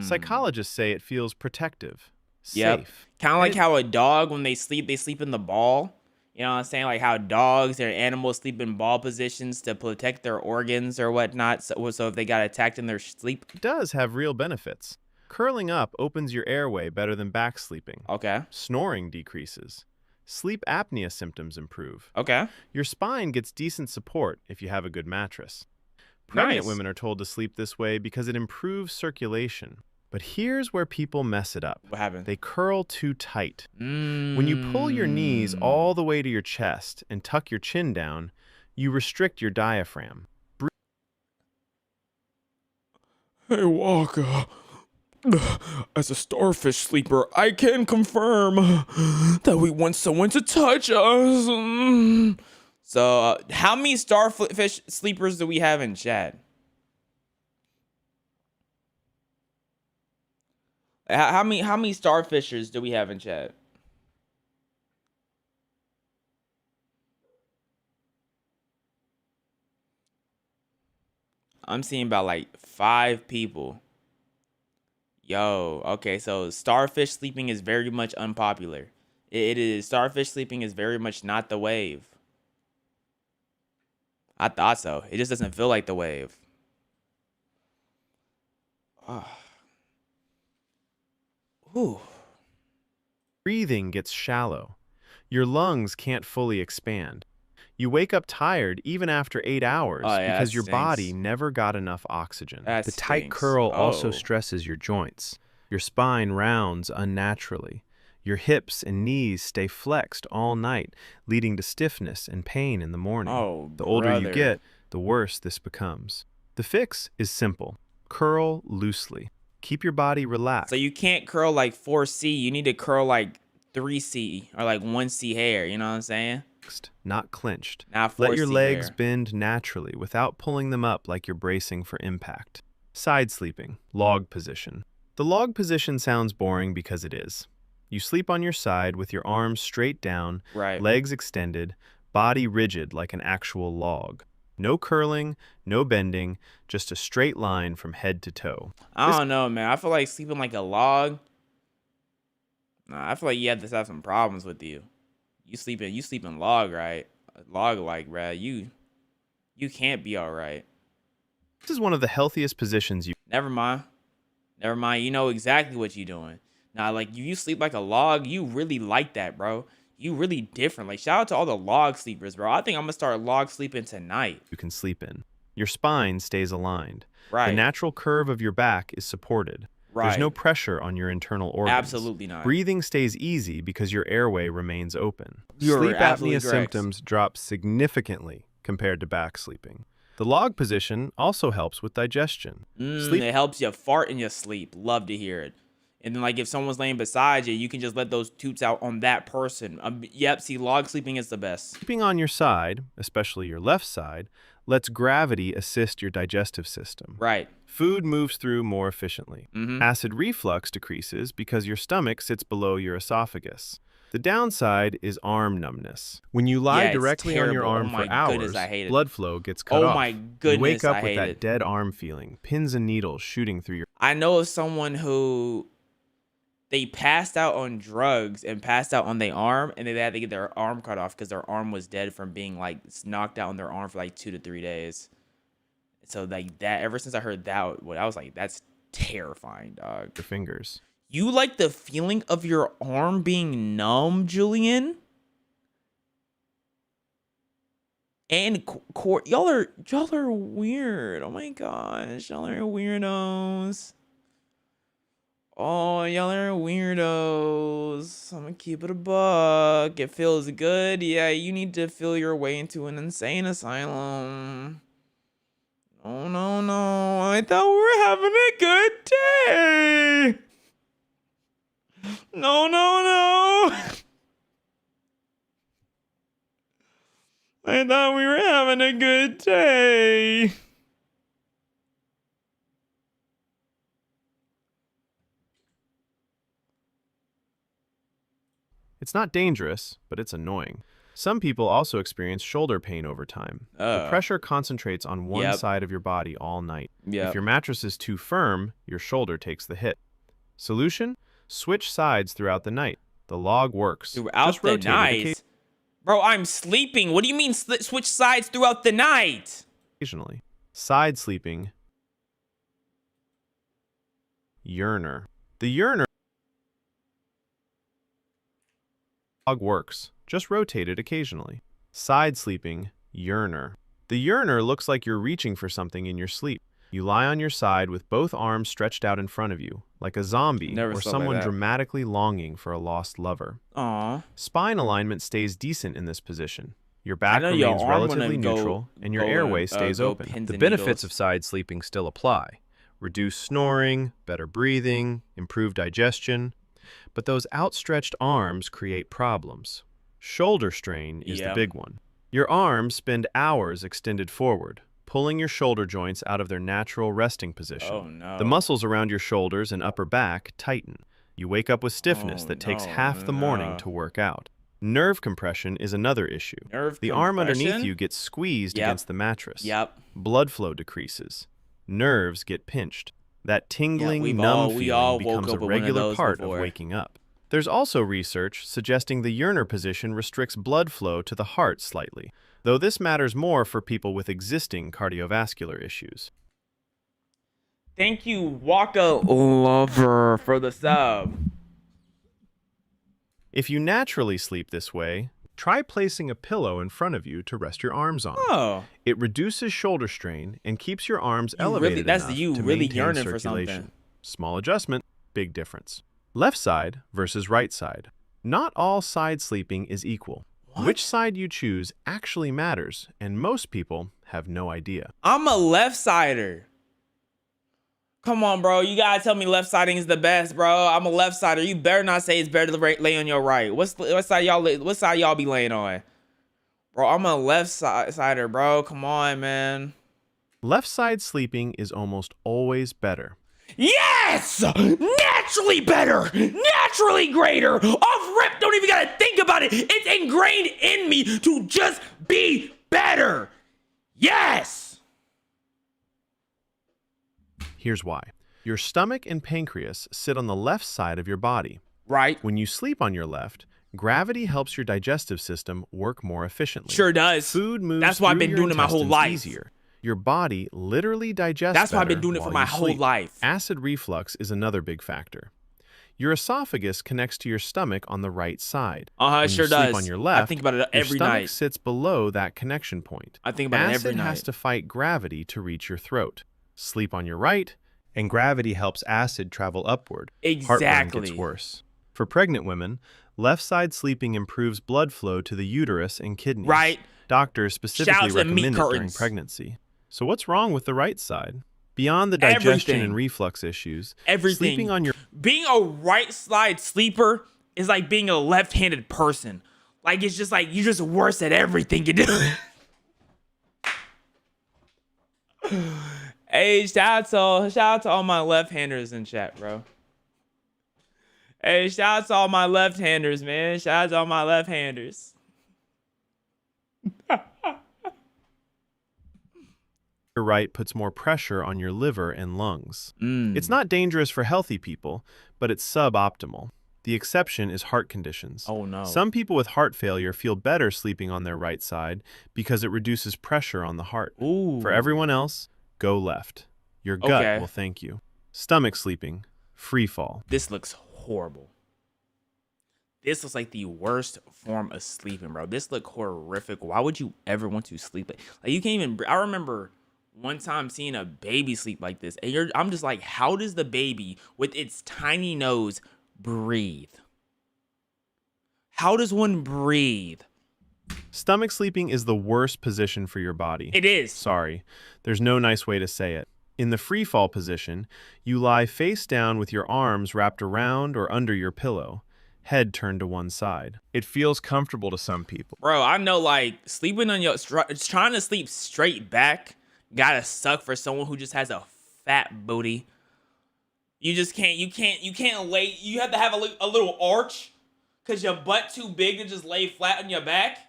Psychologists say it feels protective, safe. Kind of like how a dog, when they sleep in the ball. You know what I'm saying? Like how dogs or animals sleep in ball positions to protect their organs or whatnot. So if they got attacked in their sleep. It does have real benefits. Curling up opens your airway better than back sleeping. Okay. Snoring decreases. Sleep apnea symptoms improve. Okay. Your spine gets decent support if you have a good mattress. Pregnant women are told to sleep this way because it improves circulation. But here's where people mess it up. What happened? They curl too tight. When you pull your knees all the way to your chest and tuck your chin down, you restrict your diaphragm. Hey, Walker. As a starfish sleeper, I can confirm that we want someone to touch us. So, how many starfish sleepers do we have in chat? How many starfishers do we have in chat? I'm seeing about like 5 people. Yo, okay, so starfish sleeping is very much unpopular. It is. Starfish sleeping is very much not the wave. I thought so. It just doesn't feel like the wave. Ooh. Breathing gets shallow. Your lungs can't fully expand. You wake up tired even after 8 hours because your body never got enough oxygen. The tight curl also stresses your joints. Your spine rounds unnaturally. Your hips and knees stay flexed all night, leading to stiffness and pain in the morning. The older you get, the worse this becomes. The fix is simple. Curl loosely. Keep your body relaxed. So you can't curl like 4C. You need to curl like 3C or like 1C hair. You know what I'm saying? Not clenched. Not 4C Let your legs hair. bend naturally without pulling them up like you're bracing for impact. Side sleeping. Log position. The log position sounds boring because it is. You sleep on your side with your arms straight down, legs extended, body rigid like an actual log. No curling, no bending, just a straight line from head to toe. I don't know, man. I feel like sleeping like a log. Nah, I feel like you have to have some problems with you. You sleeping log, right? Log like, bruh. You can't be all right. This is one of the healthiest positions you... Never mind. You know exactly what you're doing. Now, like, you sleep like a log, you really like that, bro. You really different. Like, shout out to all the log sleepers, bro. I think I'm gonna start log sleeping tonight. You can sleep in. Your spine stays aligned. Right. The natural curve of your back is supported. Right. There's no pressure on your internal organs. Absolutely not. Breathing stays easy because your airway remains open. You're Sleep absolutely apnea correct. symptoms drop significantly compared to back sleeping. The log position also helps with digestion. It helps you fart in your sleep. Love to hear it. And then, like, if someone's laying beside you, you can just let those toots out on that person. Yep, see, log sleeping is the best. Sleeping on your side, especially your left side, lets gravity assist your digestive system. Right. Food moves through more efficiently. Acid reflux decreases because your stomach sits below your esophagus. The downside is arm numbness. When you lie directly on your arm for hours, blood flow gets cut off. Oh my goodness, you wake up with that dead arm feeling, pins and needles shooting through your... I know of someone who they passed out on drugs and passed out on their arm, and they had to get their arm cut off because their arm was dead from being like knocked out on their arm for like 2 to 3 days. So like that, ever since I heard that, I was like, that's terrifying, dog. Your fingers. You like the feeling of your arm being numb, Julian? And y'all are weird. Oh my gosh, y'all are weirdos. Oh, y'all are weirdos. I'm gonna keep it a buck. It feels good. Yeah, you need to feel your way into an insane asylum. Oh no. I thought we were having a good day. No. I thought we were having a good day. It's not dangerous, but it's annoying. Some people also experience shoulder pain over time. The pressure concentrates on one side of your body all night. If your mattress is too firm, your shoulder takes the hit. Solution? Switch sides throughout the night. The log works. Throughout the night? Bro, I'm sleeping. What do you mean switch sides throughout the night? Occasionally. Side sleeping. Urinal. The urinal log works. Just rotate it occasionally. Side sleeping. Urinal. The urinal looks like you're reaching for something in your sleep. You lie on your side with both arms stretched out in front of you, like a zombie or someone dramatically longing for a lost lover. Aww. Spine alignment stays decent in this position. Your back remains relatively neutral, and your airway stays open. The benefits of side sleeping still apply. Reduced snoring, better breathing, improved digestion. But those outstretched arms create problems. Shoulder strain is the big one. Your arms spend hours extended forward, pulling your shoulder joints out of their natural resting position. Oh, no. The muscles around your shoulders and upper back tighten. You wake up with stiffness that takes half the morning to work out. Nerve compression is another issue. The arm underneath you gets squeezed against the mattress. Blood flow decreases. Nerves get pinched. That tingling, numb feeling becomes a regular part of waking up. There's also research suggesting the urinal position restricts blood flow to the heart slightly, though this matters more for people with existing cardiovascular issues. Thank you, Waka Lover, for the sub. If you naturally sleep this way, try placing a pillow in front of you to rest your arms on. Oh. It reduces shoulder strain and keeps your arms elevated enough to maintain circulation. Small adjustment, big difference. Left side versus right side. Not all side sleeping is equal. Which side you choose actually matters, and most people have no idea. I'm a left-sider. Come on, bro. You gotta tell me left-siding is the best, bro. I'm a left-sider. You better not say it's better to lay on your right. What side y'all be laying on? Bro, I'm a left-sider, bro. Come on, man. Left side sleeping is almost always better. Yes! Naturally better! Naturally greater! Off rip, don't even gotta think about it! It's ingrained in me to just be better! Yes! Here's why. Your stomach and pancreas sit on the left side of your body. Right. When you sleep on your left, gravity helps your digestive system work more efficiently. Sure does. Food moves That's why I've been doing it my whole life. Easier. Your body literally digests That's why I've been doing it for my whole life. Acid reflux is another big factor. Your esophagus connects to your stomach on the right side. It sure does. When you sleep on your left, I think about it every night. Your stomach sits below that connection point. I think about it every night. Acid has to fight gravity to reach your throat. Sleep on your right, and gravity helps acid travel upward. Exactly. Heartburn gets worse. For pregnant women, left side sleeping improves blood flow to the uterus and kidneys. Right. Doctors specifically recommend it during pregnancy. So what's wrong with the right side? Beyond the digestion and reflux issues, sleeping on your... Being a right side sleeper is like being a left-handed person. Like, it's just like, you're just worse at everything you do. Hey, shout out to all my left-handers in chat, bro. Hey, shout out to all my left-handers, man. Shout out to all my left-handers. Your right puts more pressure on your liver and lungs. It's not dangerous for healthy people, but it's suboptimal. The exception is heart conditions. Oh, no. Some people with heart failure feel better sleeping on their right side because it reduces pressure on the heart. Ooh. For everyone else, go left. Your gut will thank you. Stomach sleeping, free fall. This looks horrible. This looks like the worst form of sleeping, bro. This look horrific. Why would you ever want to sleep like you can't even? I remember one time seeing a baby sleep like this, and I'm just like, how does the baby with its tiny nose breathe? How does one breathe? Stomach sleeping is the worst position for your body. It is. Sorry, there's no nice way to say it. In the free fall position, you lie face down with your arms wrapped around or under your pillow, head turned to one side. It feels comfortable to some people. Bro, I know, like, sleeping on your, trying to sleep straight back gotta suck for someone who just has a fat booty. You just can't, you can't lay, you have to have a little arch because your butt too big to just lay flat on your back.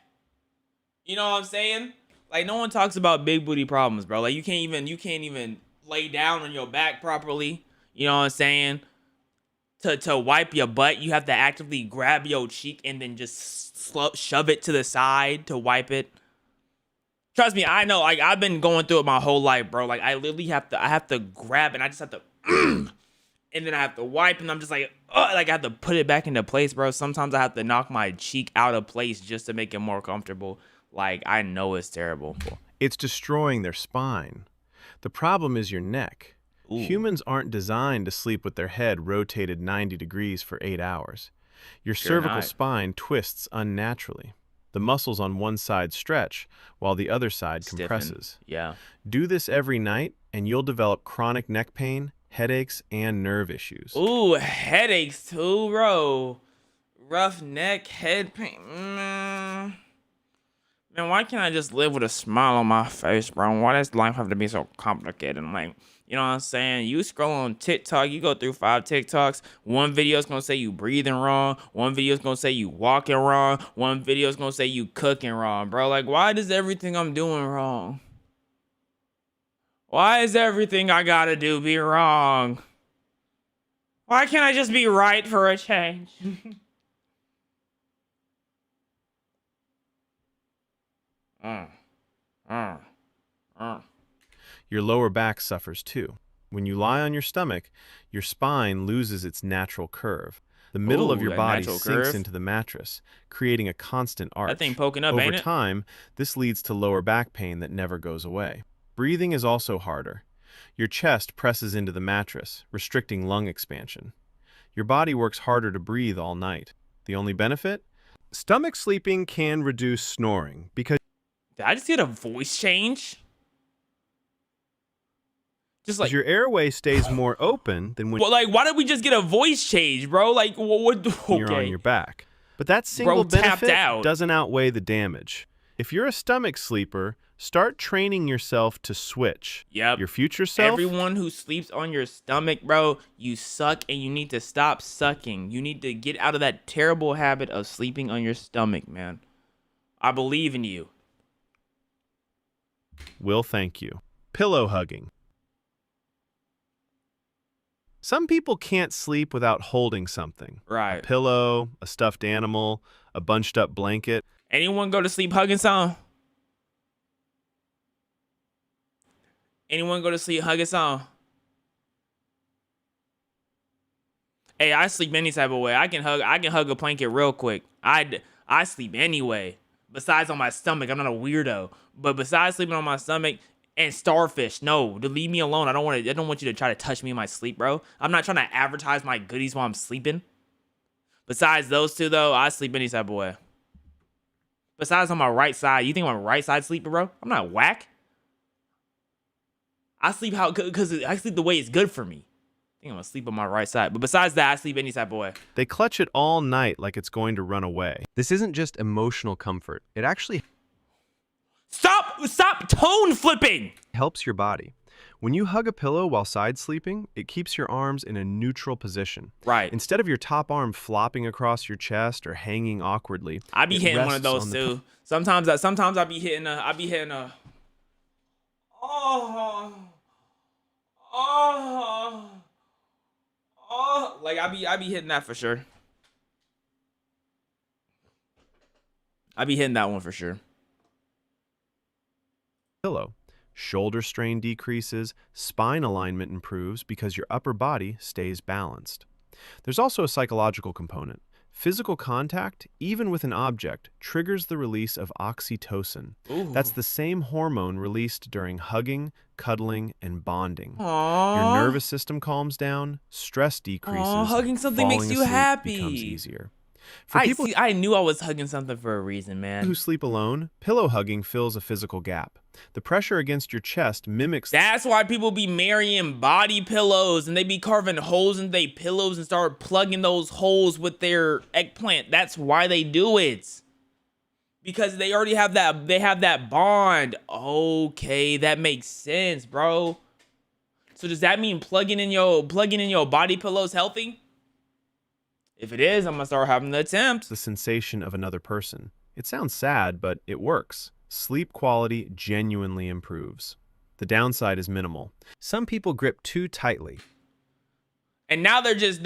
You know what I'm saying? Like, no one talks about big booty problems, bro. Like, you can't even lay down on your back properly. You know what I'm saying? To wipe your butt, you have to actively grab your cheek and then just shove it to the side to wipe it. Trust me, I know. Like, I've been going through it my whole life, bro. Like, I literally have to grab and I just have to, and then I have to wipe, and I'm just like, like I have to put it back into place, bro. Sometimes I have to knock my cheek out of place just to make it more comfortable. Like, I know it's terrible. It's destroying their spine. The problem is your neck. Ooh. Humans aren't designed to sleep with their head rotated 90 degrees for 8 hours. Your cervical spine twists unnaturally. The muscles on one side stretch while the other side compresses. Yeah. Do this every night and you'll develop chronic neck pain, headaches, and nerve issues. Ooh, headaches too, bro. Rough neck, head pain. Man, why can't I just live with a smile on my face, bro? Why does life have to be so complicated? Like, you know what I'm saying? You scroll on TikTok, you go through 5 TikToks. One video is going to say you breathing wrong. One video is going to say you walking wrong. One video is going to say you cooking wrong, bro. Like, why does everything I'm doing wrong? Why is everything I got to do be wrong? Why can't I just be right for a change? Your lower back suffers too. When you lie on your stomach, your spine loses its natural curve. The middle of your body sinks into the mattress, creating a constant arch. That thing poking up, Over time, this leads to lower back pain that never goes away. Breathing is also harder. Your chest presses into the mattress, restricting lung expansion. Your body works harder to breathe all night. The only benefit? Stomach sleeping can reduce snoring because... Did I just get a voice change? Just like your airway stays more open than when. Well, like, why did we just get a voice change, bro? Like, what? Okay. You're on your back, but that single benefit doesn't outweigh the damage. If you're a stomach sleeper, start training yourself to switch. Yep. Your future self. Everyone who sleeps on your stomach, bro, you suck, and you need to stop sucking. You need to get out of that terrible habit of sleeping on your stomach, man. I believe in you. Will thank you. Pillow hugging. Some people can't sleep without holding something. Right. A pillow, a stuffed animal, a bunched up blanket. Anyone go to sleep hugging something? Anyone go to sleep hugging something? Hey, I sleep any type of way. I can hug a blanket real quick. I sleep anyway. Besides on my stomach, I'm not a weirdo. But besides sleeping on my stomach and starfish, no, to leave me alone. I don't want you to try to touch me in my sleep, bro. I'm not trying to advertise my goodies while I'm sleeping. Besides those two, though, I sleep any type of way. Besides on my right side, you think I'm a right side sleeper, bro? I'm not whack. I sleep because I sleep the way it's good for me. I think I'm gonna sleep on my right side. But besides that, I sleep any type of way. They clutch it all night like it's going to run away. This isn't just emotional comfort. It actually Stop tone flipping. Helps your body. When you hug a pillow while side sleeping, it keeps your arms in a neutral position. Right. Instead of your top arm flopping across your chest or hanging awkwardly. I be hitting one of those too. Sometimes I be hitting a. Like I be hitting that for sure. I be hitting that one for sure. Pillow. Shoulder strain decreases, spine alignment improves because your upper body stays balanced. There's also a psychological component. Physical contact, even with an object, triggers the release of oxytocin. Ooh. That's the same hormone released during hugging, cuddling, and bonding. Aww. Your nervous system calms down, stress decreases. Aww, hugging something makes you happy. Becomes easier. I knew I was hugging something for a reason, man. Who sleep alone, pillow hugging fills a physical gap. The pressure against your chest mimics. That's why people be marrying body pillows and they be carving holes in their pillows and start plugging those holes with their eggplant. That's why they do it. Because they already have that. They have that bond. Okay, that makes sense, bro. So does that mean plugging in your body pillows healthy? If it is, I'm gonna start having the attempt. The sensation of another person. It sounds sad, but it works. Sleep quality genuinely improves. The downside is minimal. Some people grip too tightly. And now they're just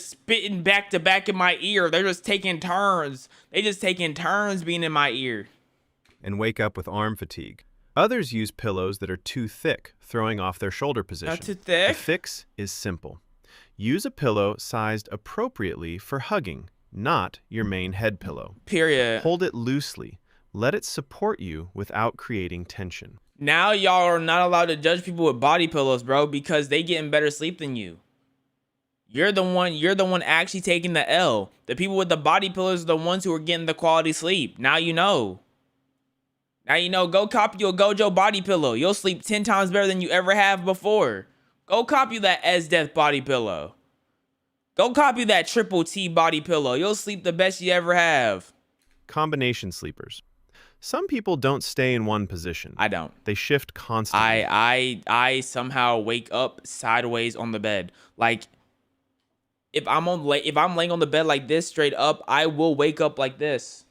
spitting back to back in my ear. They're just taking turns. They just taking turns being in my ear. And wake up with arm fatigue. Others use pillows that are too thick, throwing off their shoulder position. Not too thick? The fix is simple. Use a pillow sized appropriately for hugging, not your main head pillow. Period. Hold it loosely. Let it support you without creating tension. Now y'all are not allowed to judge people with body pillows, bro, because they getting better sleep than you. You're the one actually taking the L. The people with the body pillows are the ones who are getting the quality sleep. Now you know. Now you know, go copy your Gojo body pillow. You'll sleep 10 times better than you ever have before. Go copy that S-Death body pillow. Go copy that Triple T body pillow. You'll sleep the best you ever have. Combination sleepers. Some people don't stay in one position. I don't. They shift constantly. I somehow wake up sideways on the bed. Like if I'm laying on the bed like this straight up, I will wake up like this.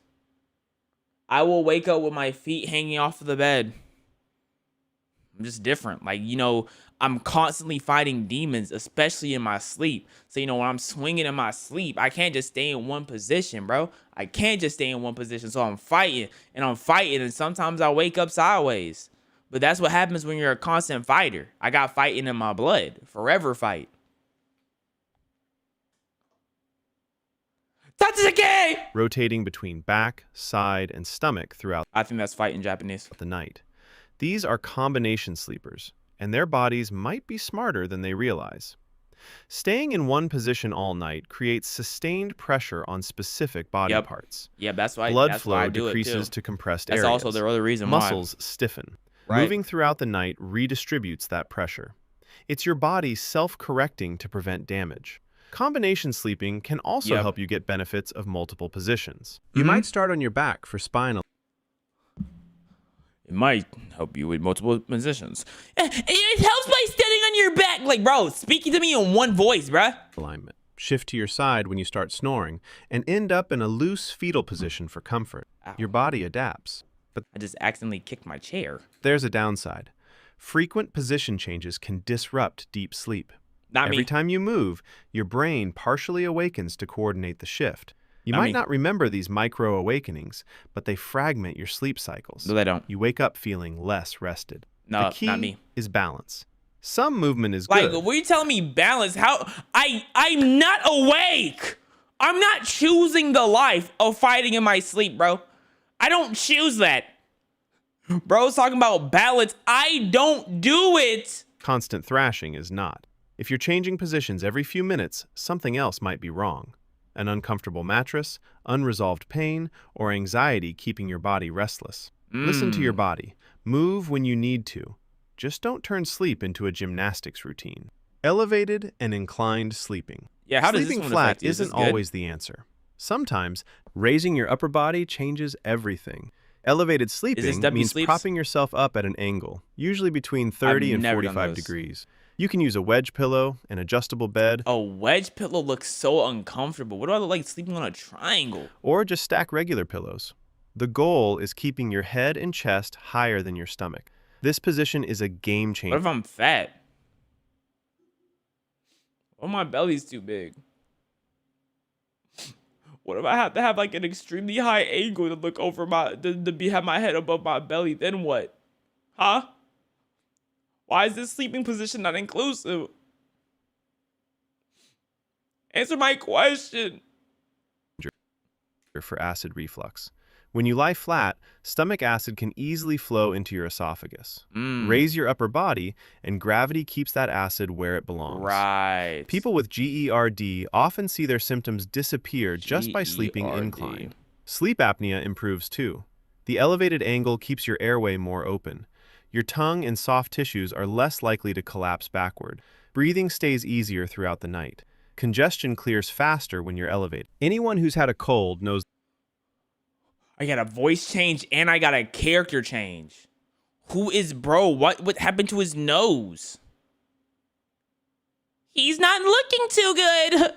I will wake up with my feet hanging off of the bed. I'm just different. Like, you know, I'm constantly fighting demons, especially in my sleep. So, you know, when I'm swinging in my sleep, I can't just stay in one position, bro. I can't just stay in one position. So I'm fighting, and sometimes I wake up sideways. But that's what happens when you're a constant fighter. I got fighting in my blood. Forever fight. Tatsuki! Rotating between back, side, and stomach throughout. I think that's fight in Japanese. The night. These are combination sleepers, and their bodies might be smarter than they realize. Staying in one position all night creates sustained pressure on specific body parts. Yeah, that's why blood flow decreases to compressed areas. That's also the other reason Muscles stiffen. Right. Moving throughout the night redistributes that pressure. It's your body self-correcting to prevent damage. Combination sleeping can also help you get benefits of multiple positions. You might start on your back for spine. It might help you with multiple positions. It helps by standing on your back. Like, bro, speaking to me in one voice, bruh. Alignment. Shift to your side when you start snoring and end up in a loose fetal position for comfort. Ow. Your body adapts. But I just accidentally kicked my chair. There's a downside. Frequent position changes can disrupt deep sleep. Every time you move, your brain partially awakens to coordinate the shift. You might not remember these micro awakenings, but they fragment your sleep cycles. No, they don't. You wake up feeling less rested. No, the key not me. is balance. Some movement is good. Like, were you telling me balance? How? I'm not awake. I'm not choosing the life of fighting in my sleep, bro. I don't choose that. Bro's talking about balance. I don't do it. Constant thrashing is not. If you're changing positions every few minutes, something else might be wrong. An uncomfortable mattress, unresolved pain, or anxiety keeping your body restless. Listen to your body. Move when you need to. Just don't turn sleep into a gymnastics routine. Elevated and inclined sleeping. Yeah, how does sleeping this one flat affect you? isn't always the answer. Sometimes, raising your upper body changes everything. Elevated sleeping means propping yourself up at an angle, usually between 30 and 45 degrees. You can use a wedge pillow, an adjustable bed. A wedge pillow looks so uncomfortable. What do I look like sleeping on a triangle? Or just stack regular pillows. The goal is keeping your head and chest higher than your stomach. This position is a game changer. What if I'm fat? Or my belly's too big? What if I have to have like an extremely high angle to look over have my head above my belly? Then what? Huh? Why is this sleeping position not inclusive? Answer my question. For acid reflux. When you lie flat, stomach acid can easily flow into your esophagus. Raise your upper body, and gravity keeps that acid where it belongs. Right. People with GERD often see their symptoms disappear just by sleeping inclined. Sleep apnea improves too. The elevated angle keeps your airway more open. Your tongue and soft tissues are less likely to collapse backward. Breathing stays easier throughout the night. Congestion clears faster when you're elevated. Anyone who's had a cold knows I got a voice change and I got a character change. Who is bro? What happened to his nose? He's not looking too good.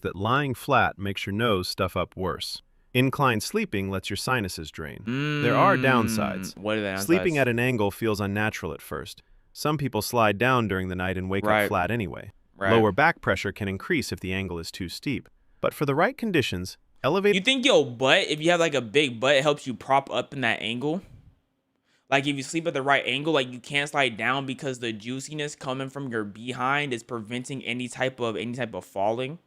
That lying flat makes your nose stuff up worse. Inclined sleeping lets your sinuses drain. There are downsides. What are the downsides? Sleeping at an angle feels unnatural at first. Some people slide down during the night and wake up flat anyway. Lower back pressure can increase if the angle is too steep. But for the right conditions, elevated... You think your butt, if you have like a big butt, it helps you prop up in that angle? Like if you sleep at the right angle, like you can't slide down because the juiciness coming from your behind is preventing any type of falling?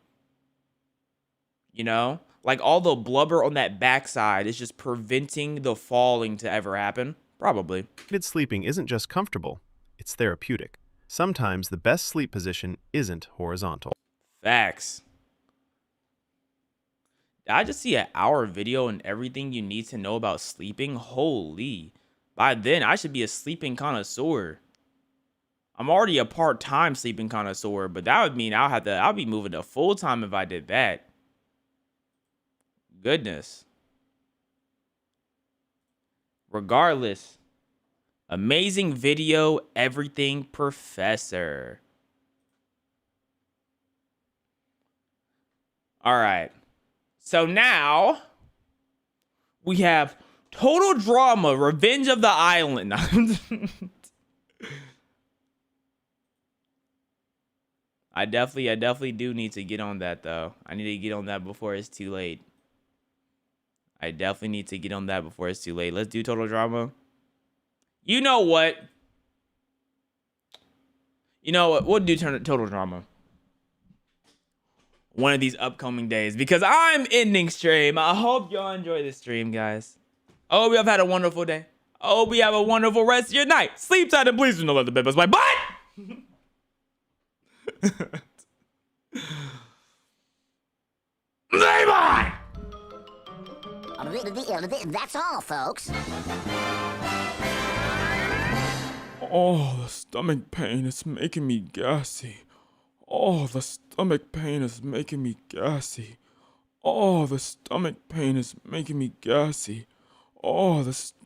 You know? Like all the blubber on that backside is just preventing the falling to ever happen? Probably. Sleeping isn't just comfortable, it's therapeutic. Sometimes the best sleep position isn't horizontal. Facts. I just see an hour video and everything you need to know about sleeping. Holy. By then, I should be a sleeping connoisseur. I'm already a part-time sleeping connoisseur, but that would mean I'll be moving to full-time if I did that. Goodness. Regardless. Amazing video, everything professor. All right. So now we have Total Drama, Revenge of the Island. I definitely do need to get on that though. I need to get on that before it's too late. I definitely need to get on that before it's too late. Let's do Total Drama. You know what? We'll do Total Drama one of these upcoming days because I'm ending stream. I hope y'all enjoy this stream, guys. I hope y'all have had a wonderful day. I hope you have a wonderful rest of your night. Sleep tight and please do not let the bed bust my butt. Bye. That's all, folks. Oh, the stomach pain is making me gassy. Oh, the stomach pain is making me gassy. Oh, the stomach pain is making me gassy. Oh, the